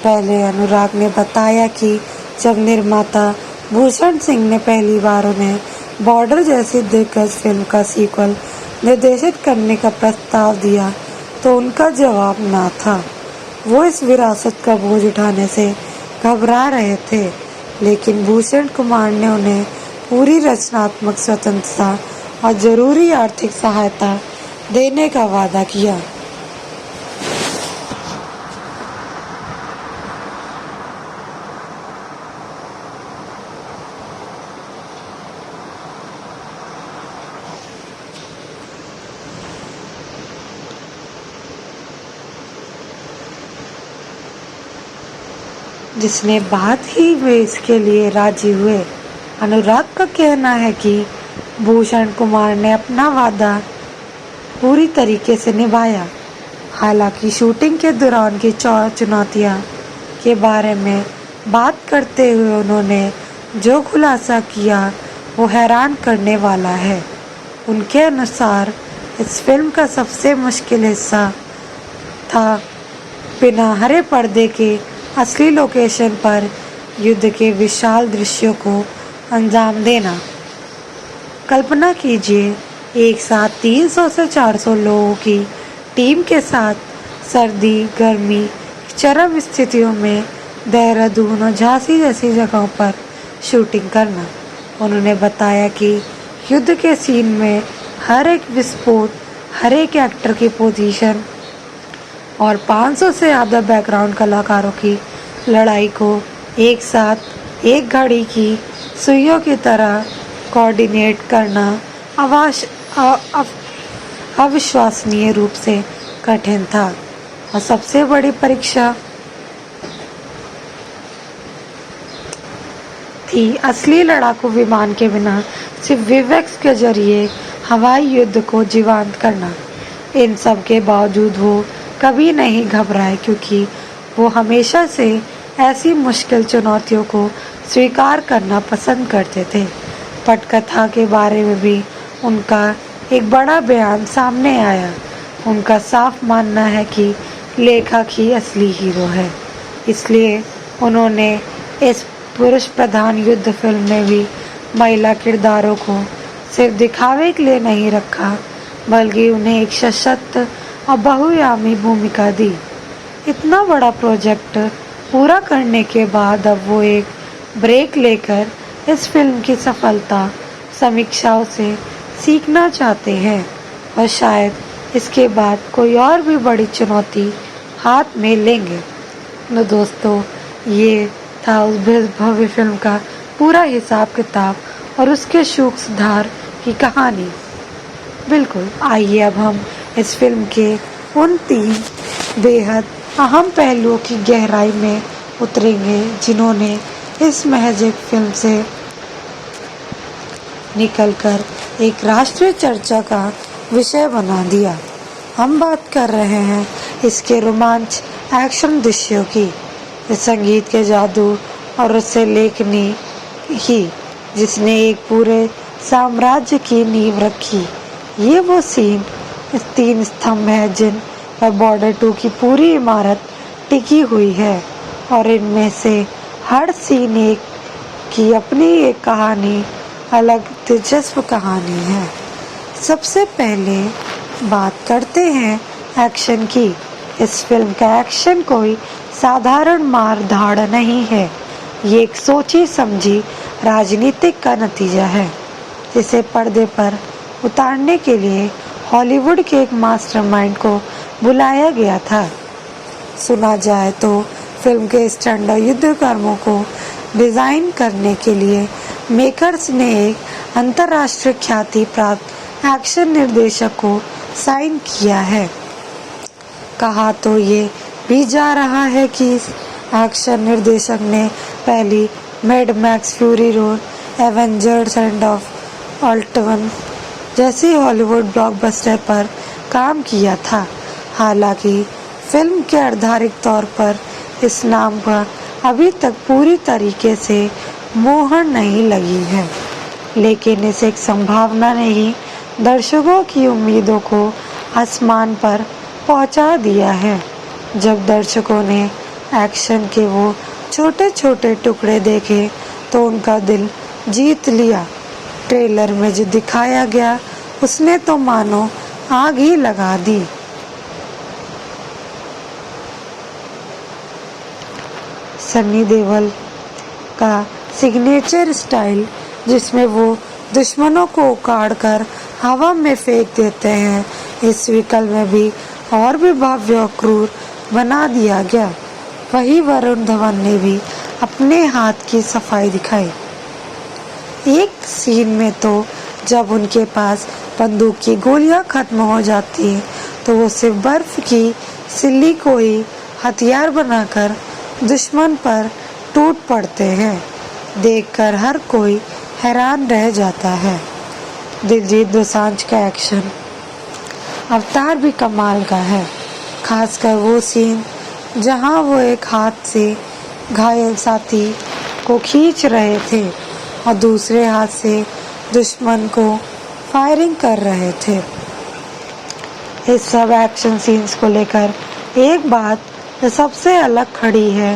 पहले अनुराग ने बताया कि जब निर्माता भूषण सिंह ने पहली बार उन्हें बॉर्डर जैसी दिग्गज फिल्म का सीक्वल निर्देशित करने का प्रस्ताव दिया तो उनका जवाब ना था। वो इस विरासत का बोझ उठाने से घबरा रहे थे, लेकिन भूषण कुमार ने उन्हें पूरी रचनात्मक स्वतंत्रता और जरूरी आर्थिक सहायता देने का वादा किया। जिसने बात ही वे इसके लिए राजी हुए। अनुराग का कहना है कि भूषण कुमार ने अपना वादा पूरी तरीके से निभाया। हालांकि शूटिंग के दौरान की चुनौतियां के बारे में बात करते हुए उन्होंने जो खुलासा किया वो हैरान करने वाला है। उनके अनुसार इस फिल्म का सबसे मुश्किल हिस्सा था बिना हरे पर्दे के असली लोकेशन पर युद्ध के विशाल दृश्यों को अंजाम देना। कल्पना कीजिए, एक साथ 300 से 400 लोगों की टीम के साथ सर्दी, गर्मी, चरम स्थितियों में देहरादून और झांसी जैसी जगहों पर शूटिंग करना। उन्होंने बताया कि युद्ध के सीन में हर एक विस्फोट, हर एक एक्टर की पोजीशन और 500 से ज़्यादा बैकग्राउंड कलाकारों की लड़ाई को एक साथ एक घड़ी की सुइयों की तरह कोऑर्डिनेट करना अविश्वसनीय रूप से कठिन था। और सबसे बड़ी परीक्षा थी असली लड़ाकू विमान के बिना सिर्फ विवेक्स के जरिए हवाई युद्ध को जीवंत करना। इन सब के बावजूद वो कभी नहीं घबराए, क्योंकि वो हमेशा से ऐसी मुश्किल चुनौतियों को स्वीकार करना पसंद करते थे। पटकथा के बारे में भी उनका एक बड़ा बयान सामने आया। उनका साफ मानना है कि लेखक ही असली हीरो है, इसलिए उन्होंने इस पुरुष प्रधान युद्ध फिल्म में भी महिला किरदारों को सिर्फ दिखावे के लिए नहीं रखा, बल्कि उन्हें एक सशक्त और बहुआयामी भूमिका दी। इतना बड़ा प्रोजेक्ट पूरा करने के बाद अब वो एक ब्रेक लेकर इस फिल्म की सफलता समीक्षाओं से सीखना चाहते हैं और शायद इसके बाद कोई और भी बड़ी चुनौती हाथ में लेंगे। तो दोस्तों, ये था उस भव्य फिल्म का पूरा हिसाब किताब और उसके सूक्ष्म सुधार की कहानी। बिल्कुल, आइए अब हम इस फिल्म के उन 3 बेहद अहम पहलुओं की गहराई में उतरेंगे जिन्होंने इस महज एक फिल्म से निकलकर एक राष्ट्रीय चर्चा का विषय बना दिया। हम बात कर रहे हैं इसके रोमांच एक्शन दृश्यों की, इस संगीत के जादू और उससे लेखनी ही जिसने एक पूरे साम्राज्य की नींव रखी। ये वो सीन, इस 3 स्तंभ है जिन पर बॉर्डर 2 की पूरी इमारत टिकी हुई है, और इनमें से हर सीन एक की अपनी एक कहानी, अलग दिलचस्प कहानी है। सबसे पहले बात करते हैं एक्शन की। इस फिल्म का एक्शन कोई साधारण मार धाड़ नहीं है, ये एक सोची समझी राजनीतिक का नतीजा है, जिसे पर्दे पर उतारने के लिए हॉलीवुड के एक मास्टरमाइंड को बुलाया गया था। सुना जाए तो फिल्म के स्टैंडर्ड युद्धकर्मों को डिज़ाइन करने के लिए मेकर्स ने एक अंतर्राष्ट्रीय ख्याति प्राप्त एक्शन निर्देशक को साइन किया है। कहा तो ये भी जा रहा है कि इस एक्शन निर्देशक ने पहली Mad Max Fury Road, Avengers end of Ultron जैसी हॉलीवुड ब्लॉकबस्टर पर काम किया था। हालांकि फिल्म के आधारिक तौर पर इस नाम पर अभी तक पूरी तरीके से मोहर नहीं लगी है, लेकिन इस एक संभावना ने ही दर्शकों की उम्मीदों को आसमान पर पहुंचा दिया है। जब दर्शकों ने एक्शन के वो छोटे छोटे टुकड़े देखे तो उनका दिल जीत लिया। ट्रेलर में जो दिखाया गया उसने तो मानो आग ही लगा दी। सनी देओल का सिग्नेचर स्टाइल, जिसमें वो दुश्मनों को उखाड़कर हवा में फेंक देते हैं, इस विकल्प में भी और भी भव्य और क्रूर बना दिया गया। वही वरुण धवन ने भी अपने हाथ की सफाई दिखाई। एक सीन में तो जब उनके पास बंदूक की गोलियां खत्म हो जाती हैं तो वो सिर्फ बर्फ की सिल्ली को ही हथियार बनाकर दुश्मन पर टूट पड़ते हैं। देखकर हर कोई हैरान रह जाता है। दिलजीत दोसांझ का एक्शन अवतार भी कमाल का है, खासकर वो सीन जहां वो एक हाथ से घायल साथी को खींच रहे थे और दूसरे हाथ से दुश्मन को फायरिंग कर रहे थे। इस सब एक्शन सीन्स को लेकर एक बात जो सबसे अलग खड़ी है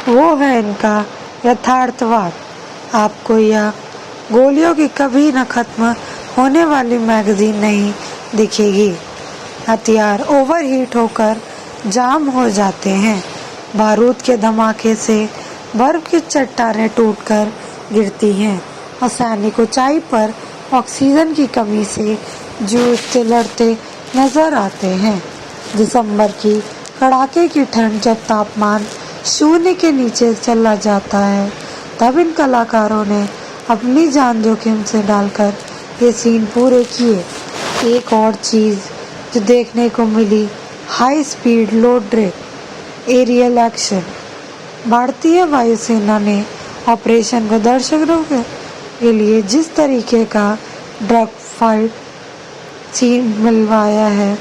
वो है इनका यथार्थवाद। आपको यह गोलियों की कभी न खत्म होने वाली मैगजीन नहीं दिखेगी। हथियार ओवरहीट होकर जाम हो जाते हैं, बारूद के धमाके से बर्फ की चट्टानें टूटकर गिरती हैं और सैनिक ऊंचाई पर ऑक्सीजन की कमी से जूझते लड़ते नजर आते हैं। दिसंबर की कड़ाके की ठंड जब तापमान 0 के नीचे चला जाता है, तब इन कलाकारों ने अपनी जान जोखिम से डालकर ये सीन पूरे किए। एक और चीज़ जो देखने को मिली, high speed load drag aerial action. भारतीय वायुसेना ने ऑपरेशन को दर्शकों के लिए जिस तरीके का ड्रग फाइट सीन मिलवाया है,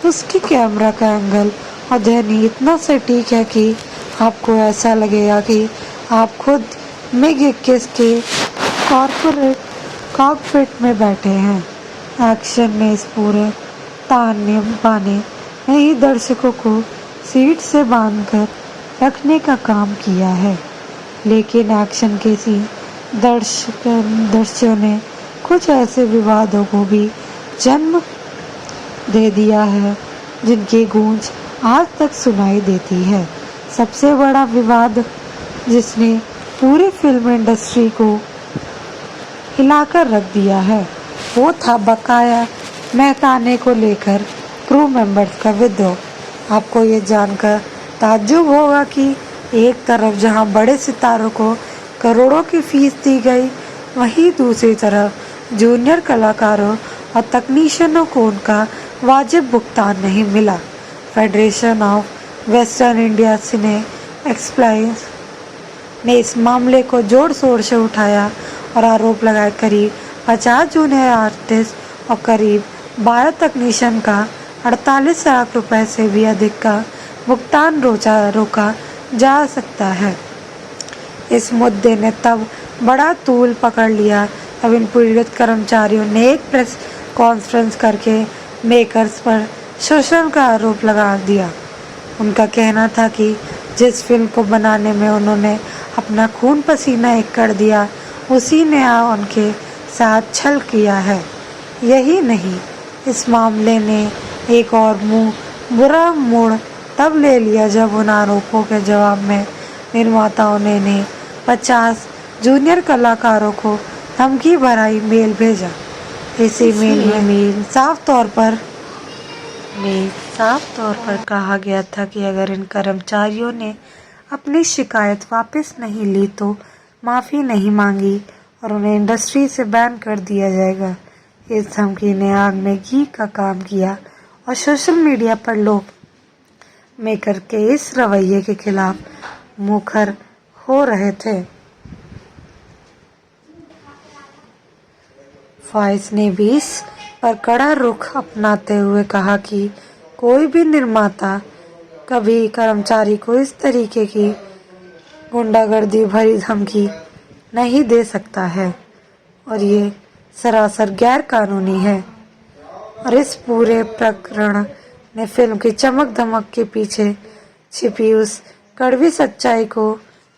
उसकी कैमरा का एंगल और ध्वनि इतना सटीक है कि आपको ऐसा लगेगा कि आप खुद MiG-21 के कॉर्पोरेट कॉकपिट में बैठे हैं। एक्शन ने इस पूरे ताने बाने में ही दर्शकों को सीट से बांधकर रखने का काम किया है, लेकिन एक्शन के सीन दर्शकों ने कुछ ऐसे विवादों को भी जन्म दे दिया है जिनकी गूंज आज तक सुनाई देती है। सबसे बड़ा विवाद जिसने पूरी फिल्म इंडस्ट्री को हिलाकर रख दिया है, वो था बकाया मेहताने को लेकर क्रू मेंबर्स का विद्रोह। आपको ये जानकर ताज्जुब होगा कि एक तरफ जहां बड़े सितारों को करोड़ों की फीस दी गई, वहीं दूसरी तरफ जूनियर कलाकारों और तकनीशियनों को उनका वाजिब भुगतान नहीं मिला। फेडरेशन ऑफ वेस्टर्न इंडिया सिने एक्सप्लाइंस ने इस मामले को जोर शोर से उठाया और आरोप लगाए करीब 50 जूनियर आर्टिस्ट और करीब 12 तकनीशियन का 48 लाख रुपए से भी अधिक का भुगतान रोका जा सकता है। इस मुद्दे ने तब बड़ा तूल पकड़ लिया तब इन पीड़ित कर्मचारियों ने एक प्रेस कॉन्फ्रेंस करके मेकर्स पर शोषण का आरोप लगा दिया। उनका कहना था कि जिस फिल्म को बनाने में उन्होंने अपना खून पसीना एक कर दिया, उसी ने उनके साथ छल किया है। यही नहीं, इस मामले ने एक और बुरा मोड़ तब ले लिया जब उन आरोपों के जवाब में निर्माताओं ने 50 जूनियर कलाकारों को धमकी भरा ईमेल भेजा। इस ईमेल में साफ तौर पर कहा गया था कि अगर इन कर्मचारियों ने अपनी शिकायत वापस नहीं ली तो माफ़ी नहीं मांगी और उन्हें इंडस्ट्री से बैन कर दिया जाएगा। इस धमकी ने आग में घी का काम किया और सोशल मीडिया पर लोग मेकर के इस रवैये के खिलाफ मुखर हो रहे थे। फॉयस ने भी इस पर कड़ा रुख अपनाते हुए कहा कि कोई भी निर्माता कभी कर्मचारी को इस तरीके की गुंडागर्दी भरी धमकी नहीं दे सकता है और ये सरासर गैर कानूनी है। और इस पूरे प्रकरण ने फिल्म की चमक धमक के पीछे छिपी उस कड़वी सच्चाई को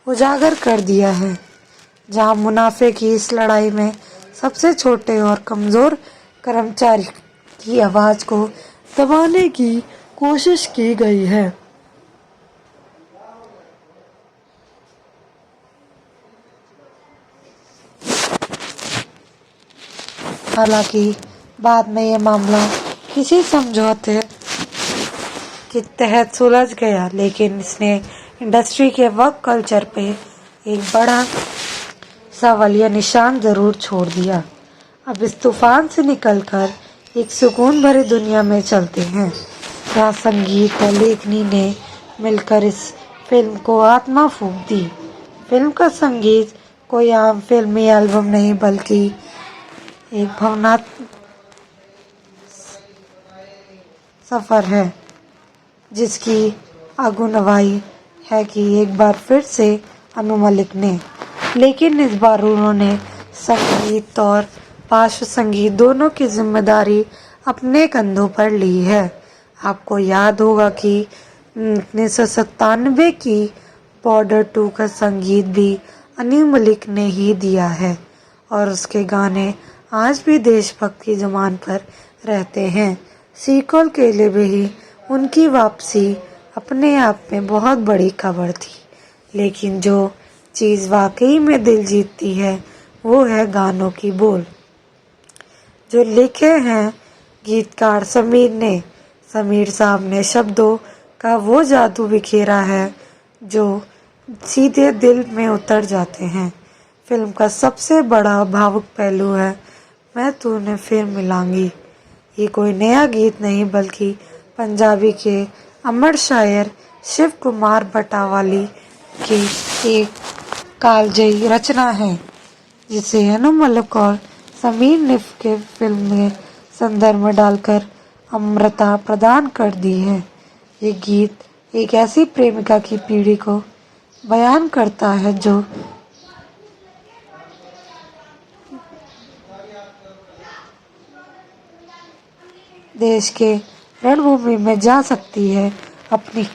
उजागर कर दिया है, जहां मुनाफे की इस लड़ाई में सबसे छोटे और कमज़ोर कर्मचारी की आवाज़ को दबाने की कोशिश की गई है। हालांकि बाद में यह मामला किसी समझौते के तहत सुलझ गया, लेकिन इसने इंडस्ट्री के वर्क कल्चर पे एक बड़ा सवालिया निशान ज़रूर छोड़ दिया। अब इस तूफान से निकलकर एक सुकून भरी दुनिया में चलते हैं, जहाँ संगीत और लेखनी ने मिलकर इस फिल्म को आत्मा फूंक दी। फिल्म का संगीत कोई आम फिल्मी एल्बम नहीं, बल्कि एक भावनात्मक सफ़र है, जिसकी अगुनवाई है कि एक बार फिर से अनु मलिक ने, लेकिन इस बार उन्होंने संगीत और पार्श्व संगीत दोनों की जिम्मेदारी अपने कंधों पर ली है। आपको याद होगा कि 1997 की बॉर्डर 2 का संगीत भी अनु मलिक ने ही दिया है और उसके गाने आज भी देशभक्त की जुबान पर रहते हैं। सीक्वल के लिए भी उनकी वापसी अपने आप में बहुत बड़ी खबर थी, लेकिन जो चीज़ वाकई में दिल जीतती है वो है गानों की बोल, जो लिखे हैं गीतकार समीर ने। समीर साहब ने शब्दों का वो जादू बिखेरा है जो सीधे दिल में उतर जाते हैं। फिल्म का सबसे बड़ा भावुक पहलू है मैं तूने फिर मिलांगी। ये कोई नया गीत नहीं, बल्कि पंजाबी के अमर शायर शिव कुमार बटावाली की एक कालजयी रचना है जिसे अनु मलिक और समीर ने के फिल्म में संदर्भ में डालकर अमृता प्रदान कर दी है। ये गीत एक ऐसी प्रेमिका की पीड़ा को बयान करता है जो देश के रणभूमि में जा सकती है, अपनी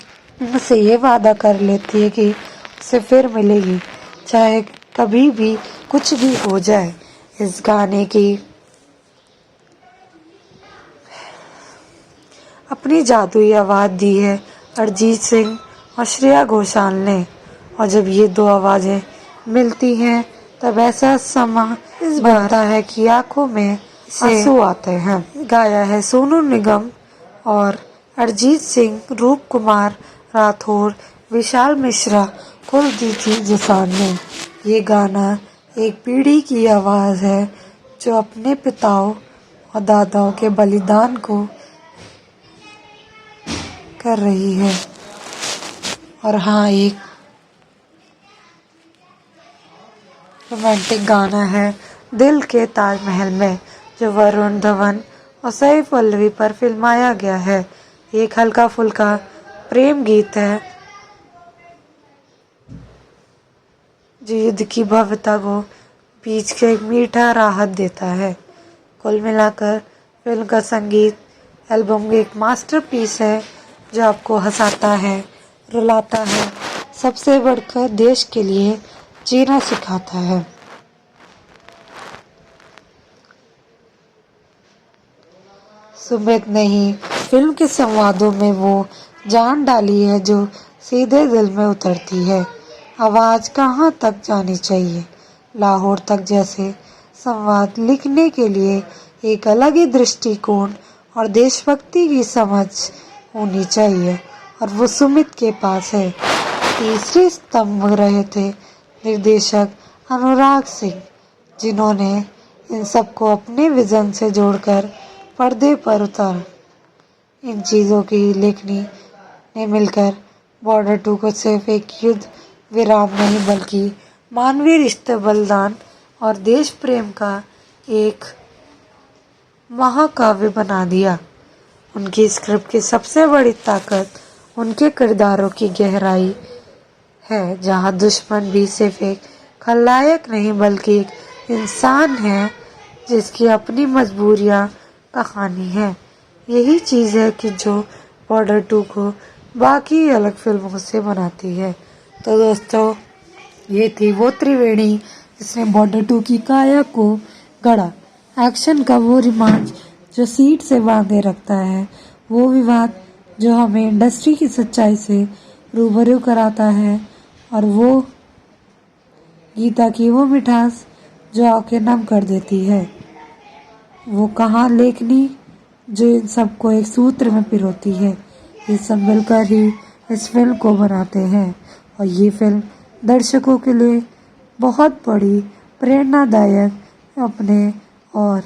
से ये वादा कर लेती है कि उसे फिर मिलेगी, चाहे कभी भी कुछ भी हो जाए। इस गाने की अपनी जादुई आवाज़ दी है अरिजीत सिंह और श्रेया घोषाल ने, और जब ये दो आवाज़ें मिलती हैं तब ऐसा समा इस बनता है कि आंखों में आंसू आते हैं। गाया है सोनू निगम और अरिजीत सिंह, रूप कुमार राठौर, विशाल मिश्रा, कुलदीप दोसांझ ने। ये गाना एक पीढ़ी की आवाज़ है जो अपने पिताओं और दादाओं के बलिदान को कर रही है। और हाँ, एक रोमांटिक गाना है दिल के ताजमहल में, जो वरुण धवन और सैफ पल्लवी पर फिल्माया गया है। एक हल्का फुल्का प्रेम गीत है जो युद्ध की भव्यता को बीच के एक मीठा राहत देता है। कुल मिलाकर फिल्म का संगीत एल्बम एक मास्टरपीस है जो आपको हंसाता है, रुलाता है, सबसे बढ़कर देश के लिए जीना सिखाता है। सुमित ने ही फिल्म के संवादों में वो जान डाली है जो सीधे दिल में उतरती है। आवाज़ कहाँ तक जानी चाहिए, लाहौर तक जैसे संवाद लिखने के लिए एक अलग ही दृष्टिकोण और देशभक्ति की समझ होनी चाहिए, और वो सुमित के पास है। तीसरे स्तंभ रहे थे निर्देशक अनुराग सिंह, जिन्होंने इन सबको अपने विजन से जोड़कर पर्दे पर उतारा। इन चीज़ों की लेखनी ने मिलकर बॉर्डर 2 को सिर्फ एक युद्ध विराम नहीं बल्कि मानवीय रिश्ते, बलिदान और देश प्रेम का एक महाकाव्य बना दिया। उनकी स्क्रिप्ट की सबसे बड़ी ताकत उनके किरदारों की गहराई है, जहां दुश्मन भी सिर्फ एक खलनायक नहीं बल्कि एक इंसान है जिसकी अपनी मजबूरियां कहानी है। यही चीज़ है कि जो बॉर्डर 2 को बाकी अलग फिल्मों से बनाती है। तो दोस्तों, ये थी वो त्रिवेणी जिसने बॉर्डर 2 की काया को गढ़ा। एक्शन का वो रोमांच जो सीट से बांधे रखता है, वो विवाद जो हमें इंडस्ट्री की सच्चाई से रूबरू कराता है, और वो गीता की वो मिठास जो आंखें नम कर देती है। वो कहाँ लेखनी जो इन सबको एक सूत्र में पिरोती है। ये सब मिलकर ही इस फिल्म को बनाते हैं, और ये फिल्म दर्शकों के लिए बहुत बड़ी प्रेरणादायक अपने और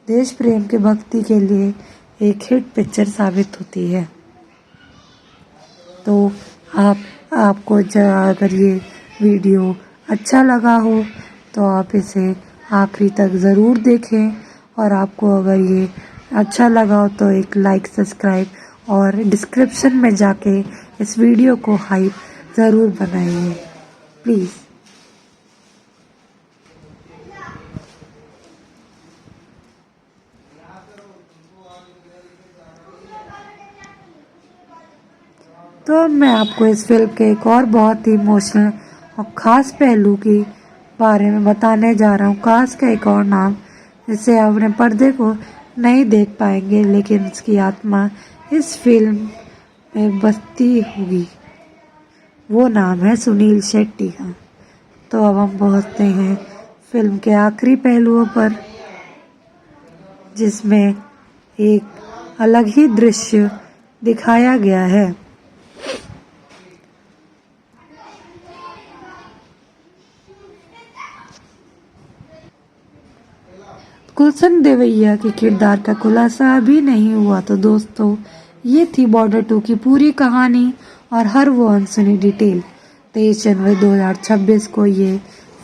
देश प्रेम के भक्ति के लिए एक हिट पिक्चर साबित होती है। तो आपको अगर ये वीडियो अच्छा लगा हो तो आप इसे आखिरी तक ज़रूर देखें, और आपको अगर ये अच्छा लगा हो तो एक लाइक, सब्सक्राइब और डिस्क्रिप्शन में जाके इस वीडियो को हाइप ज़रूर बनाइए प्लीज़। तो अब मैं आपको इस फिल्म के एक और बहुत ही इमोशनल और ख़ास पहलू के बारे में बताने जा रहा हूँ। खास का एक और नाम जिसे आप अपने पर्दे को नहीं देख पाएंगे, लेकिन उसकी आत्मा इस फिल्म में बसती होगी। वो नाम है सुनील शेट्टी का। तो अब हम पहुँचते हैं फिल्म के आखिरी पहलुओं पर, जिसमें एक अलग ही दृश्य दिखाया गया है। गुलशन देवैया के किरदार का खुलासा अभी नहीं हुआ। तो दोस्तों, ये थी बॉर्डर 2 की पूरी कहानी और हर वो अनसुनी डिटेल। 23 जनवरी 2026 को ये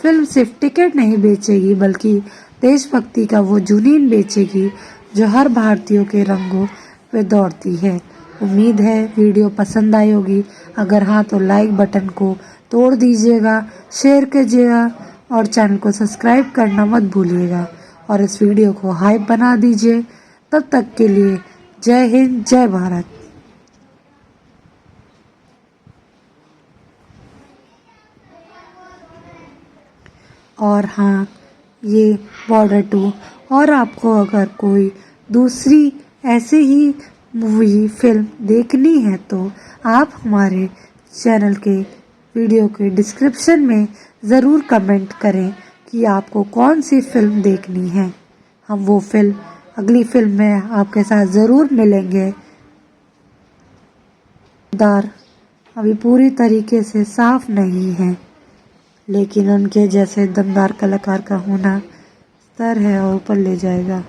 फिल्म सिर्फ टिकट नहीं बेचेगी बल्कि देशभक्ति का वो जुनून बेचेगी जो हर भारतीयों के रंगों पे दौड़ती है। उम्मीद है वीडियो पसंद आई होगी। अगर हाँ तो लाइक बटन को तोड़ दीजिएगा, शेयर कीजिएगा और चैनल को सब्सक्राइब करना मत भूलिएगा और इस वीडियो को हाइप बना दीजिए। तब तक के लिए जय हिंद, जय भारत। और हाँ, ये बॉर्डर 2 और आपको अगर कोई दूसरी ऐसे ही मूवी फिल्म देखनी है तो आप हमारे चैनल के वीडियो के डिस्क्रिप्शन में ज़रूर कमेंट करें कि आपको कौन सी फिल्म देखनी है। हम वो फिल्म अगली फिल्म में आपके साथ ज़रूर मिलेंगे। किरदार अभी पूरी तरीके से साफ नहीं है, लेकिन उनके जैसे दमदार कलाकार का होना स्तर है और ऊपर ले जाएगा।